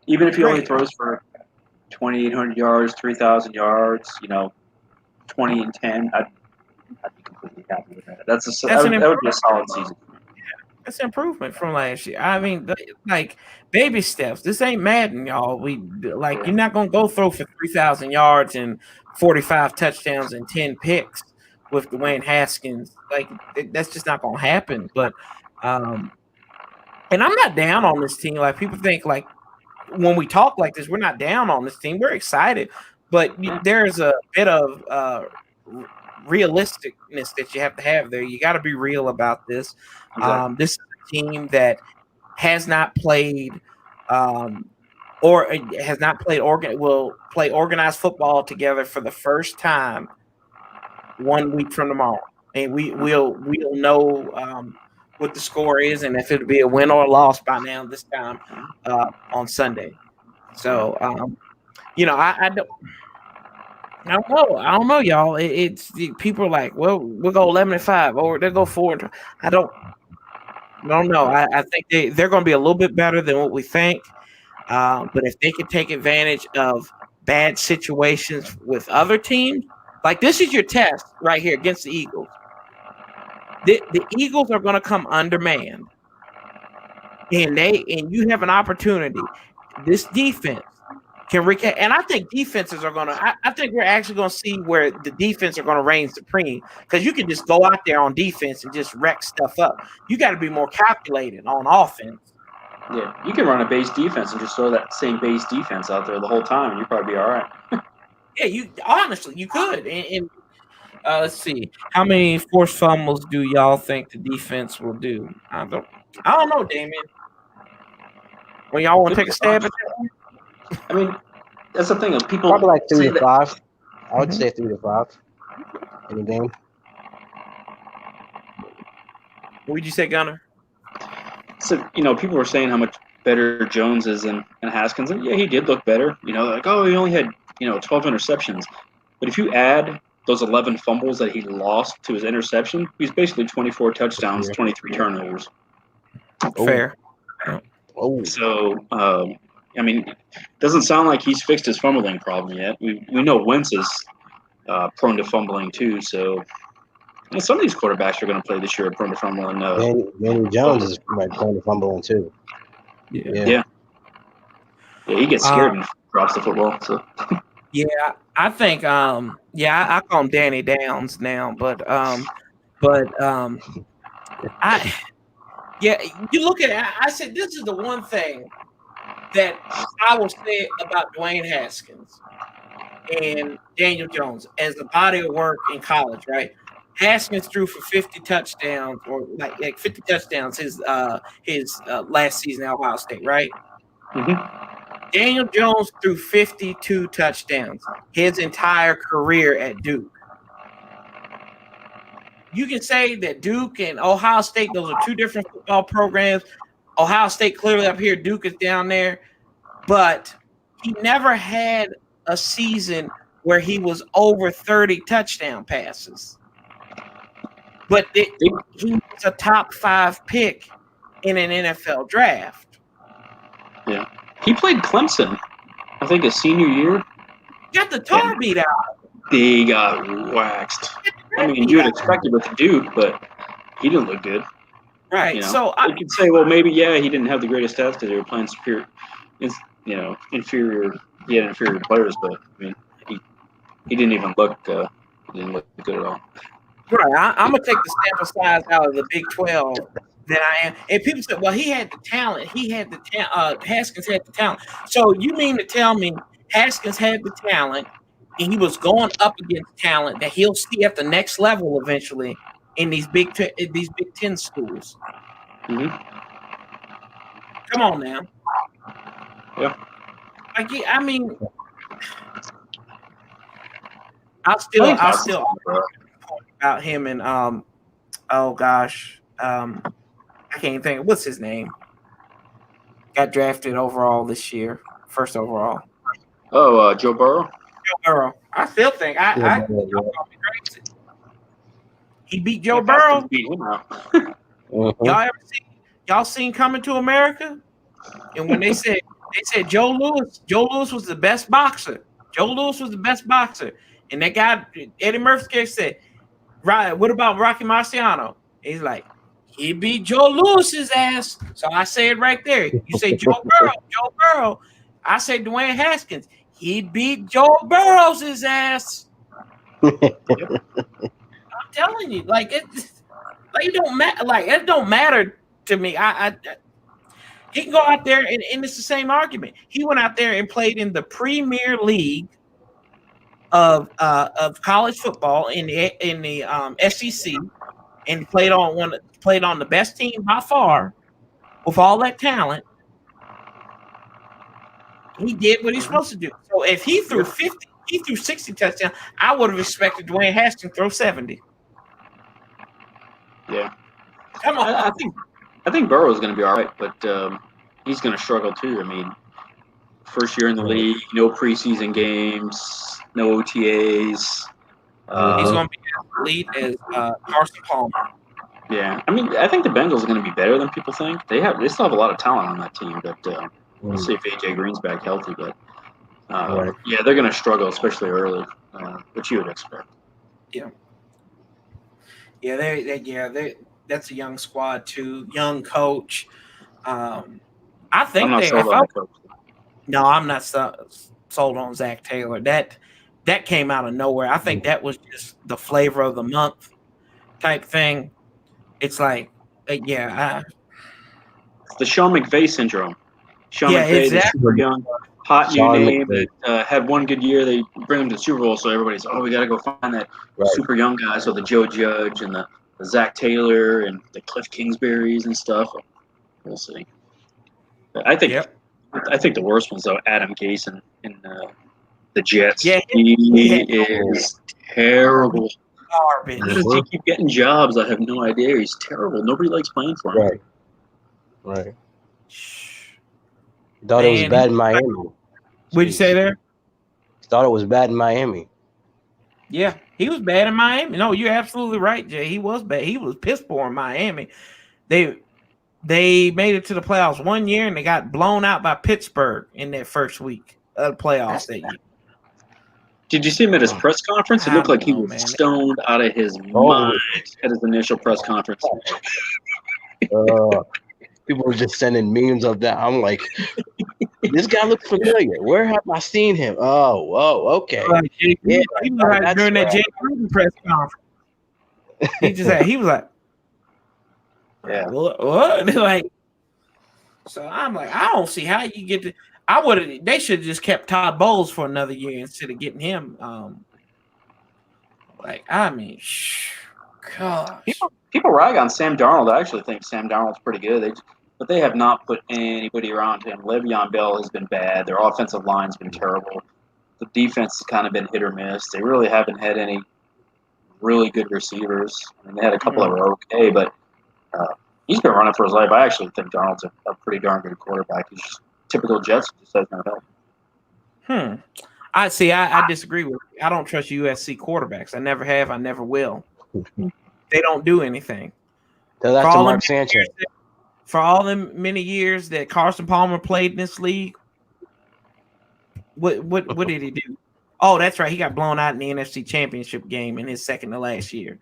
Even if he only Great. throws for 2,800 yards, 3,000 yards, 20 and 10, I'd be completely happy with that. That would be a solid season. That's an improvement from last year. I mean, like baby steps. This ain't Madden, y'all. You're not gonna go throw for 3,000 yards and 45 touchdowns and 10 picks with Dwayne Haskins. Like that's just not gonna happen. But and I'm not down on this team. Like people think like when we talk like this, we're not down on this team. We're excited, but there's a bit of realisticness that you have to have there. You got to be real about this. Exactly. This is a team that has not played or has not played will play organized football together for the first time 1 week from tomorrow, and we'll know what the score is and if it'll be a win or a loss by now this time on Sunday. So I don't know, y'all. It's people are like, well, we'll go 11-5 or they'll go 4. I don't know. I think they're going to be a little bit better than what we think. But if they can take advantage of bad situations with other teams, like this is your test right here against the Eagles. The Eagles are going to come undermanned, and you have an opportunity. This defense can and I think defenses are going to. I think we're actually going to see where the defense are going to reign supreme because you can just go out there on defense and just wreck stuff up. You got to be more calculated on offense. Yeah, you can run a base defense and just throw that same base defense out there the whole time, and you'd probably be all right. Yeah, you could. And let's see, how many forced fumbles do y'all think the defense will do? I don't know, Damien. When y'all want to take a stab at that one? I mean, that's the thing. People probably like 3 to 5. I would say 3 to 5 in the game. What would you say, Gunner? So people were saying how much better Jones is than Haskins, and yeah, he did look better. Like he only had 12 interceptions, but if you add those 11 fumbles that he lost to his interception, he's basically 24 touchdowns, 23 turnovers. Fair. Oh. So, I mean, it doesn't sound like he's fixed his fumbling problem yet. We know Wentz is prone to fumbling too. So, some of these quarterbacks are going to play this year are prone to fumbling. Danny Jones is prone to fumbling too. Yeah, he gets scared and drops the football. So. Yeah, I think I call him Danny Downs now, but you look at it, I said this is the one thing that I will say about Dwayne Haskins and Daniel Jones as a body of work in college, right? Haskins threw for 50 touchdowns or like 50 touchdowns his last season at Ohio State, right? Mm-hmm. Daniel Jones threw 52 touchdowns his entire career at Duke. You can say that Duke and Ohio State, those are two different football programs. Ohio State clearly up here, Duke is down there. But he never had a season where he was over 30 touchdown passes. But he was a top 5 pick in an NFL draft. Yeah. He played Clemson, I think, his senior year. Got the tar beat out. They got waxed. I mean, you would expect it with Duke, but he didn't look good. Right. So you could say, well, maybe, yeah, he didn't have the greatest stats because they were playing superior, inferior. He had inferior players, but I mean, he didn't even look. He didn't look good at all. Right. I'm gonna take the sample size out of the Big 12 that I am. And people said, well, he had the talent. Haskins had the talent. So you mean to tell me Haskins had the talent and he was going up against talent that he'll see at the next level eventually in these Big 10 schools? Mm-hmm. Come on now. Yeah. I mean, I'll still point about him and oh gosh, I can't even think. What's his name? Got drafted overall this year, first overall. Oh, Joe Burrow. Joe Burrow. I still think He beat Joe Burrow. Beat him out. Y'all seen Coming to America? And when they said Joe Louis was the best boxer. Joe Louis was the best boxer. And that guy, Eddie Murphy, said, right, what about Rocky Marciano? He's like, he beat Joe Louis's ass. So I say it right there. You say Joe Burrow. I say Dwayne Haskins. He beat Joe Burrow's ass. I'm telling you, like it don't matter. Like it don't matter to me. He can go out there and it's the same argument. He went out there and played in the Premier League of college football in the SEC, and played on the best team by far with all that talent. He did what he's supposed to do. So if he threw 60 touchdowns, I would have expected Dwayne Haskins to throw 70. Yeah. Come on. I think Burrow's going to be all right, but he's going to struggle too. I mean, first year in the league, no preseason games, no OTAs. He's going to be as elite as Carson Palmer. Yeah, I mean, I think the Bengals are going to be better than people think. They still have a lot of talent on that team, but we'll see if AJ Green's back healthy. But yeah, they're going to struggle, especially early, which you would expect. Yeah. Yeah, that's a young squad too, young coach. I think I'm not sold on the coach. No, I'm not sold on Zach Taylor. That came out of nowhere. I think that was just the flavor of the month type thing. It's like, it's the Sean McVay syndrome. Sean McVay, exactly. Super young, hot new name that had one good year. They bring him to the Super Bowl, so everybody's, we got to go find that super young guy. So the Joe Judge and the Zach Taylor and the Cliff Kingsburys and stuff. We'll see. I think the worst one's though Adam Gase and the Jets. Yeah, he is terrible. Garbage. How does he keep getting jobs? I have no idea. He's terrible. Nobody likes playing for him. Right. Thought it was bad in Miami. What'd you say there? Thought it was bad in Miami. Yeah, he was bad in Miami. No, you're absolutely right, Jay. He was bad. He was piss poor in Miami. They made it to the playoffs one year and they got blown out by Pittsburgh in that first week of the playoffs that year. Did you see him at his press conference? It looked like he was stoned out of his mind at his initial press conference. People were just sending memes of that. I'm like, this guy looks familiar. Where have I seen him? Oh, okay. He was like during that Jay Gruden press conference. He was like, yeah. What? Like, so I'm like, I don't see how you get to. They should have just kept Todd Bowles for another year instead of getting him. Gosh. People rag on Sam Darnold. I actually think Sam Darnold's pretty good. But they have not put anybody around him. Le'Veon Bell has been bad. Their offensive line's been terrible. The defense has kind of been hit or miss. They really haven't had any really good receivers. I mean, they had a couple that were okay, but he's been running for his life. I actually think Darnold's a pretty darn good quarterback. He's just typical Jets, just has no help. I see. I disagree with you. I don't trust USC quarterbacks. I never have. I never will. They don't do anything. Tell that to Mark Sanchez. For all the many years that Carson Palmer played in this league, what did he do? Oh, that's right. He got blown out in the NFC Championship game in his second to last year,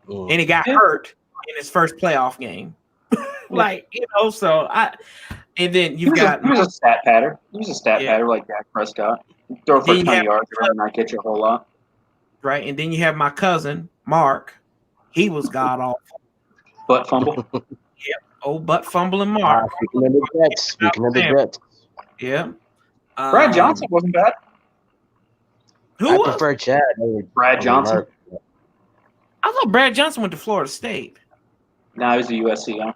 and he got hurt in his first playoff game. And then he was a stat patter. He was a stat patter like Dak Prescott. Throw for 20 yards, and not get you a whole lot. Right, and then you have my cousin Mark. He was god awful. Butt fumble. Butt fumbling Mark. Speaking of the Jets. Yeah. Brad Johnson wasn't bad. I prefer Chad. Brad Johnson. I thought Brad Johnson went to Florida State. No, he was a USC guy.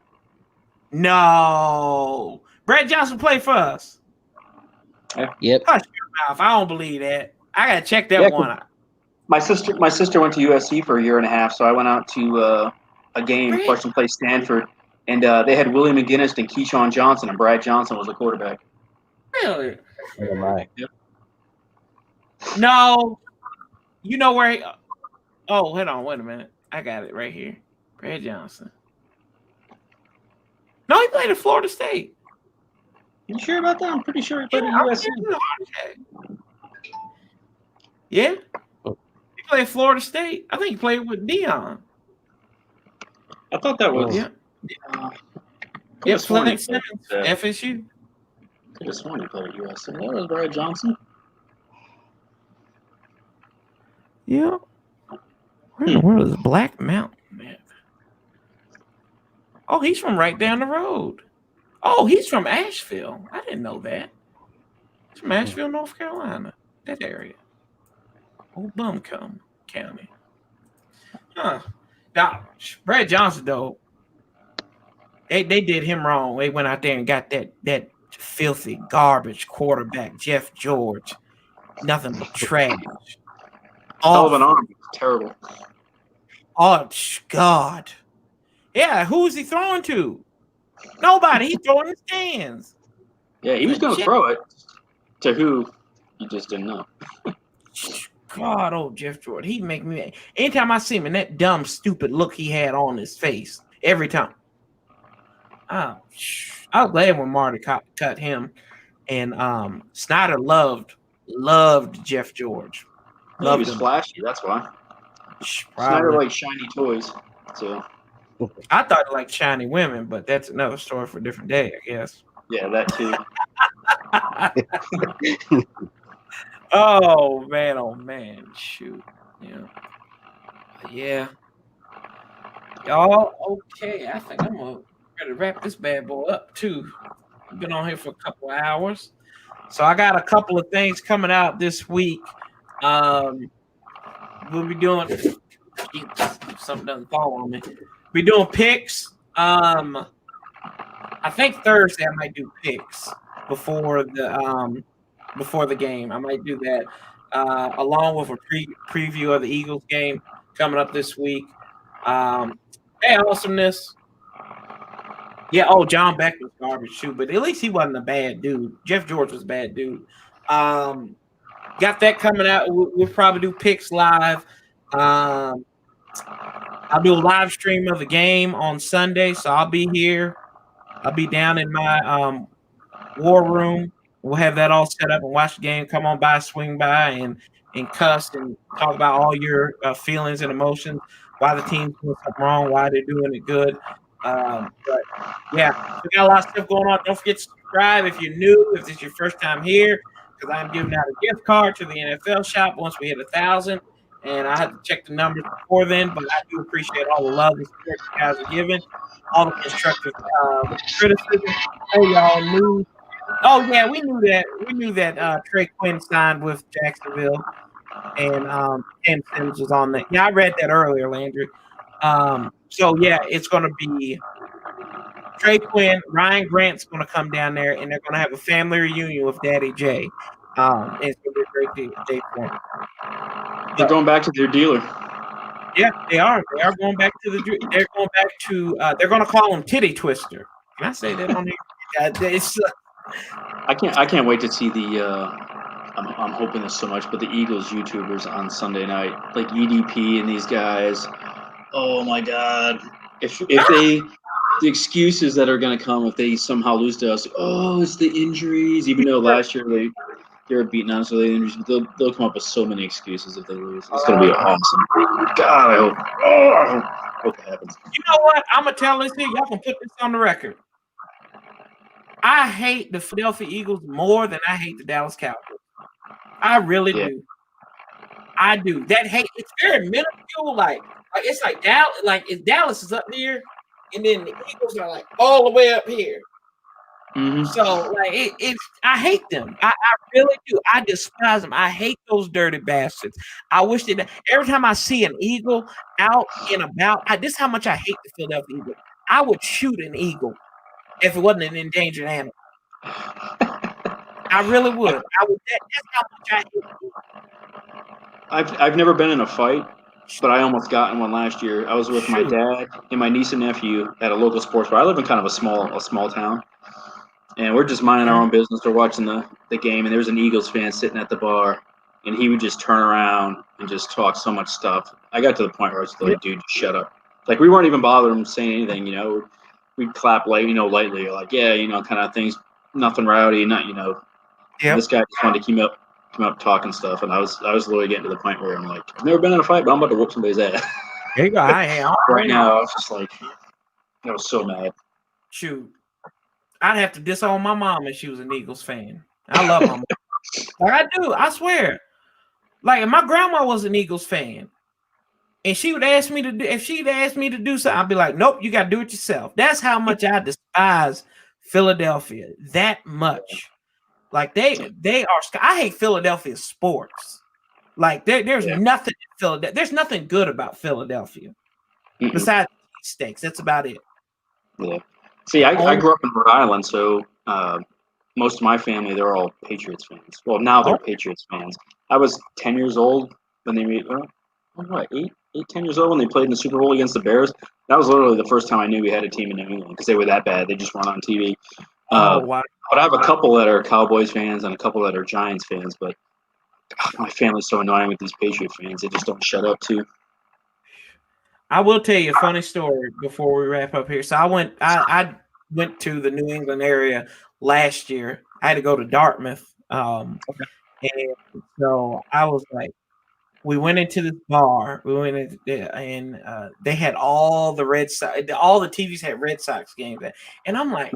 No. Brad Johnson played for us. Yep. Hush your mouth. I don't believe that. I gotta check that one out. My sister went to USC for a year and a half, so I went out to a game, watched them play Stanford, and they had Willie McGinnis and Keyshawn Johnson, and Brad Johnson was the quarterback. Really? Oh my. Yep. No. You know where hold on, wait a minute. I got it right here. Brad Johnson. No, he played at Florida State. You sure about that? I'm pretty sure he played at USC. Yeah. He played at Florida State. I think he played with Dion. I thought that was. Yeah. Yep, Flint Simmons, FSU. Could have sworn he played at USC. That was Brad Johnson. Yeah. Where in the world is Black Mountain, man? Oh, he's from right down the road. Oh, he's from Asheville. I didn't know that. He's from Asheville, North Carolina. That area. Old Bumcombe County. Huh. Now, Brad Johnson, though, they did him wrong. They went out there and got that filthy garbage quarterback, Jeff George. Nothing but trash. Hell of an arm. Terrible. Oh, God. Yeah, who is he throwing to? Nobody. He's throwing in the stands. Yeah, he was going to throw it to who you just didn't know. God, oh, Jeff George. He make me. Anytime I see him in that dumb, stupid look he had on his face, every time. Oh, I was glad when Marty cut him. And Snyder loved Jeff George. He was flashy, that's why. Snyder liked shiny toys. So I thought he liked shiny women, but that's another story for a different day, I guess. Yeah, that too. Oh man, shoot. Yeah. Y'all, okay. I think I'm gonna wrap this bad boy up too. We've been on here for a couple of hours. So I got a couple of things coming out this week. We'll be doing if something doesn't fall on me. We're doing picks. I think Thursday I might do picks before the game. I might do that along with a preview of the Eagles game coming up this week. Hey, awesomeness. Yeah, John Beck was garbage too, but at least he wasn't a bad dude. Jeff George was a bad dude. Got that coming out. We'll probably do picks live. I'll do a live stream of the game on Sunday, so I'll be here. I'll be down in my war room. We'll have that all set up and watch the game. Come on by, swing by, and cuss and talk about all your feelings and emotions, why the team's doing something wrong, why they're doing it good. But yeah, we got a lot of stuff going on. Don't forget to subscribe if you're new, if this is your first time here, because I'm giving out a gift card to the NFL shop once we hit 1,000. And I had to check the numbers before then, but I do appreciate all the love and support you guys are giving, all the constructive criticism. Oh, y'all knew. Oh, yeah, we knew that. We knew that Trey Quinn signed with Jacksonville, and Ken Sims was on that. Yeah, I read that earlier, Landry. So, yeah, it's going to be Trey Quinn. Ryan Grant's going to come down there, and they're going to have a family reunion with Daddy J. And it's going to be a great day for them. They're going back to their dealer. Yeah, they are. They are going back to they're going back to, they're going to call him Titty Twister. Can I say that on here? I can't wait to see the, I'm hoping this so much, but the Eagles YouTubers on Sunday night, like EDP and these guys. Oh my God. If the excuses that are going to come if they somehow lose to us, it's the injuries, even though last year they were beating us with the injuries, but they'll come up with so many excuses if they lose. It's going to be awesome. God, I hope it happens. You know what? I'm going to tell this here. Y'all can put this on the record. I hate the Philadelphia Eagles more than I hate the Dallas Cowboys. I really do. I do. That hate, it's very minuscule. Like it's like Dallas, if Dallas is up here, and then the Eagles are like all the way up here. Mm-hmm. So it's I hate them. I really do. I despise them. I hate those dirty bastards. I wish that every time I see an eagle out and about, this is how much I hate the Philadelphia Eagles. I would shoot an eagle if it wasn't an endangered animal. I really would. I would. That's how much I hate them. I've never been in a fight, but I almost got in one last year. I was with my dad and my niece and nephew at a local sports bar. I live in kind of a small town. And we're just minding our own business. We're watching the game, and there's an Eagles fan sitting at the bar, and he would just turn around and just talk so much stuff. I got to the point where I was like, dude, just shut up. Like, we weren't even bothering saying anything, you know. We'd clap lightly, like, yeah, kind of things, nothing rowdy, not. And this guy just wanted to come up talking stuff, and I was literally getting to the point where I'm like, I've never been in a fight, but I'm about to whoop somebody's ass. There you go. Right now, I was just like, I was so mad. Shoot, I'd have to disown my mom if she was an Eagles fan. I love my mom. Like, I do, I swear. Like, if my grandma was an Eagles fan, and she would ask me to do, if she'd ask me to do something, I'd be like, nope, you got to do it yourself. That's how much I despise Philadelphia. That much. Like, they are. I hate Philadelphia sports. Like, there's nothing in Philadelphia. There's nothing good about Philadelphia besides steaks. That's about it. Yeah. See, I grew up in Rhode Island, so most of my family, they're all Patriots fans. Well, now they're Patriots fans. I was 10 years old when they made, 10 years old when they played in the Super Bowl against the Bears. That was literally the first time I knew we had a team in New England because they were that bad. They just weren't on TV. Wow. But I have a couple that are Cowboys fans and a couple that are Giants fans. But my family's so annoying with these Patriot fans. They just don't shut up, too. I will tell you a funny story before we wrap up here. So I went to the New England area last year. I had to go to Dartmouth. And so I was like, we went into this bar. We went in and they had all the all the TVs had Red Sox games. And I'm like,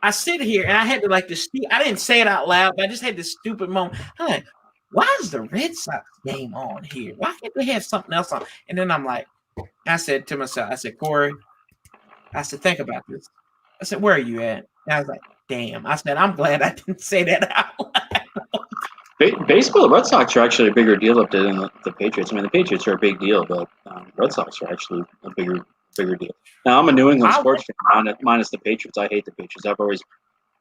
I sit here and I had to I didn't say it out loud, but I just had this stupid moment. I'm like, why is the Red Sox game on here? Why can't they have something else on? And then I'm like, I said to myself, I said, Corey, I said, think about this. I said, where are you at? And I was like, damn. I said, I'm glad I didn't say that out loud. Baseball, the Red Sox are actually a bigger deal up there than the Patriots. I mean, the Patriots are a big deal, but Red Sox are actually a bigger deal. Now, I'm a New England sports fan, minus the Patriots. I hate the Patriots. I've always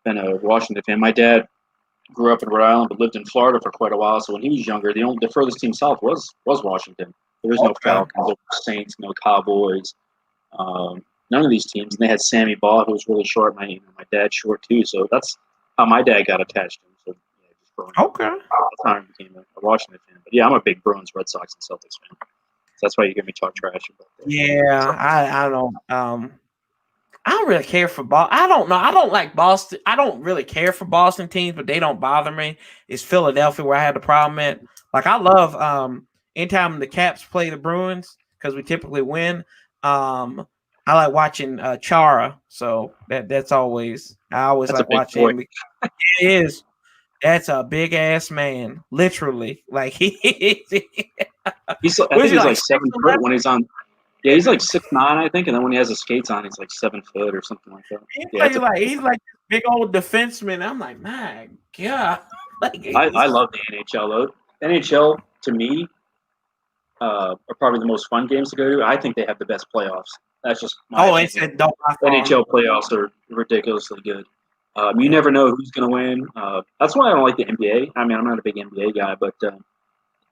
been a Washington fan. My dad grew up in Rhode Island, but lived in Florida for quite a while. So when he was younger, the furthest team south was Washington. There was no Falcons, no Saints, no Cowboys, none of these teams. And they had Sammy Baugh, who was really short. My dad's short too, so that's how my dad got attached to him. So just growing up, that's how I became a Washington fan. But yeah, I'm a big Bruins, Red Sox, and Celtics fan. So that's why you hear me talk trash about that. Yeah, I don't. I don't really care for Boston. I don't know. I don't like Boston. I don't really care for Boston teams, but they don't bother me. It's Philadelphia where I had the problem at. Like, I love anytime the Caps play the Bruins because we typically win. I like watching Chara, so that's always. I always like watching him. It is. That's a big ass man, literally. Like I think he's like 7 foot when he's on. Yeah, he's like 6'9", I think, and then when he has his skates on, he's like 7 foot or something like that. He's like this big old defenseman. I'm like, my God. I love the NHL though. NHL to me are probably the most fun games to go to. I think they have the best playoffs. That's just my opinion. NHL playoffs are ridiculously good. You never know who's going to win. That's why I don't like the NBA. I mean, I'm not a big NBA guy, but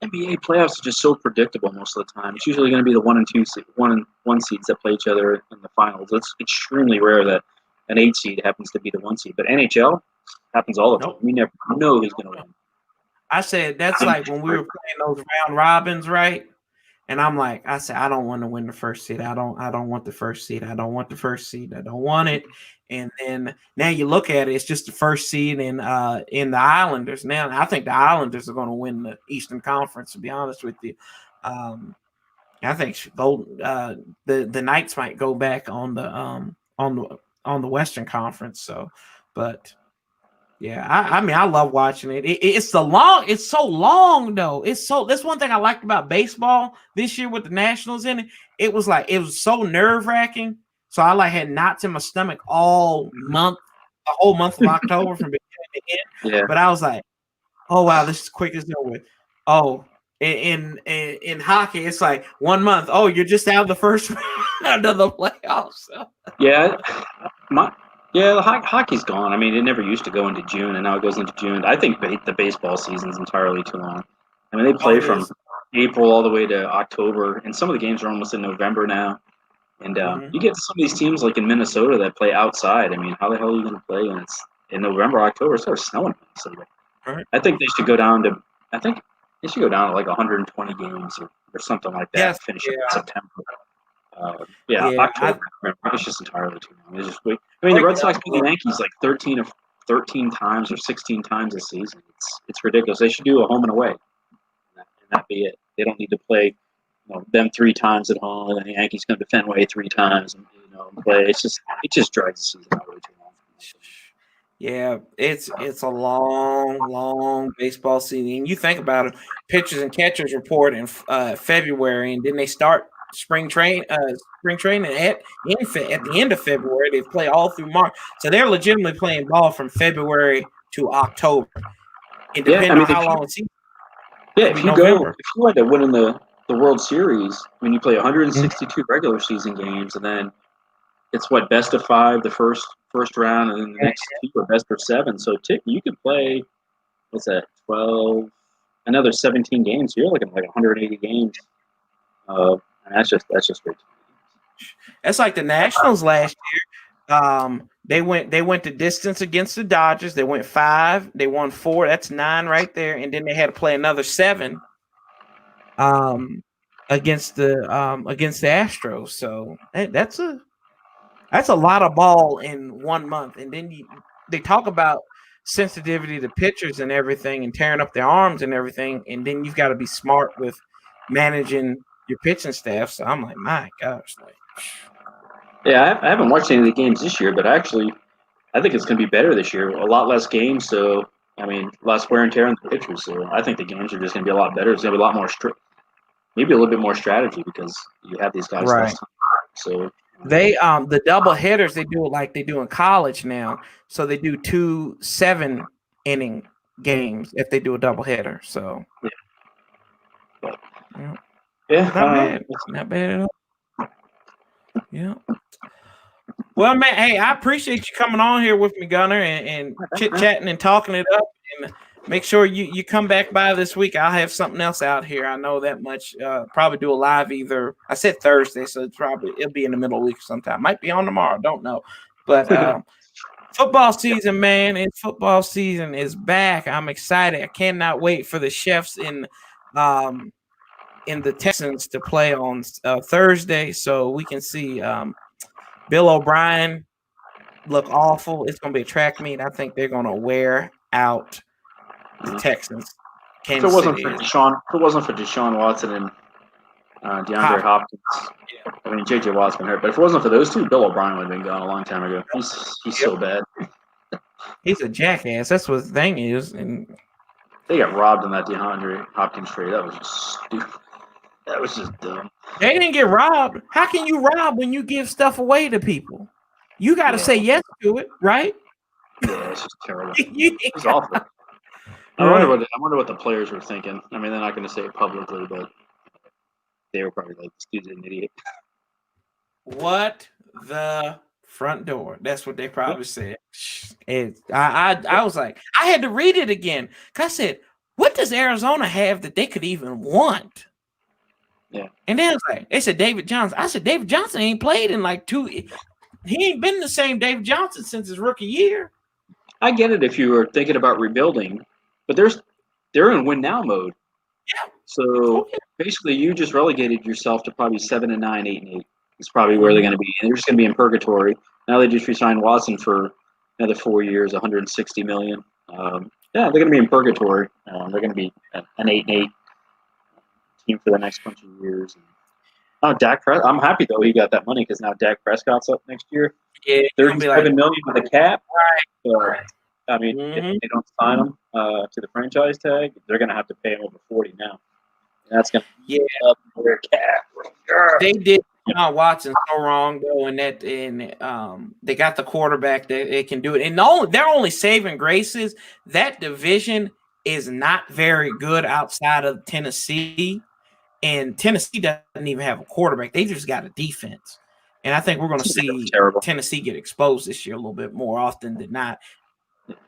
NBA playoffs are just so predictable most of the time. It's usually going to be the 1 and 2 seeds that play each other in the finals. It's extremely rare that an 8 seed happens to be the 1 seed. But NHL happens all the time. We never know who's going to win. I said that's like when we were playing those round robins, right? And I'm like, I said, I don't want to win the first seed. I don't want the first seed. I don't want the first seed. I don't want it. And then now you look at it, it's just the first seed in the Islanders. Now I think the Islanders are going to win the Eastern Conference. To be honest with you, I think the Knights might go back on the Western Conference. So, but yeah, I mean, I love watching it. It's so long though. That's one thing I liked about baseball this year with the Nationals in it. It was so nerve-wracking. So I had knots in my stomach all month, the whole month of October from beginning to end. Yeah. But I was like, oh wow, this is quick as no with. Oh, in hockey, it's like 1 month. Oh, you're just out of the first round of the playoffs. Yeah. The hockey's gone. I mean, it never used to go into June, and now it goes into June. I think the baseball season's entirely too long. I mean, they play from April all the way to October, and some of the games are almost in November now. And you get some of these teams like in Minnesota that play outside. I mean, how the hell are you going to play when it's in November, October? It starts snowing. So I think they should go down to like 120 games or or something like that. Yes, Finish yeah. up in September. Yeah, October. It's just entirely too long. It's just the Red Sox beat the Yankees like 13 times or 16 times this season. It's ridiculous. They should do a home and away, and that be it. They don't need to play them 3 times at home, and then the Yankees come to Fenway 3 times, and play. It just drags the season out way too long. Yeah, it's a long baseball season. And you think about it, pitchers and catchers report in February, and then they start spring training at the end of February. They play all through March, so they're legitimately playing ball from February to October. And depending on how long it's if you had to win in the World Series, when you play 162 Mm-hmm. regular season games, and then it's best of 5 the first round, and then the next 2 are best of 7. So you could play, what's that, 12, another 17 games. So you're looking at like 180 games. And that's just great. That's like the Nationals last year. They went the distance against the Dodgers. They went 5. They won 4. That's 9 right there, and then they had to play another 7. Against the Astros. So that's a lot of ball in 1 month. And then they talk about sensitivity to pitchers and everything and tearing up their arms and everything. And then you've got to be smart with managing your pitching staff. So I'm like, my gosh, Yeah, I haven't watched any of the games this year, but actually, I think it's going to be better this year. A lot less games, so less wear and tear on the pitchers. So I think the games are just going to be a lot better. It's going to be a lot more maybe a little bit more strategy because you have these guys less time. So they the double hitters, they do it like they do in college now. So they do 2 7-inning games if they do a double hitter. So not bad at all. Yeah. Well, man, hey, I appreciate you coming on here with me, Gunner, and chit-chatting and talking it up. And make sure you come back by this week. I'll have something else out here. I know that much. Probably do a live either. I said Thursday, so it'll be in the middle of the week sometime. Might be on tomorrow. Don't know. But football season, man, and football season is back. I'm excited. I cannot wait for the Chefs in the Texans to play on Thursday, so we can see Bill O'Brien look awful. It's going to be a track meet. I think they're going to wear out the Texans. If it wasn't for Deshaun Watson and DeAndre Hopkins, J.J. Watt's been hurt. But if it wasn't for those two, Bill O'Brien would have been gone a long time ago. He's so bad. He's a jackass. That's what the thing is. And they got robbed in that DeAndre Hopkins trade. That was just stupid. That was just dumb. They didn't get robbed. How can you rob when you give stuff away to people? You got to say yes to it, right? Yeah, it's just terrible. It's awful. I wonder what the players were thinking. I mean, they're not going to say it publicly, but they were probably like, "This dude's an idiot." What the front door? That's what they probably said. I was like, I had to read it again because I said, "What does Arizona have that they could even want?" Yeah. And then they said David Johnson. I said David Johnson ain't played in like 2. He ain't been the same David Johnson since his rookie year. I get it if you were thinking about rebuilding, but they're in win now mode. Yeah. So basically, you just relegated yourself to probably 7-9, 8-8. It's probably where they're going to be. And they're just going to be in purgatory. Now they just re-signed Watson for another 4 years, $160 million. They're going to be in purgatory. They're going to be an 8-8 team for the next bunch of years. Dak Prescott. I'm happy though he got that money because now Dak Prescott's up next year. Yeah, $37 million with a cap. Right. So, I mean, if they don't sign him to the franchise tag, they're going to have to pay him over 40 now. And that's going to up their cap. They did Watson so wrong though, and they got the quarterback that it can do it. And their only saving grace is that division is not very good outside of Tennessee. And Tennessee doesn't even have a quarterback. They just got a defense. And I think we're going to see Tennessee get exposed this year a little bit more often than not.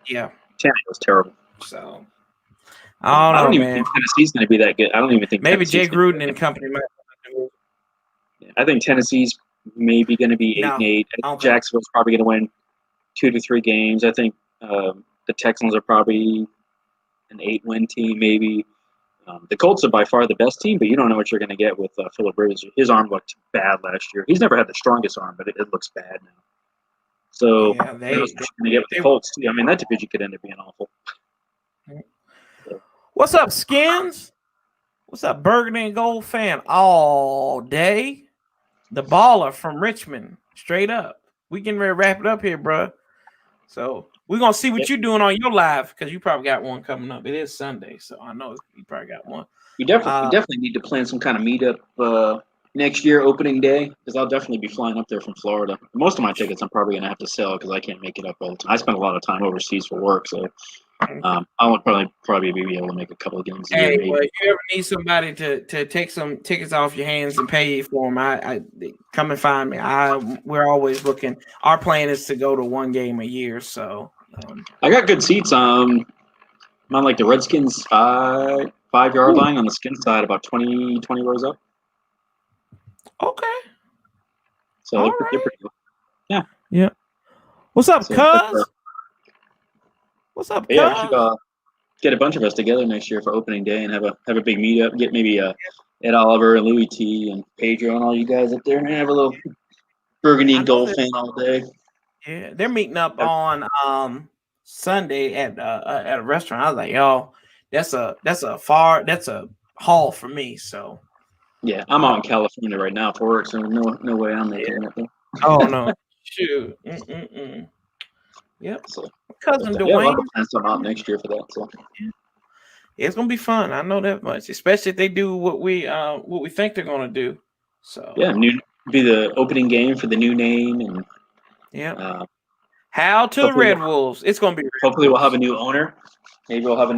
Yeah. Tennessee was terrible. So, I don't even think Tennessee's going to be that good. I don't even think maybe Jay Gruden and company might. I think Tennessee's maybe going to be 8-8. I think Jacksonville's probably going to win 2 to 3 games. I think the Texans are probably an 8-win team, maybe. The Colts are by far the best team, but you don't know what you're going to get with Phillip Rivers. His arm looked bad last year. He's never had the strongest arm, but it looks bad now. So Yeah, who knows what you're going to get with the Colts too. I mean, that division could end up being awful. What's up, Skins? What's up, Burgundy and Gold fan all day? The baller from Richmond, straight up. We getting ready to wrap it up here, bro. So we're gonna see what you're doing on your live because you probably got one coming up. It is Sunday, so I know you probably got one. We definitely need to plan some kind of meetup next year, opening day, because I'll definitely be flying up there from Florida. Most of my tickets I'm probably going to have to sell because I can't make it up all the time. I spend a lot of time overseas for work, so I would probably be able to make a couple of games a year. Hey, well, if you ever need somebody to take some tickets off your hands and pay you for them, I come and find me. We're always looking. Our plan is to go to one game a year, so I got good seats. I'm on like the Redskins 5-yard line on the skin side, about 20 rows up. Okay. So they're pretty cool. Yeah. What's up, cuz? What's up, cuz? Yeah, we should get a bunch of us together next year for opening day and have a big meetup. Get maybe Ed Oliver and Louis T and Pedro and all you guys up there and have a little Burgundy and Gold fan all day. Yeah, they're meeting up on Sunday at a restaurant. I was like, yo, that's a haul for me. So yeah, I'm out in California right now for work, so no way I'm making it. Oh no, shoot. Yep. So, cousin Dwayne. Yeah, we'll have to plan something out next year for that. So it's gonna be fun. I know that much, especially if they do what we think they're gonna do. So yeah, be the opening game for the new name and how to the Red Wolves. It's gonna be. Hopefully, we'll have a new owner. Maybe we'll have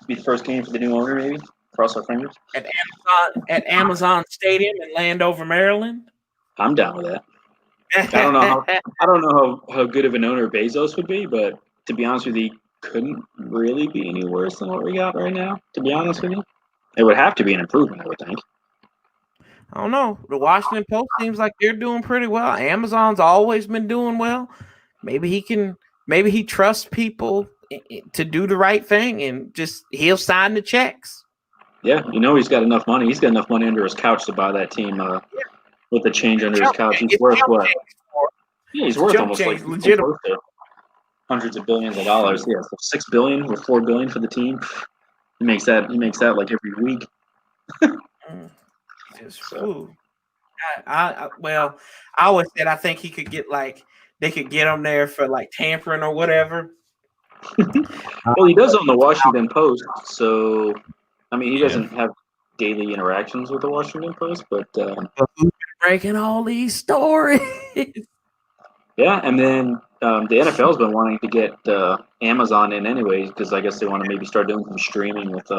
be the first game for the new owner. Maybe cross our fingers. At Amazon Stadium in Landover, Maryland. I'm down with that. I don't know how good of an owner Bezos would be, but to be honest with you, he couldn't really be any worse than what we got right now. To be honest with you, it would have to be an improvement, I would think. I don't know. The Washington Post seems like they're doing pretty well. Amazon's always been doing well. Maybe he trusts people to do the right thing and he'll sign the checks. Yeah, he's got enough money. He's got enough money under his couch to buy that team with the change under his couch. He's worth what? Yeah, he's worth almost like hundreds of billions of dollars. Yeah, so $6 billion or $4 billion for the team. He makes that like every week. I always said I think he could get they could get him there for tampering or whatever. Well, he does own the Washington Post, so I mean he doesn't have daily interactions with the Washington Post, but who's breaking all these stories? Yeah, and then the NFL's been wanting to get Amazon in anyways because I guess they want to maybe start doing some streaming with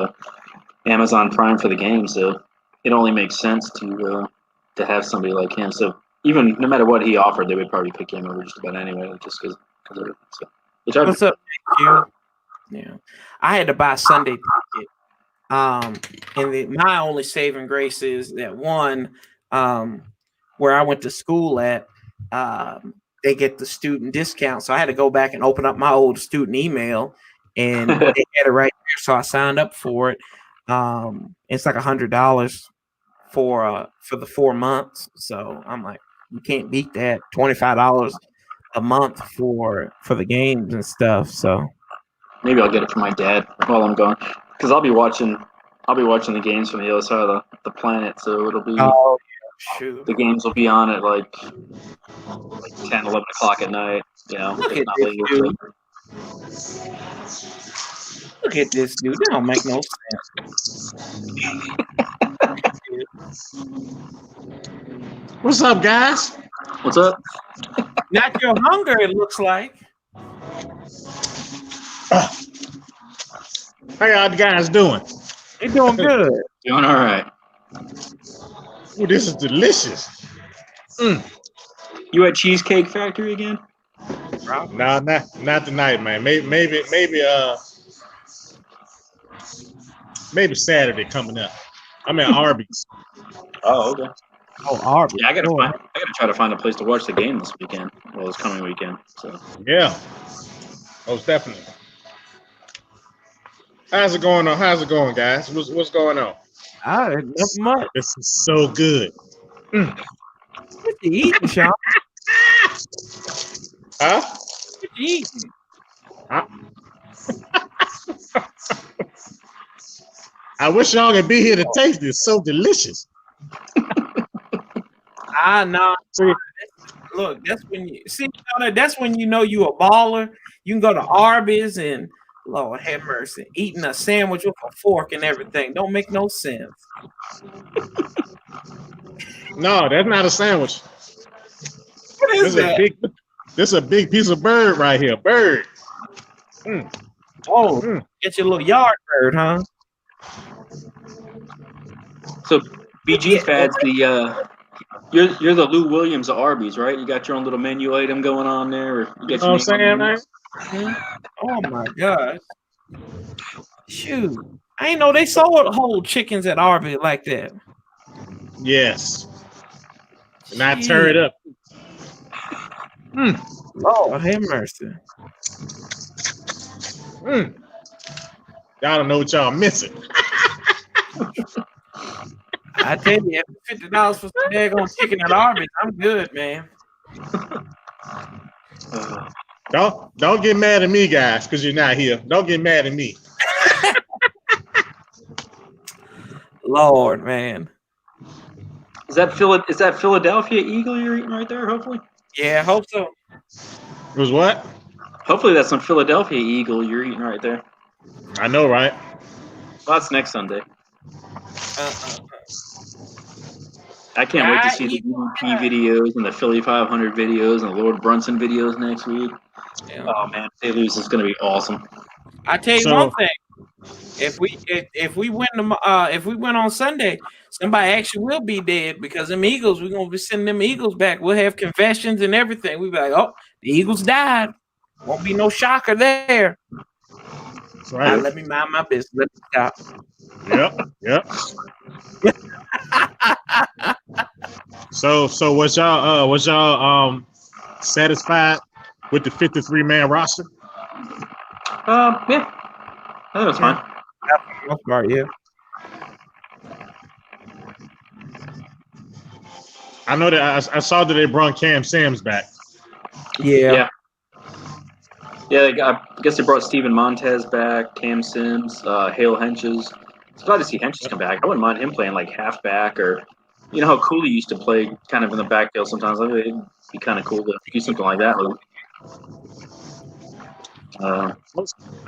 Amazon Prime for the game. So it only makes sense to have somebody like him. So even no matter what he offered, they would probably pick him over just about anyway, just because of it. So, what's up, Q? Yeah, I had to buy a Sunday ticket. And my only saving grace is that one, where I went to school at, they get the student discount. So I had to go back and open up my old student email, and they had it right there. So I signed up for it. It's like $100 for the 4 months. So I'm like, you can't beat that. $25 a month for the games and stuff. So maybe I'll get it for my dad while I'm gone, because I'll be watching the games from the other side of the planet. So it'll be the games will be on at like 10, 11 o'clock at night. Look at this dude. Look at this dude. That don't make no sense. What's up, guys? What's up? Not your hunger, it looks like. How y'all guys doing? You're doing good. Doing all right. Ooh, this is delicious. You at Cheesecake Factory again? No, not tonight, man. Maybe Saturday coming up. I'm at Arby's. Oh, okay. Oh, Arby's. Yeah, I gotta try to find a place to watch the game this weekend. Well, this coming weekend. So yeah, most definitely. How's it going on? How's it going, guys? What's going on? Nothing much. This is so good. What you eating, Sean? Huh? What you eating? I wish y'all could be here to taste this. So delicious. No. Look, that's when you see. That's when you know you a baller. You can go to Arby's and Lord have mercy, eating a sandwich with a fork and everything. Don't make no sense. No, that's not a sandwich. What is that? This is a big piece of bird right here. Bird. Get your little yard bird, huh? So BG Fad's you're the Lou Williams of Arby's, right? You got your own little menu item going on there. Or you got what I'm saying, man? Oh my gosh. Shoot. I ain't know they sold whole chickens at Arby's like that. Yes. And I tear it up. Lord have mercy. Y'all don't know what y'all missing. I tell you, $50 for some daggone chicken at Arby's, I'm good, man. Don't get mad at me, guys, because you're not here. Don't get mad at me. Lord, man. Is that Philadelphia Eagle you're eating right there? Hopefully. Yeah, I hope so. It was what? Hopefully that's some Philadelphia Eagle you're eating right there. I know, right? Well, that's next Sunday. I can't wait to see the EVP videos and the Philly 500 videos and the Lord Brunson videos next week. Yeah. Oh man, if they lose, it's going to be awesome. I tell you one thing: if we win on Sunday, somebody actually will be dead because them Eagles. We're gonna be sending them Eagles back. We'll have confessions and everything. We'll be like, oh, the Eagles died. Won't be no shocker there. That's right. Let me mind my business. Let me stop. Yep. So was y'all satisfied with the 53-man roster? Yeah. I think it's fine. Most part, yeah. I know that I saw that they brought Cam Sims back. Yeah. I guess they brought Steven Montez back, Cam Sims, Hale Henches. It's glad to see Henches come back. I wouldn't mind him playing like halfback, or you know how Cooley used to play kind of in the backfield sometimes. I think it'd be kind of cool to do something like that. I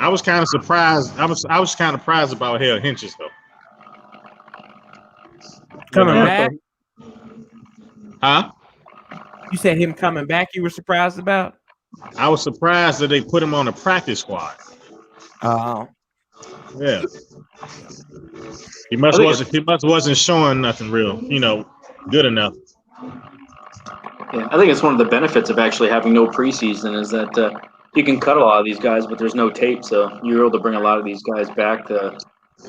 was kind of surprised. I was kind of surprised about Hale Henches though. Coming back? Huh? You said him coming back you were surprised about? I was surprised that they put him on the practice squad. Oh. Yeah. He must wasn't showing nothing real, good enough. Yeah, I think it's one of the benefits of actually having no preseason is that you can cut a lot of these guys, but there's no tape, so you're able to bring a lot of these guys back that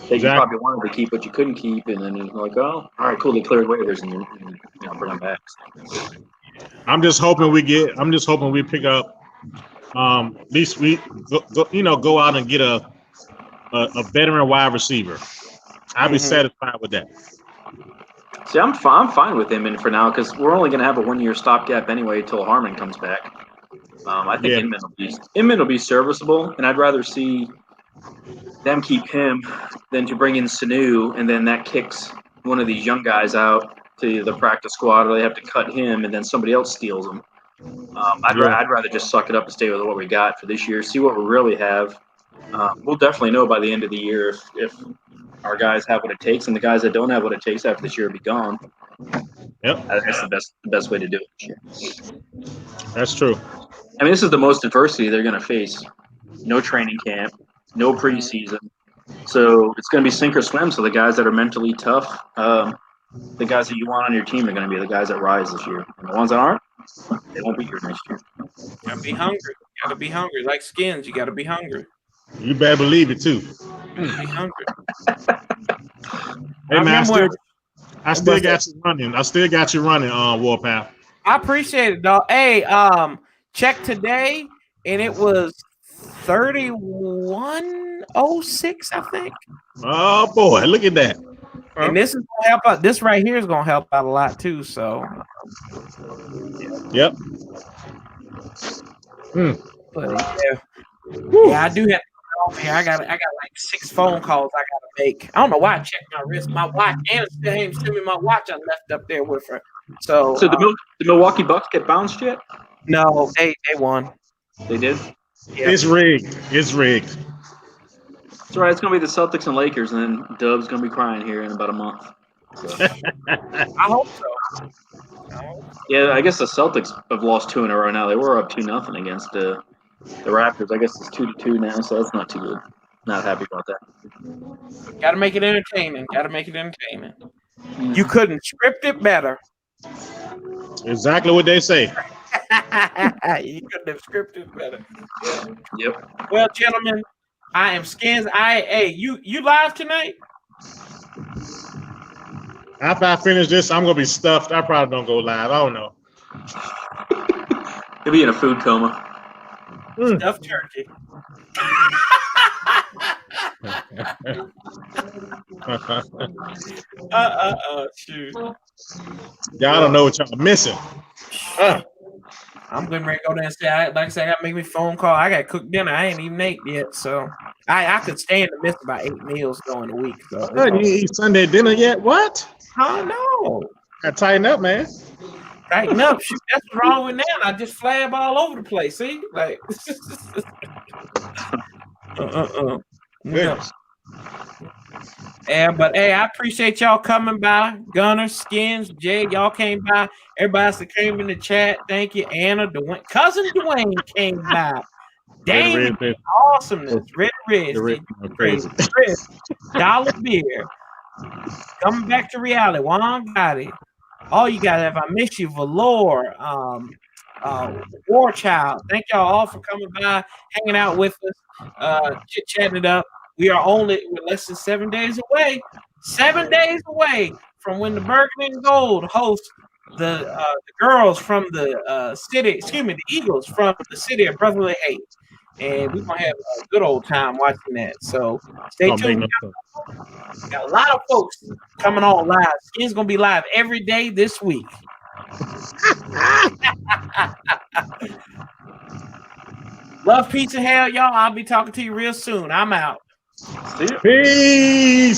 you probably wanted to keep, but you couldn't keep, and then you're like, oh, all right, cool, they cleared waivers, and you bring them back. I'm just hoping we pick up. At least we go out and get a veteran wide receiver. I'll be satisfied with that. See, I'm fine with him in for now because we're only going to have a 1-year stopgap anyway until Harmon comes back. I think Inman will be serviceable, and I'd rather see them keep him than to bring in Sanu, and then that kicks one of these young guys out to the practice squad, or they have to cut him, and then somebody else steals him. I'd rather just suck it up and stay with what we got for this year, see what we really have. We'll definitely know by the end of the year if our guys have what it takes, and the guys that don't have what it takes after this year will be gone. Yep, that's the best way to do it this year. That's true. I mean, this is the most adversity they're going to face. No training camp, no preseason, so it's going to be sink or swim. So the guys that are mentally tough, the guys that you want on your team are going to be the guys that rise this year. And the ones that aren't, they won't be here next year. You gotta be hungry. You gotta be hungry. Like Skins, you gotta be hungry. You better believe it too. Be hungry. Hey man, I still got you running. I still got you running on Warpath. I appreciate it, dog. Hey, check today, and it was 3106, I think. Oh boy, look at that. And this is gonna help out. This right here is gonna help out a lot too. So, Yep. but yeah, I do have to go off here. I got like 6 phone calls I gotta make. I don't know why I checked my wrist. My watch, and still ain't sent me my watch I left up there with her. So the Milwaukee Bucks get bounced yet? no, they won. They did. Yeah. It's rigged. It's rigged. It's all right. It's gonna be the Celtics and Lakers, and then Dub's gonna be crying here in about a month. So. I hope so. Yeah, I guess the Celtics have lost 2 in a row now. They were up 2-0 against the Raptors. I guess it's 2-2 now, so that's not too good. Not happy about that. Got to make it entertaining. You couldn't script it better. Exactly what they say. You couldn't have scripted better. Yep. Well, gentlemen, I am Skins. Hey, you live tonight? After I finish this, I'm gonna be stuffed. I probably don't go live. I don't know. He'll be in a food coma. Stuffed turkey. Shoot. Y'all don't know what y'all missing. I'm getting ready to go there and say, like I said, I got to make me a phone call. I got to cook dinner. I ain't even ate yet, so I could stand to miss about 8 meals during the week. So You eat Sunday dinner yet? What? I know. Gotta tighten up, man. Tighten up. Shoot, that's what's wrong with now. I just flab all over the place. See, like. Goodness. Yeah, but hey, I appreciate y'all coming by. Gunner, Skins, Jay, y'all came by. Everybody else that came in the chat, thank you. Anna, Dwayne, cousin Dwayne came by. Dang, awesomeness. Red Crazy. Dollar Beer. Coming back to reality. Juan Gotti. All you guys have. I miss you. Valor. War Child. Thank y'all all for coming by, hanging out with us, chit-chatting it up. We're less than 7 days away. 7 days away from when the Burgundy and Gold host the girls from the the Eagles from the city of Brotherly Hate. And we're going to have a good old time watching that. So stay tuned. We got a lot of folks coming on live. Skin's going to be live every day this week. Love, peace, and hell, y'all. I'll be talking to you real soon. I'm out. See you. Peace.